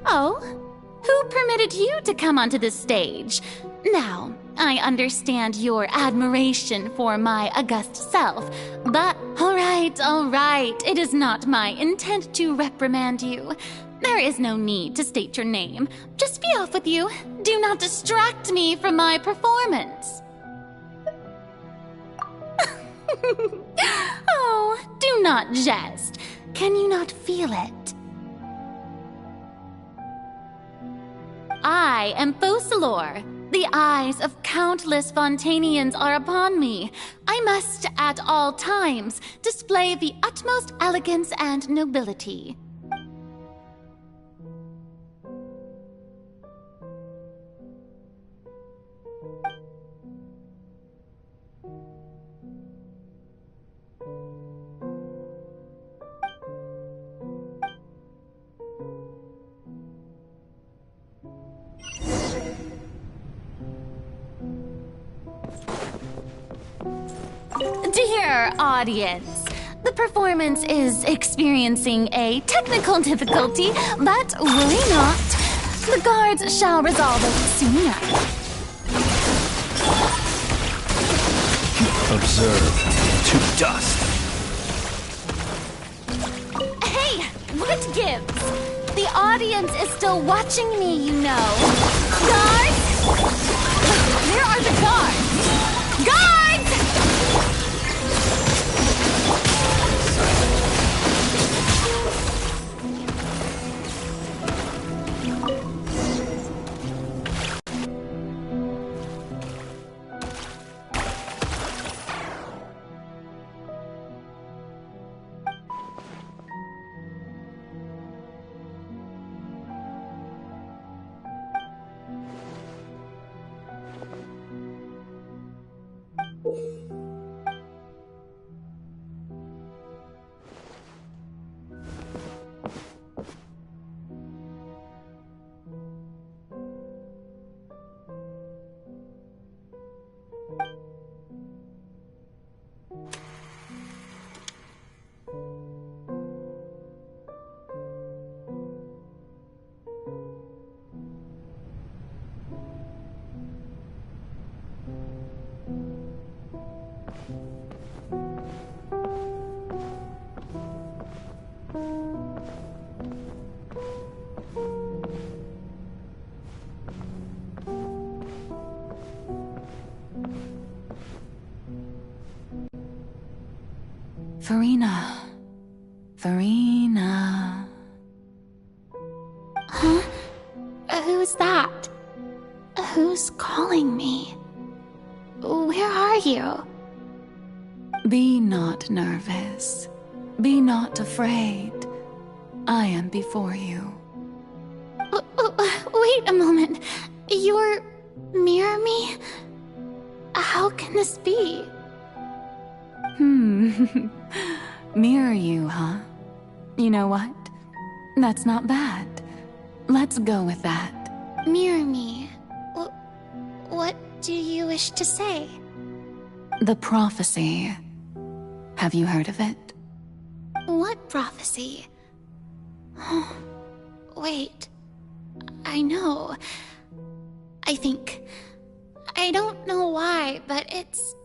Oh, who permitted you to come onto the stage? Now, I understand your admiration for my august self, but all right, it is not my intent to reprimand you. There is no need to state your name. Just be off with you. Do not distract me from my performance. Oh, do not jest. Can you not feel it? I am Focalor. The eyes of countless Fontanians are upon me. I must, at all times, display the utmost elegance and nobility. Dear audience, the performance is experiencing a technical difficulty, but worry not. The guards shall resolve it soon enough. Observe to dust. Hey, what gives? The audience is still watching me, you know. Guards! Where are the guards? Guards! Farina. Huh? Who's that? Who's calling me? Where are you? Be not nervous. Be not afraid. I am before you. Wait a moment. You're near me? How can this be? Mirror you, huh? You know what? That's not bad. Let's go with that. Mirror me? What do you wish to say? The prophecy. Have you heard of it? What prophecy? Wait. I know. I think. I don't know why, but it's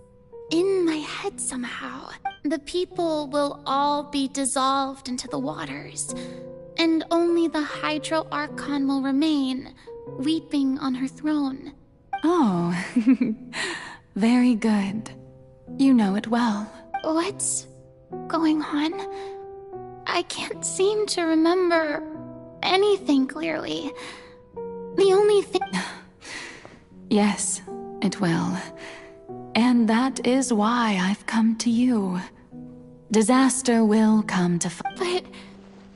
in my head somehow. The people will all be dissolved into the waters, and only the Hydro Archon will remain, weeping on her throne. Oh, very good. You know it well. What's going on? I can't seem to remember anything clearly. The only thing... Yes, it will. And that is why I've come to you. Disaster will come to... But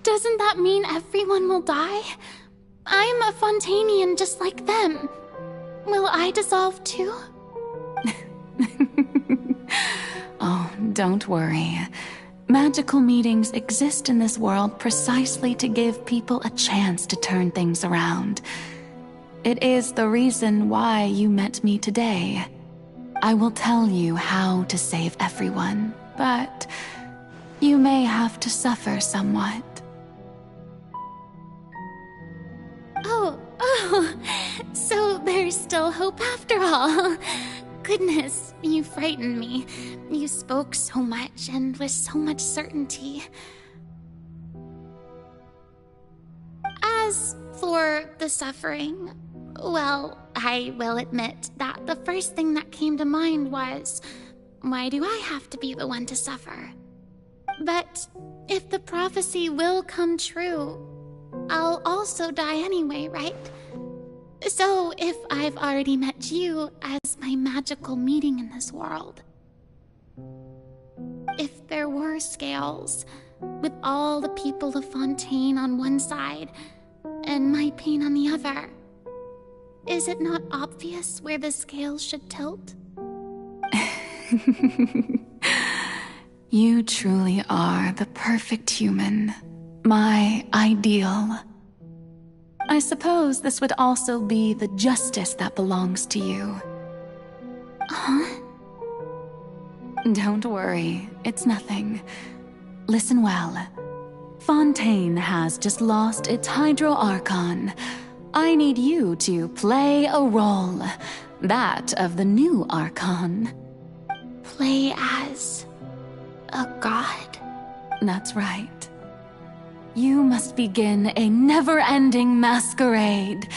doesn't that mean everyone will die? I'm a Fontanian just like them. Will I dissolve too? Oh, don't worry. Magical meetings exist in this world precisely to give people a chance to turn things around. It is the reason why you met me today. I will tell you how to save everyone, but you may have to suffer somewhat. Oh, so there's still hope after all. Goodness, you frightened me. You spoke so much and with so much certainty. As for the suffering, well, I will admit that the first thing that came to mind was, why do I have to be the one to suffer? But if the prophecy will come true, I'll also die anyway, right? So if I've already met you as my magical meeting in this world, if there were scales, with all the people of Fontaine on one side and my pain on the other, is it not obvious where the scales should tilt? You truly are the perfect human, my ideal. I suppose this would also be the justice that belongs to you. Huh? Don't worry, it's nothing. Listen well. Fontaine has just lost its Hydro Archon. I need you to play a role. That of the new Archon. Play as a god? That's right. You must begin a never-ending masquerade.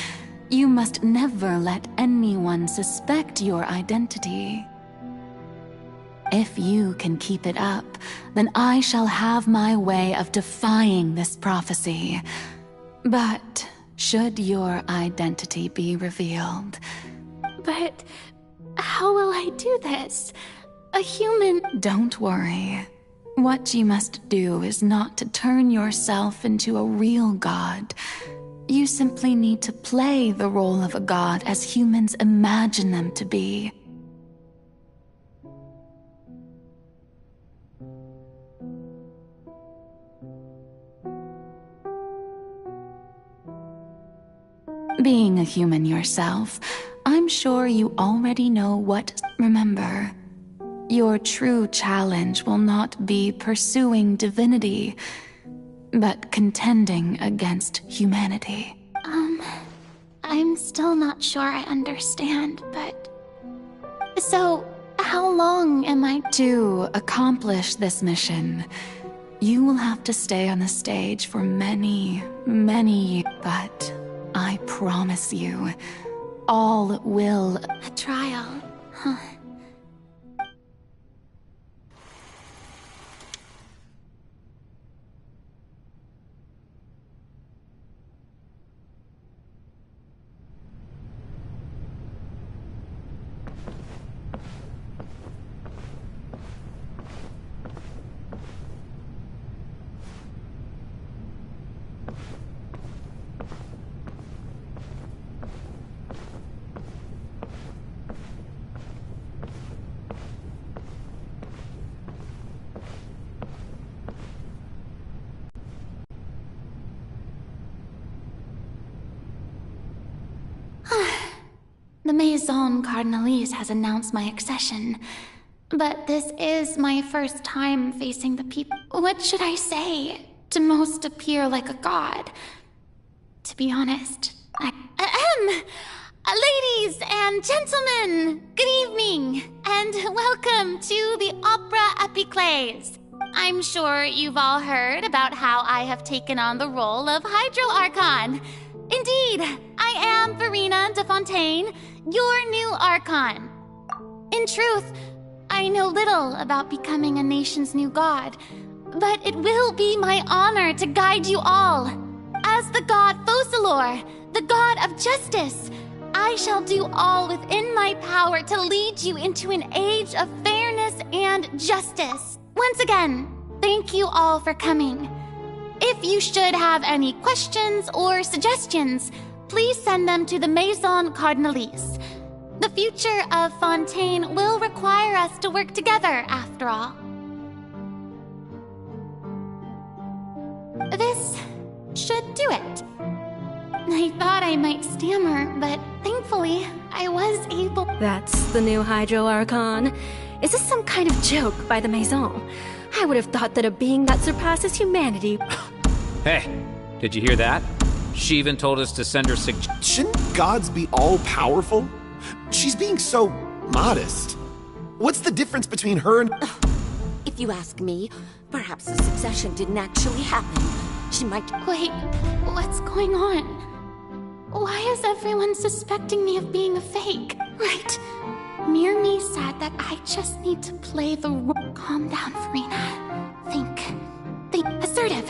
You must never let anyone suspect your identity. If you can keep it up, then I shall have my way of defying this prophecy. But should your identity be revealed... But how will I do this? A human... Don't worry. What you must do is not to turn yourself into a real god. You simply need to play the role of a god as humans imagine them to be. Being a human yourself, I'm sure you already know what... Remember, your true challenge will not be pursuing divinity, but contending against humanity. I'm still not sure I understand, but... So, how long am I... To accomplish this mission, you will have to stay on the stage for many, many years. But I promise you, all will... A trial, huh? The Maison Cardinalise has announced my accession, but this is my first time facing the people. What should I say to most appear like a god? To be honest, ladies and gentlemen, good evening, and welcome to the Opera Epiclese. I'm sure you've all heard about how I have taken on the role of Hydro Archon. Indeed, I am Verena de Fontaine, your new Archon. In truth, I know little about becoming a nation's new god, but it will be my honor to guide you all. As the god Focalor, the god of justice, I shall do all within my power to lead you into an age of fairness and justice. Once again, thank you all for coming. If you should have any questions or suggestions, please send them to the Maison Cardinalise. The future of Fontaine will require us to work together, after all. This should do it. I thought I might stammer, but thankfully, I was able... That's the new Hydro Archon. Is this some kind of joke by the Maison? I would have thought that a being that surpasses humanity... Hey, did you hear that? She even told us to send her Shouldn't gods be all-powerful? She's being so modest. What's the difference between her and... If you ask me, perhaps the succession didn't actually happen. She might... Wait, what's going on? Why is everyone suspecting me of being a fake? Right. Mirmi said that I just need to play the role. Calm down, Verena. Think assertive,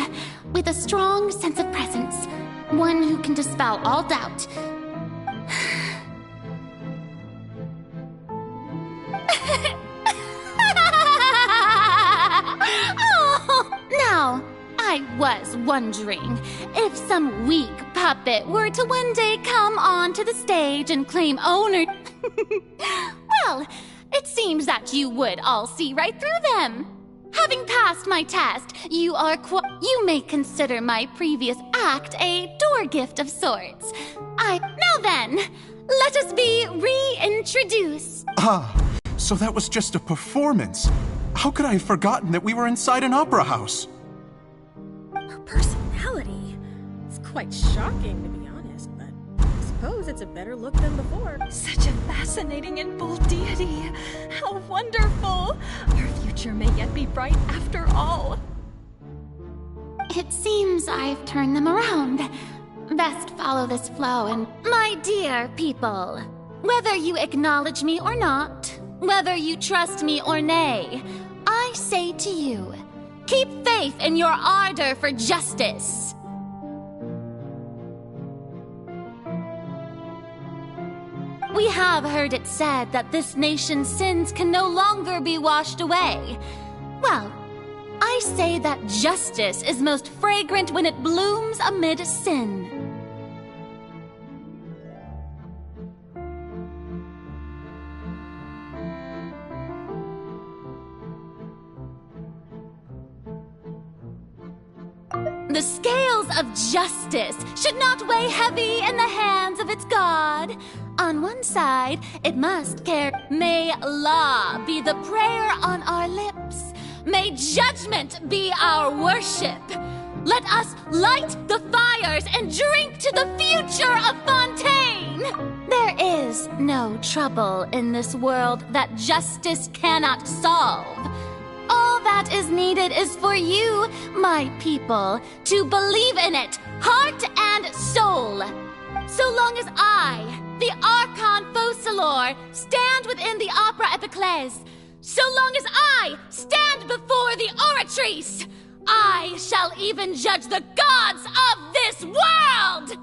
with a strong sense of presence. One who can dispel all doubt. Now, I was wondering if some weak puppet were to one day come onto the stage and claim owner... Well, it seems that you would all see right through them. Having passed my test, you may consider my previous act a door gift of sorts. Now then, let us be reintroduced. So that was just a performance. How could I have forgotten that we were inside an opera house? Her personality. It's quite shocking, to be honest, but I suppose it's a better look than before. Such a fascinating and bold deity. How wonderful! Our future may yet be bright after all. It seems I've turned them around. Best follow this flow and... My dear people, whether you acknowledge me or not, whether you trust me or nay, I say to you, keep faith in your ardor for justice. We have heard it said that this nation's sins can no longer be washed away. Well, I say that justice is most fragrant when it blooms amid sin. The scales of justice should not weigh heavy in the hands of its God. On one side, it must care. May law be the prayer on our lips. May judgment be our worship. Let us light the fires and drink to the future of Fontaine. There is no trouble in this world that justice cannot solve. All that is needed is for you, my people, to believe in it, heart and soul. So long as I, the Archon Focalor, stand within the Opera Epiclese, so long as I stand before the Oratrice, I shall even judge the gods of this world!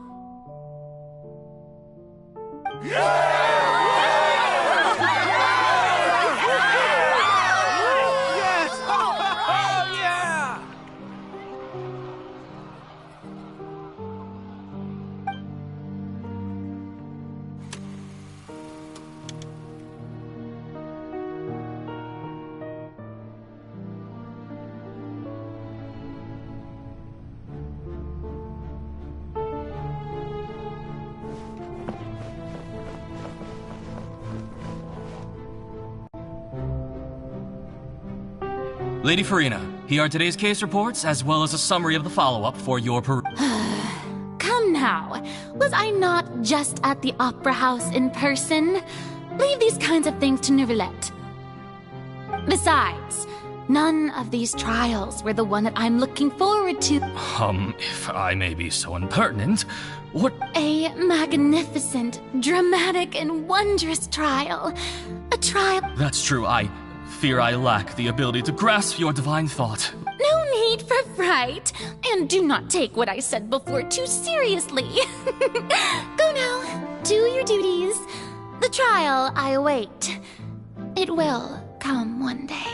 Lady Farina, here are today's case reports, as well as a summary of the follow-up for your Come now, was I not just at the Opera House in person? Leave these kinds of things to Neuvillette. Besides, none of these trials were the one that I'm looking forward to. If I may be so impertinent, what— A magnificent, dramatic, and wondrous trial. A trial— That's true, I fear I lack the ability to grasp your divine thought. No need for fright, and do not take what I said before too seriously. Go now, do your duties. The trial I await. It will come one day.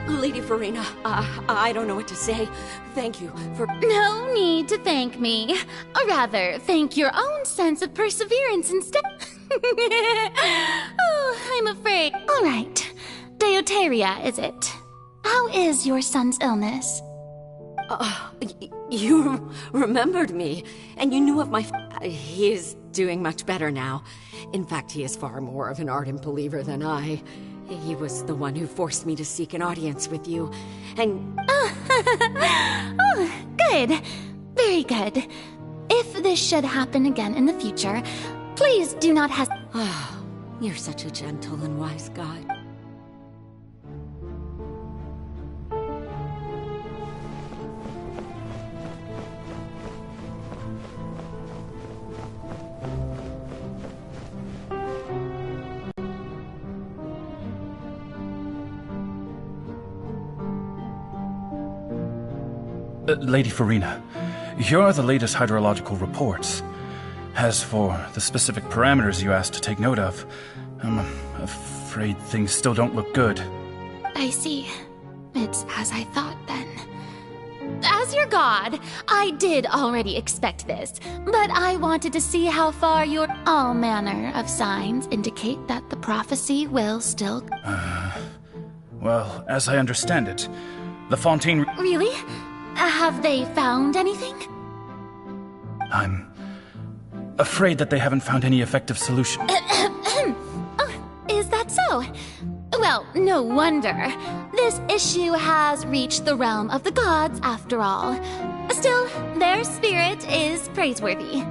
Lady Farina, I don't know what to say. Thank you for— No need to thank me. Or rather, thank your own sense of perseverance instead. Oh, I'm afraid. All right. Deuteria, is it? How is your son's illness? You remembered me, and you knew of my— He is doing much better now. In fact, he is far more of an ardent believer than I. He was the one who forced me to seek an audience with you, and— Oh, good. Very good. If this should happen again in the future, please do not hesitate. Oh, you're such a gentle and wise God. Lady Farina, here are the latest hydrological reports. As for the specific parameters you asked to take note of, I'm afraid things still don't look good. I see. It's as I thought, then. As as your god, I did already expect this, but I wanted to see how far your all manner of signs indicate that the prophecy will still... Well, as I understand it, the Fontaine... Really? Have they found anything? I'm afraid that they haven't found any effective solution. Oh, is that so? Well, no wonder. This issue has reached the realm of the gods, after all. Still, their spirit is praiseworthy.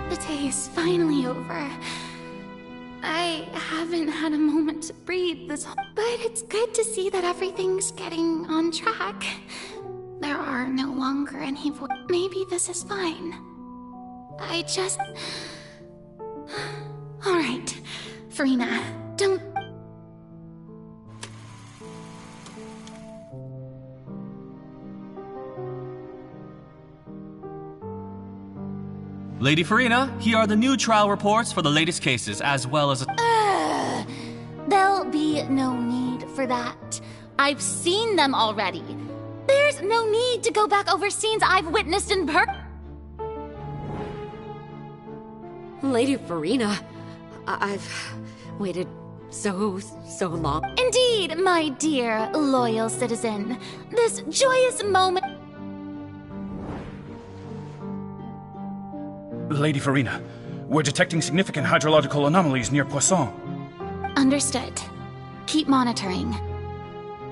The day is finally over. I haven't had a moment to breathe this whole... But it's good to see that everything's getting on track. There are no longer any Maybe this is fine. I just... Alright, Farina, don't... Lady Farina, here are the new trial reports for the latest cases, as well as... There'll be no need for that. I've seen them already. There's no need to go back over scenes I've witnessed in Lady Farina, I've waited so long. Indeed, my dear, loyal citizen. This joyous moment... Lady Farina, we're detecting significant hydrological anomalies near Poisson. Understood. Keep monitoring.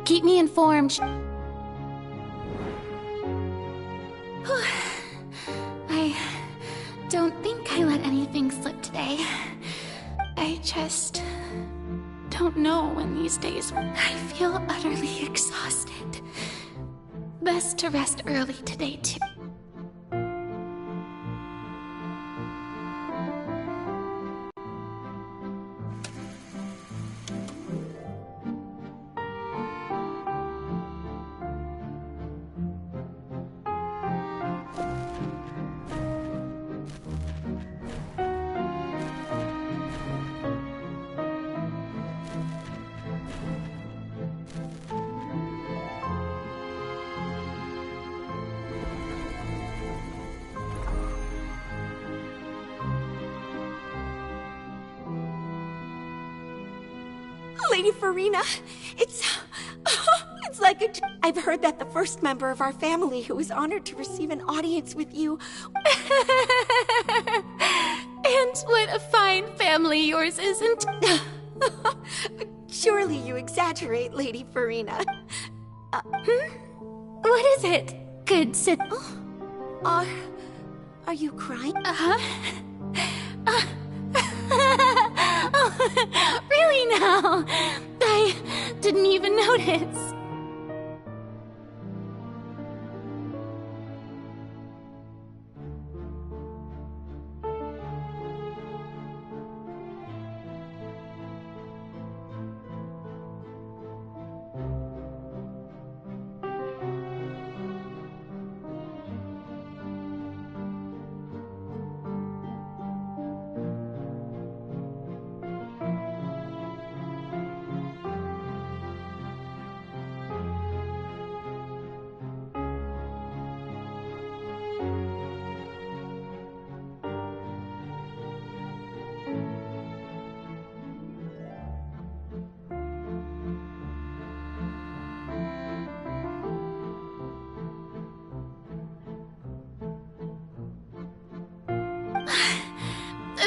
Keep me informed. I don't think I let anything slip today. I just don't know when these days... I feel utterly exhausted. Best to rest early today, too. Lady Farina, it's like I've heard that the first member of our family who was honored to receive an audience with you... And what a fine family yours isn't. Surely you exaggerate, Lady Farina. What is it? Good, sit... Are you crying? Oh, really now? I didn't even notice.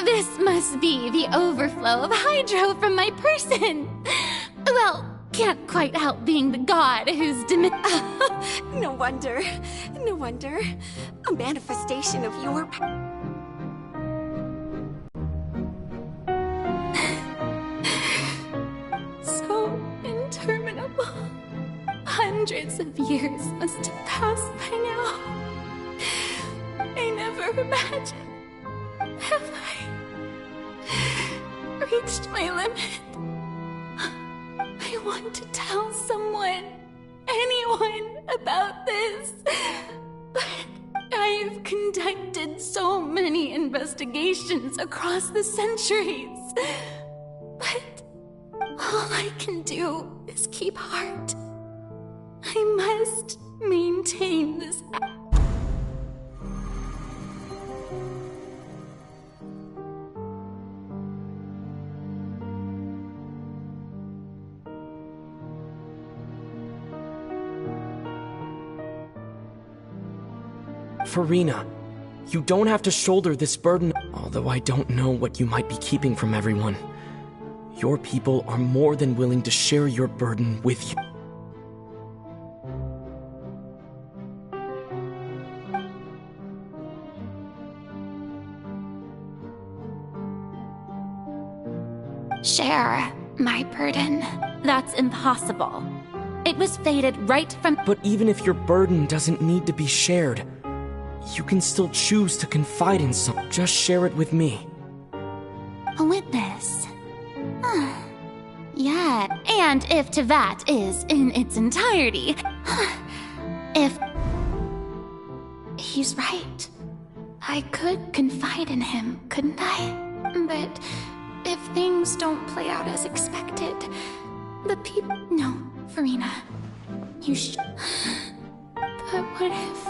This must be the overflow of hydro from my person. Well, can't quite help being the god who's No wonder. No wonder. A manifestation of your... So interminable. Hundreds of years must have passed by now. I never imagined. Have I reached my limit? I want to tell someone, anyone, about this, but I've conducted so many investigations across the centuries. But all I can do is keep heart. I must maintain this. Farina, you don't have to shoulder this burden, although I don't know what you might be keeping from everyone. Your people are more than willing to share your burden with you. Share my burden. That's impossible. It was fated right from— But even if your burden doesn't need to be shared, you can still choose to confide in someone. Just share it with me. A witness. Yeah, and if Tevat is in its entirety, if he's right, I could confide in him, couldn't I? But if things don't play out as expected, the people— No, Farina, you should— But what if—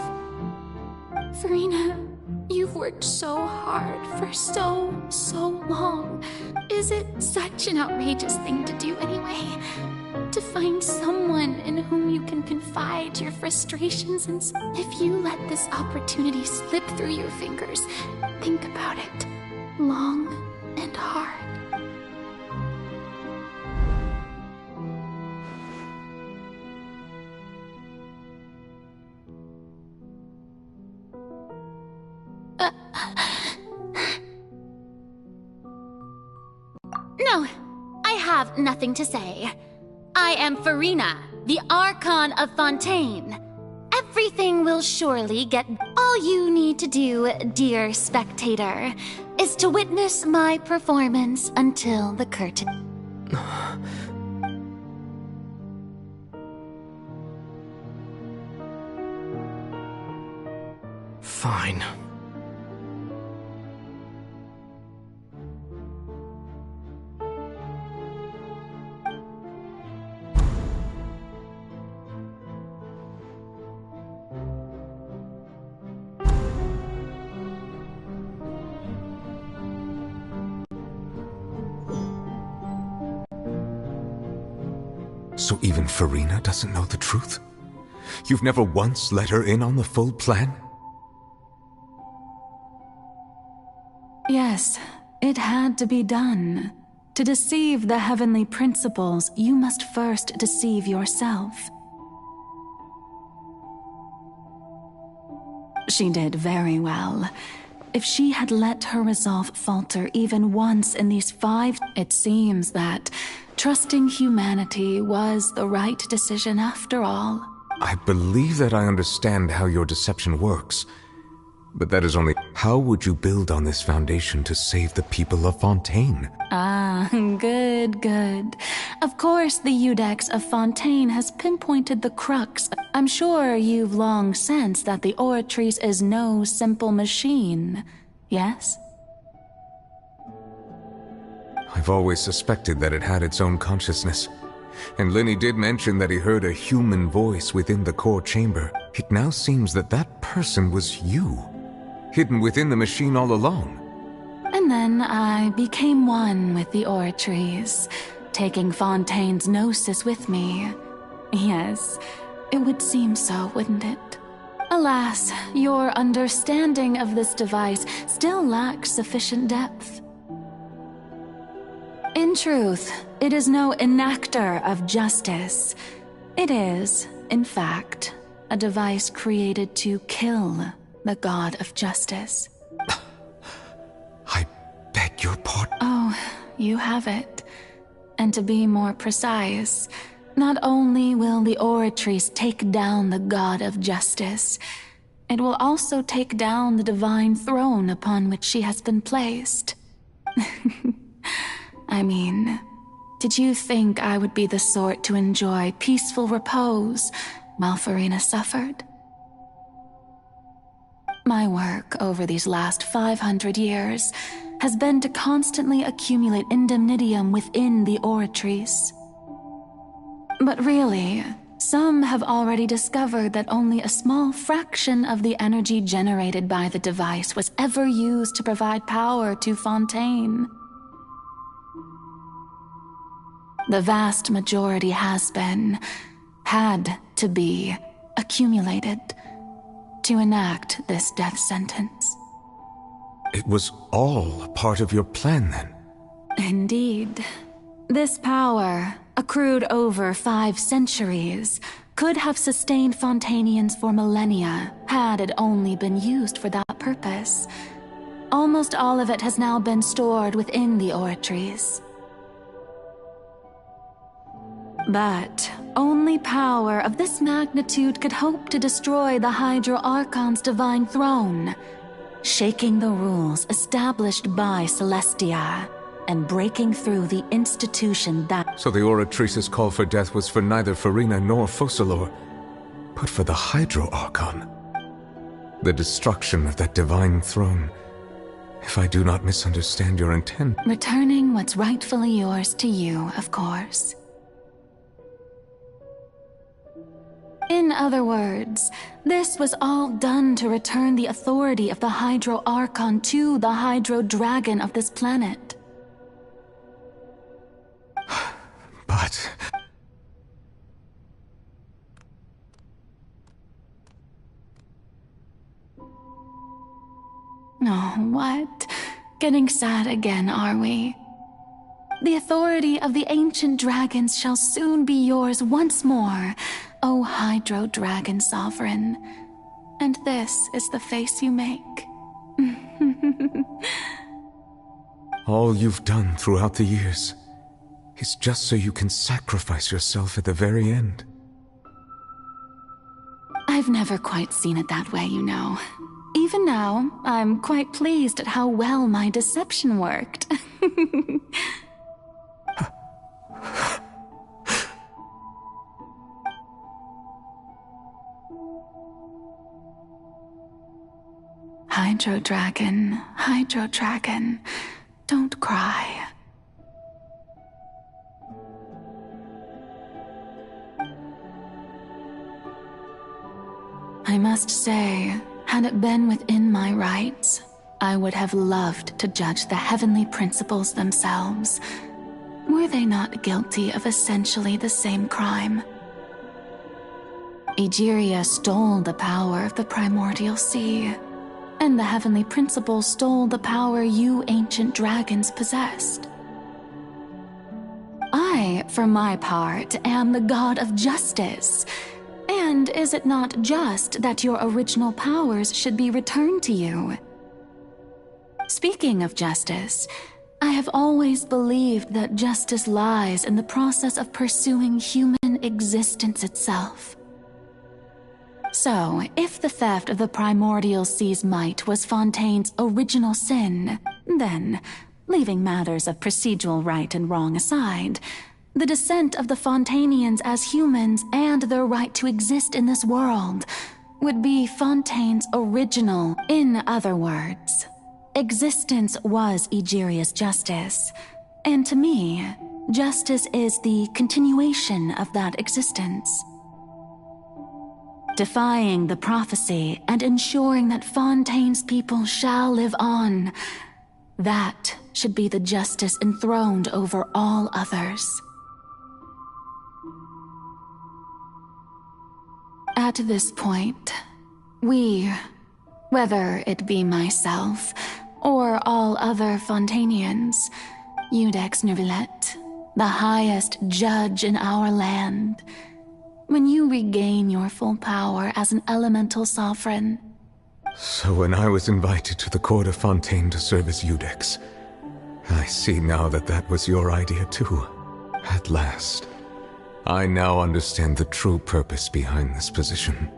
Farina, you've worked so hard for so long. Is it such an outrageous thing to do anyway? To find someone in whom you can confide your frustrations and— If you let this opportunity slip through your fingers, think about it long and hard. No, I have nothing to say. I am Farina, the Archon of Fontaine. Everything will surely get— All you need to do, dear spectator, is to witness my performance until the curtain. Fine. So even Farina doesn't know the truth? You've never once let her in on the full plan? Yes, it had to be done. To deceive the heavenly principles, you must first deceive yourself. She did very well. If she had let her resolve falter even once in these 5, it seems that trusting humanity was the right decision after all. I believe that I understand how your deception works, but that is only— How would you build on this foundation to save the people of Fontaine? Ah, good. Of course, the Iudex of Fontaine has pinpointed the crux. I'm sure you've long sensed that the Oratrice is no simple machine, yes? I've always suspected that it had its own consciousness. And Lenny did mention that he heard a human voice within the core chamber. It now seems that that person was you, hidden within the machine all along. And then I became one with the Oratrice, taking Fontaine's gnosis with me. Yes, it would seem so, wouldn't it? Alas, your understanding of this device still lacks sufficient depth. In truth, it is no enactor of justice. It is, in fact, a device created to kill the god of justice. I beg your pardon. Oh, you have it. And to be more precise, not only will the Oratrice take down the god of justice, it will also take down the divine throne upon which she has been placed. I mean, did you think I would be the sort to enjoy peaceful repose while Farina suffered? My work over these last 500 years has been to constantly accumulate indemnitium within the oratories. But really, some have already discovered that only a small fraction of the energy generated by the device was ever used to provide power to Fontaine. The vast majority had to be, accumulated to enact this death sentence. It was all a part of your plan, then? Indeed. This power, accrued over 5 centuries, could have sustained Fontainians for millennia had it only been used for that purpose. Almost all of it has now been stored within the oratories. But only power of this magnitude could hope to destroy the Hydro Archon's divine throne, shaking the rules established by Celestia and breaking through the institution that... So the Oratrice's call for death was for neither Farina nor Focalor, but for the Hydro Archon. The destruction of that divine throne, if I do not misunderstand your intent. Returning what's rightfully yours to you, of course. In other words, this was all done to return the authority of the Hydro Archon to the Hydro Dragon of this planet. But... Oh, what? Getting sad again, are we? The authority of the ancient dragons shall soon be yours once more, O Hydro Dragon Sovereign. And this is the face you make. All you've done throughout the years is just so you can sacrifice yourself at the very end. I've never quite seen it that way, you know. Even now, I'm quite pleased at how well my deception worked. Hydro Dragon, don't cry. I must say, had it been within my rights, I would have loved to judge the heavenly principles themselves. Were they not guilty of essentially the same crime? Egeria stole the power of the primordial sea, and the heavenly principles stole the power you ancient dragons possessed. I, for my part, am the god of justice. And is it not just that your original powers should be returned to you? Speaking of justice, I have always believed that justice lies in the process of pursuing human existence itself. So, if the theft of the primordial sea's might was Fontaine's original sin, then, leaving matters of procedural right and wrong aside, the descent of the Fontainians as humans and their right to exist in this world would be Fontaine's original. In other words, existence was Egeria's justice, and to me, justice is the continuation of that existence. Defying the prophecy and ensuring that Fontaine's people shall live on, that should be the justice enthroned over all others. At this point, we, whether it be myself or all other Fontainians, Iudex Nervillet, the highest judge in our land, when you regain your full power as an elemental sovereign. So when I was invited to the court of Fontaine to serve as Iudex, I see now that that was your idea too. At last, I now understand the true purpose behind this position.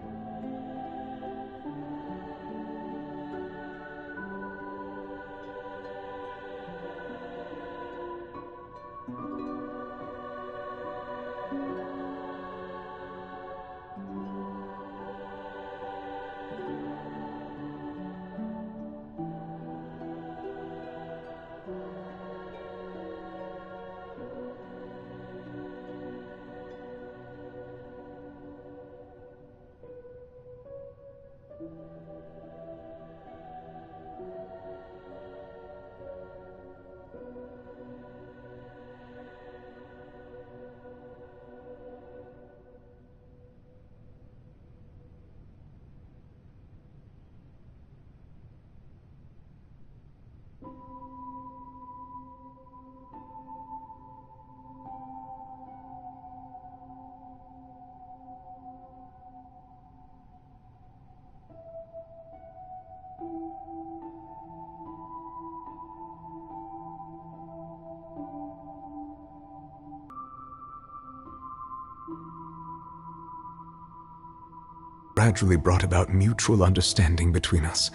gradually brought about mutual understanding between us.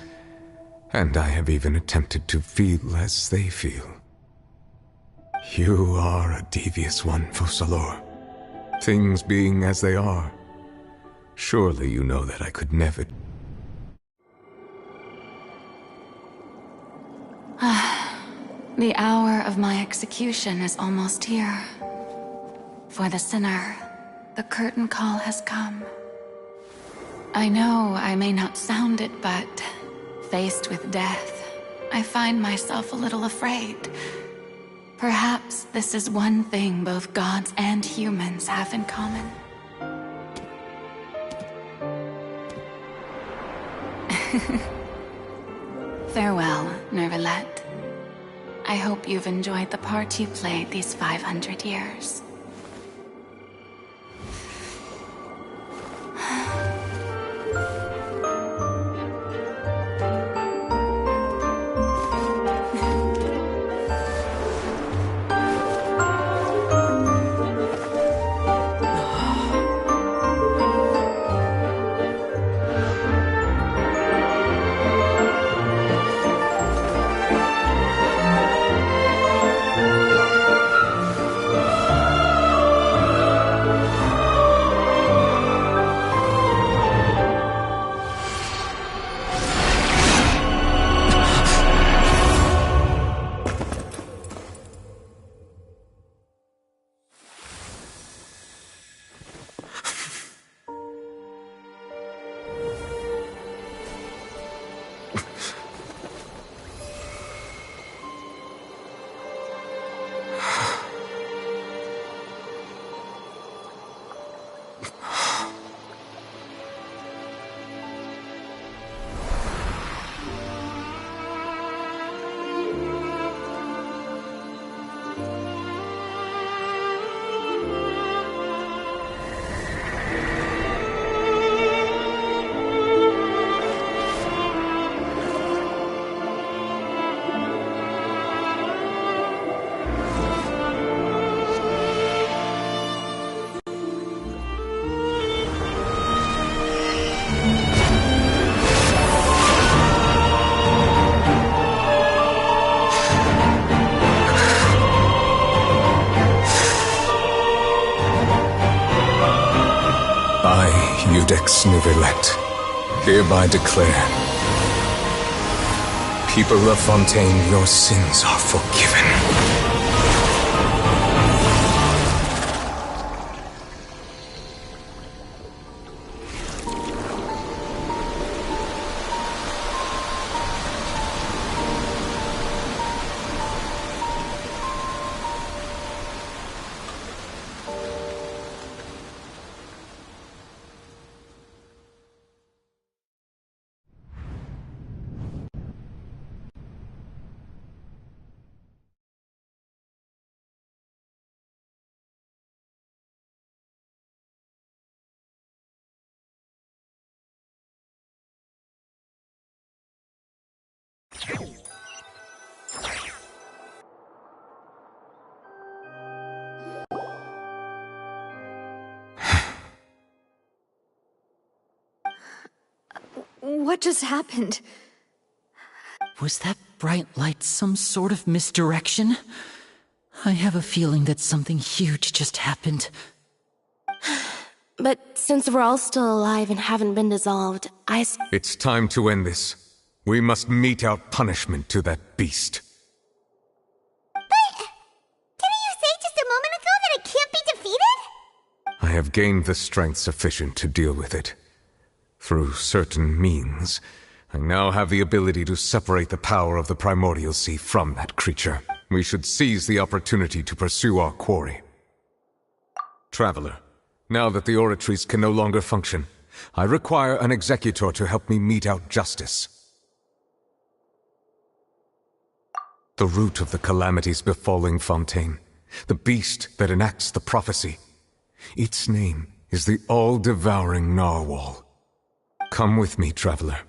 And I have even attempted to feel as they feel. You are a devious one, Focalor. Things being as they are, surely you know that I could never... The hour of my execution is almost here. For the sinner, the curtain call has come. I know I may not sound it, but faced with death, I find myself a little afraid. Perhaps this is one thing both gods and humans have in common. Farewell, Nervalette. I hope you've enjoyed the part you played these 500 years. Codex Nervalette, hereby declare, people of Fontaine, your sins are forgiven. What just happened? Was that bright light some sort of misdirection? I have a feeling that something huge just happened. But since we're all still alive and haven't been dissolved, It's time to end this. We must mete out punishment to that beast. But didn't you say just a moment ago that it can't be defeated? I have gained the strength sufficient to deal with it. Through certain means, I now have the ability to separate the power of the Primordial Sea from that creature. We should seize the opportunity to pursue our quarry. Traveler, now that the oratories can no longer function, I require an executor to help me mete out justice. The root of the calamities befalling Fontaine, the beast that enacts the prophecy, its name is the all-devouring Narwhal. Come with me, traveler.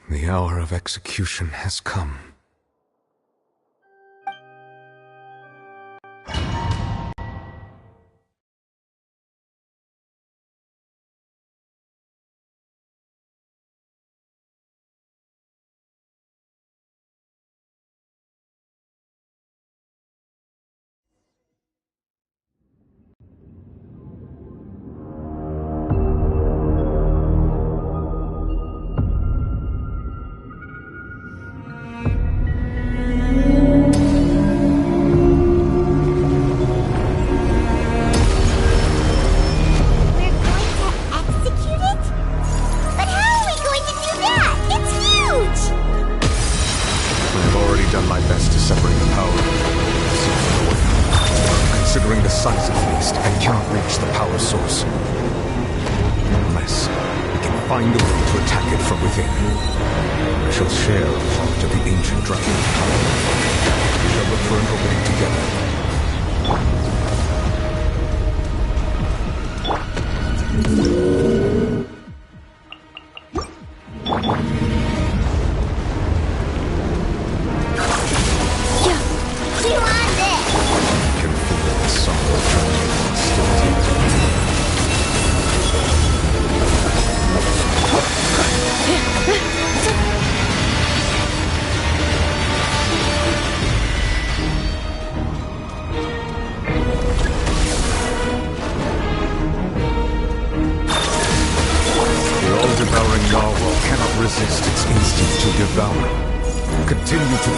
The hour of execution has come. done my best to separate the power. Considering the size of the beast, I cannot reach the power source. Unless we can find a way to attack it from within. We shall share a part of the ancient dragon's power. We shall look for an opening together.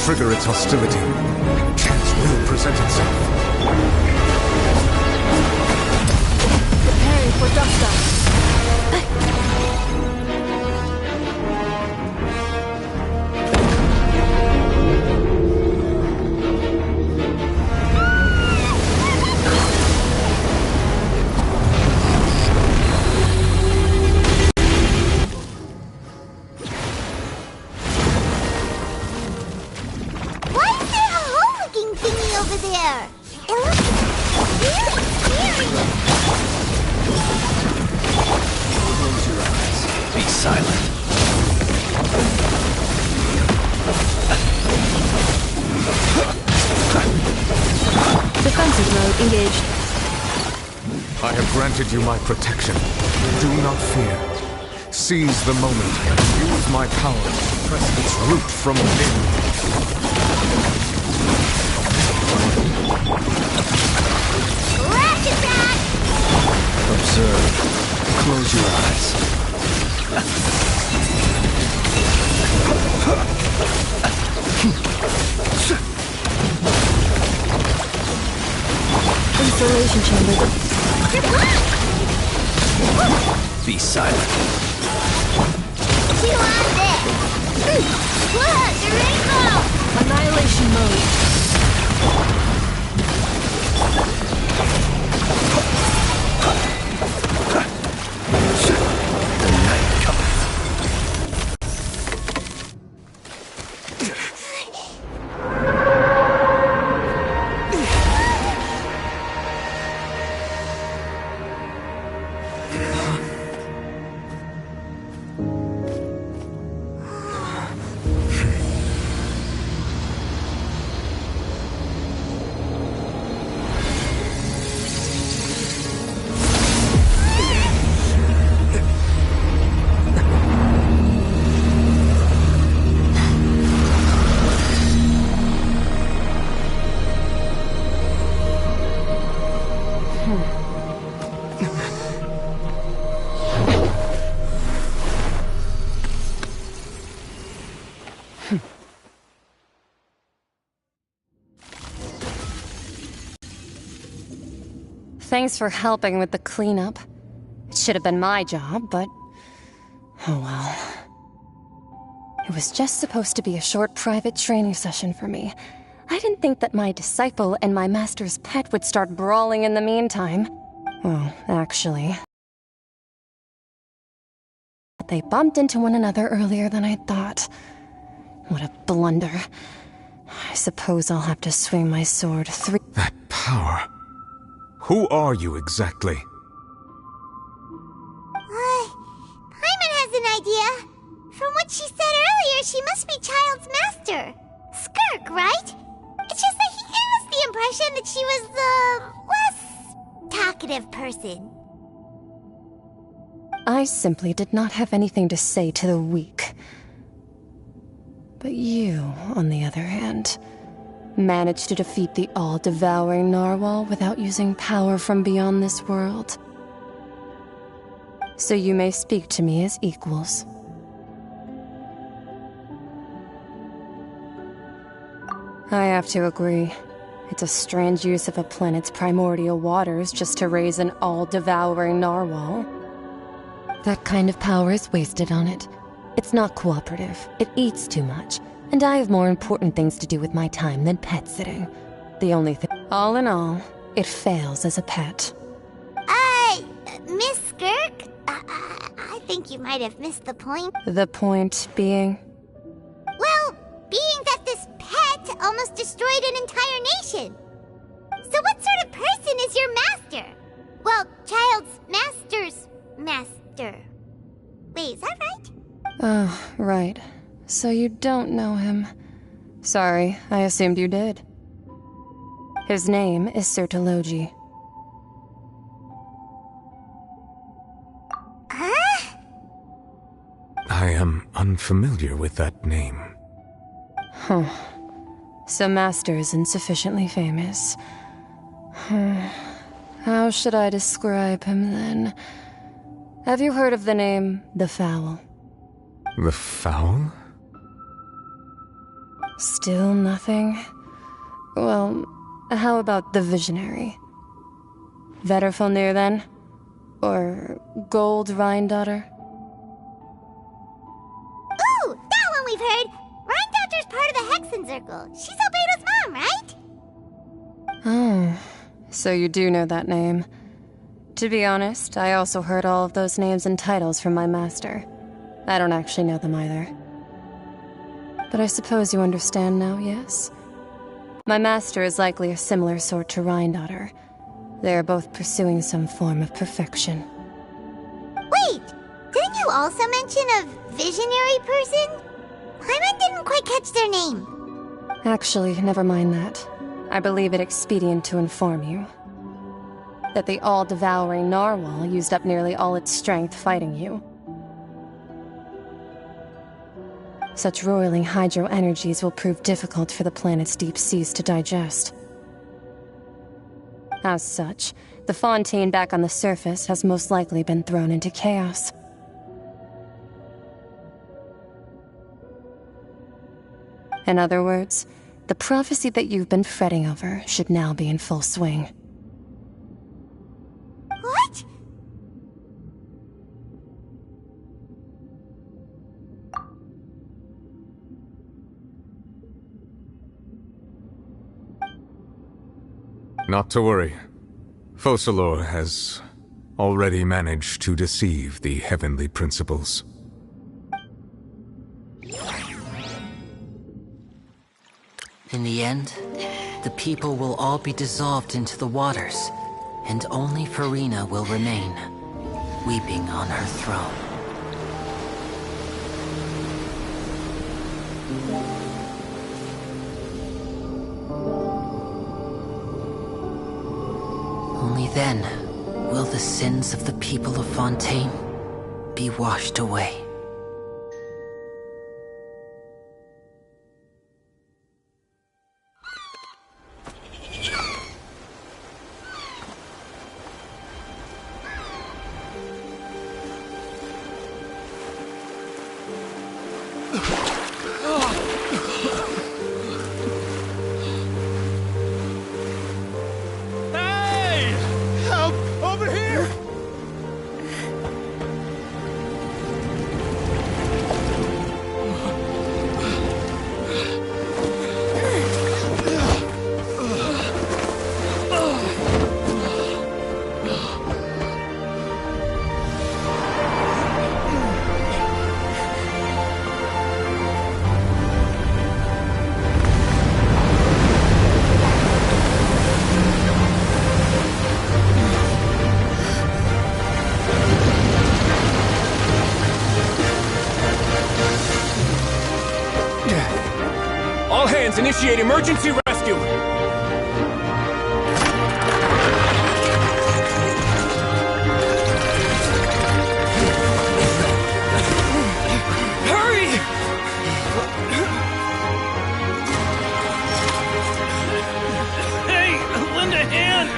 Trigger its hostility, and a chance will present itself. Preparing for dust-up. You my protection. Do not fear. Seize the moment and use my power to press its root from within. Lash attack! Observe. Close your eyes. Installation chamber. Be silent. Annihilation mode. Thanks for helping with the cleanup. It should have been my job, but... oh well. It was just supposed to be a short private training session for me. I didn't think that my disciple and my master's pet would start brawling in the meantime. Well, actually... they bumped into one another earlier than I thought. What a blunder. I suppose I'll have to swing my sword 3... That power... Who are you exactly? Paimon has an idea. From what she said earlier, she must be Child's master. Skirk, right? It's just that he gave us the impression that she was the less talkative person. I simply did not have anything to say to the weak. But you, on the other hand, managed to defeat the all-devouring narwhal without using power from beyond this world. So you may speak to me as equals. I have to agree. It's a strange use of a planet's primordial waters just to raise an all-devouring narwhal. That kind of power is wasted on it. It's not cooperative. It eats too much. And I have more important things to do with my time than pet sitting. The only thing... All in all, it fails as a pet. Miss Skirk? I think you might have missed the point. The point being? Well, being that this pet almost destroyed an entire nation. So what sort of person is your master? Well, child's master's master. Wait, is that right? Oh, right. So you don't know him. Sorry, I assumed you did. His name is Siroi. Huh? I am unfamiliar with that name. Huh. So Master isn't sufficiently famous. How should I describe him then? Have you heard of the name The Fowl? The Fowl? Still nothing? Well, how about the Visionary? Vetterfulnir then? Or Gold Rhindaughter? Ooh, that one we've heard! Rhindaughter's part of the Hexen Circle. She's Albedo's mom, right? Oh, so you do know that name. To be honest, I also heard all of those names and titles from my master. I don't actually know them either. But I suppose you understand now, yes? My master is likely a similar sort to Rhindaughter. They are both pursuing some form of perfection. Wait! Didn't you also mention a visionary person? Paimon didn't quite catch their name. Actually, never mind that. I believe it expedient to inform you that the all-devouring narwhal used up nearly all its strength fighting you. Such roiling hydro energies will prove difficult for the planet's deep seas to digest. As such, the Fontaine back on the surface has most likely been thrown into chaos. In other words, the prophecy that you've been fretting over should now be in full swing. What? Not to worry. Focalor has already managed to deceive the heavenly principles. In the end, the people will all be dissolved into the waters, and only Farina will remain, weeping on her throne. Only then will the sins of the people of Fontaine be washed away. All hands, initiate emergency rescue! Hurry! Hey, lend a hand!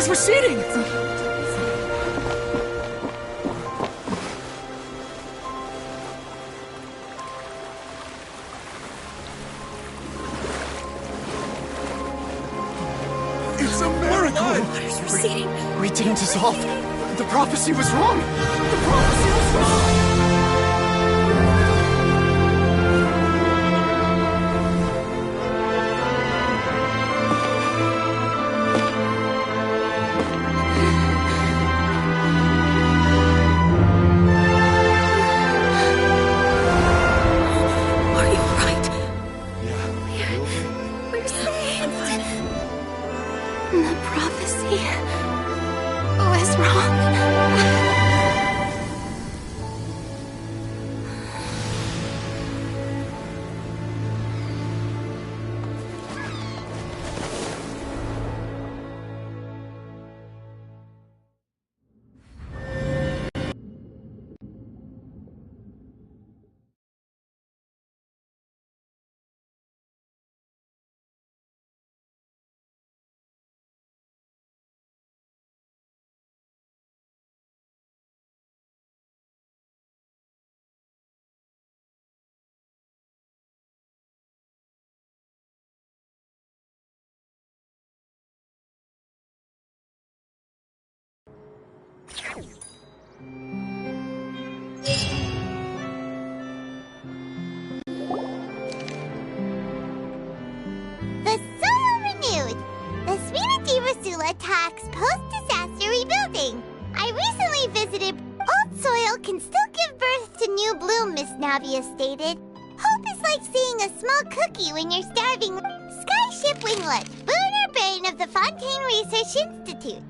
water's receding! It's a miracle! Water's receding. We didn't dissolve. The prophecy was wrong. The prophecy was wrong. We're saved. The prophecy was wrong. The soul renewed. The Spiriti Rasula attacks post-disaster rebuilding. I recently visited. Old soil can still give birth to new bloom, Miss Navia stated. Hope is like seeing a small cookie when you're starving. Skyship Winglet, Booner Brain of the Fontaine Research Institute.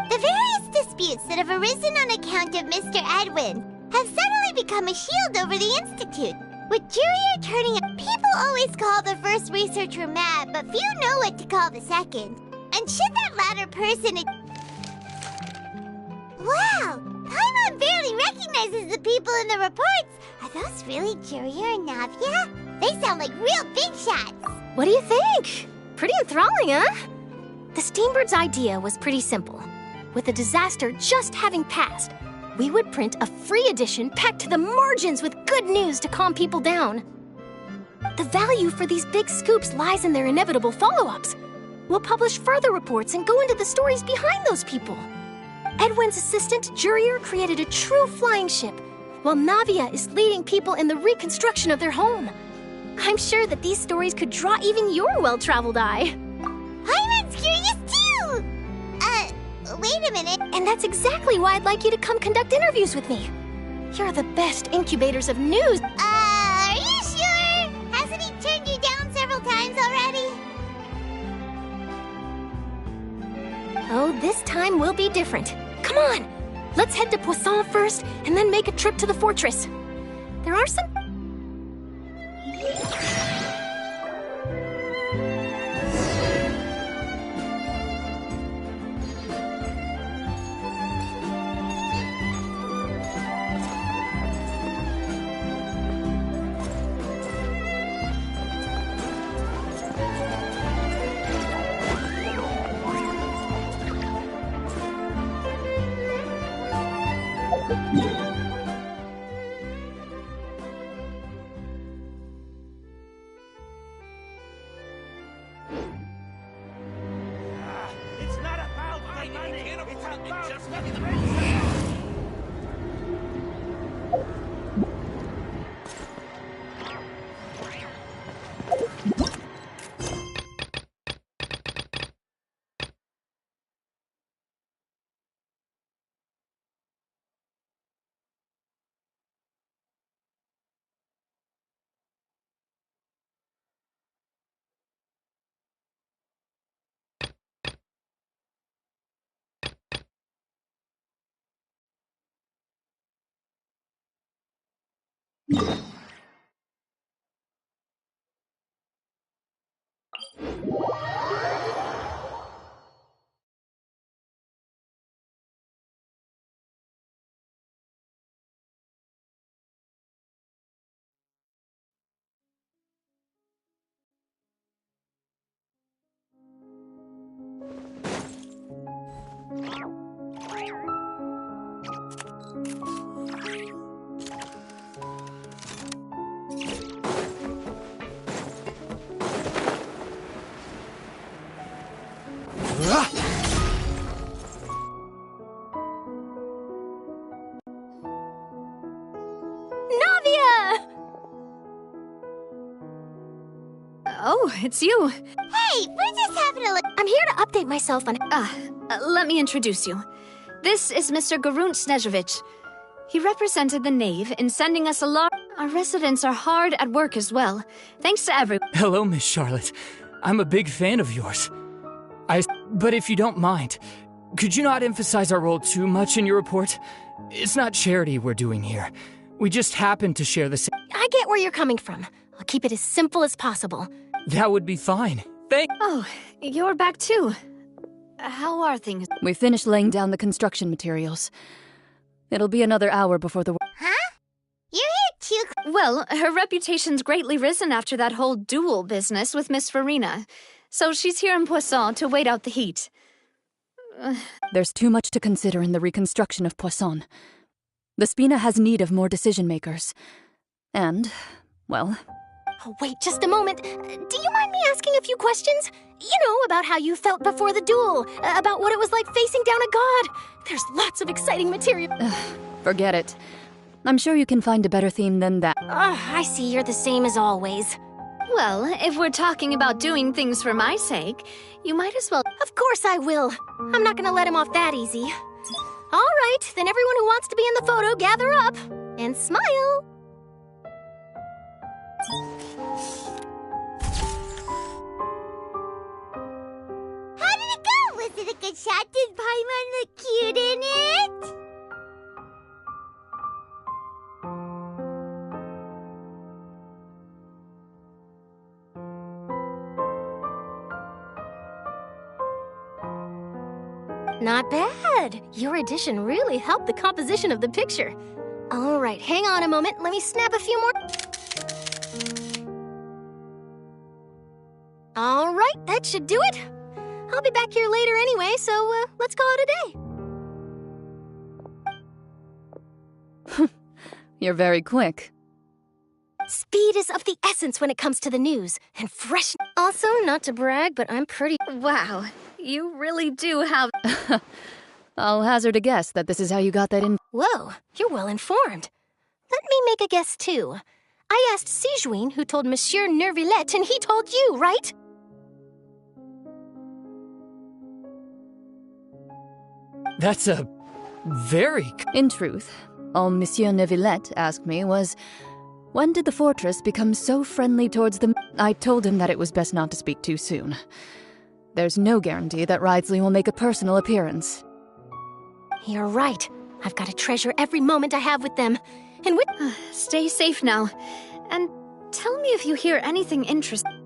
The various disputes that have arisen on account of Mr. Edwin have suddenly become a shield over the Institute. With Jurier turning up, people always call the first researcher mad, but few know what to call the second. And should that latter person... Wow! Paimon barely recognizes the people in the reports. Are those really Jurier and Navia? They sound like real big shots. What do you think? Pretty enthralling, huh? The Steambird's idea was pretty simple. With the disaster just having passed, we would print a free edition packed to the margins with good news to calm people down. The value for these big scoops lies in their inevitable follow-ups. We'll publish further reports and go into the stories behind those people. Edwin's assistant, Jurier, created a true flying ship, while Navia is leading people in the reconstruction of their home. I'm sure that these stories could draw even your well-traveled eye. Paimon's curious too! Wait a minute. And that's exactly why I'd like you to come conduct interviews with me. You're the best incubators of news. Are you sure? Hasn't he turned you down several times already? Oh, this time will be different. Come on! Let's head to Poisson first, and then make a trip to the fortress. There are some... Oh, it's you. Hey, we're just having a look. I'm here to update myself on... Let me introduce you. This is Mr. Garunt Snezhevich. He represented the Knave in sending us a lot. Our residents are hard at work as well. Thanks to everyone. Hello, Miss Charlotte. I'm a big fan of yours. But if you don't mind, could you not emphasize our role too much in your report? It's not charity we're doing here. We just happen to share the same... I get where you're coming from. I'll keep it as simple as possible. That would be fine. Oh, you're back too. How are things? We finished laying down the construction materials. It'll be another hour before the... Huh? You're here too... Well, her reputation's greatly risen after that whole duel business with Miss Farina. So she's here in Poisson to wait out the heat. There's too much to consider in the reconstruction of Poisson. The Spina has need of more decision-makers. And, well... Oh, wait just a moment. Do you mind me asking a few questions? You know, about how you felt before the duel, about what it was like facing down a god. There's lots of exciting material. Forget it. I'm sure you can find a better theme than that. I see you're the same as always. Well, if we're talking about doing things for my sake, you might as well... Of course I will. I'm not gonna let him off that easy. All right, then everyone who wants to be in the photo, gather up. And smile. How did it go? Was it a good shot? Did Paimon look cute in it? Not bad. Your addition really helped the composition of the picture. All right, hang on a moment. Let me snap a few more. All right, that should do it. I'll be back here later anyway, so let's call it a day. You're very quick. Speed is of the essence when it comes to the news, and fresh... Also, not to brag, but I'm pretty... Wow, you really do have... I'll hazard a guess that this is how you got that in... Whoa, you're well informed. Let me make a guess, too. I asked Sijuin, who told Monsieur Nervillette, and he told you, right? That's a... very... In truth, all Monsieur Nervillette asked me was... When did the fortress become so friendly towards them? I told him that it was best not to speak too soon. There's no guarantee that Ridsley will make a personal appearance. You're right. I've got to treasure every moment I have with them. And with... Stay safe now. And tell me if you hear anything interesting.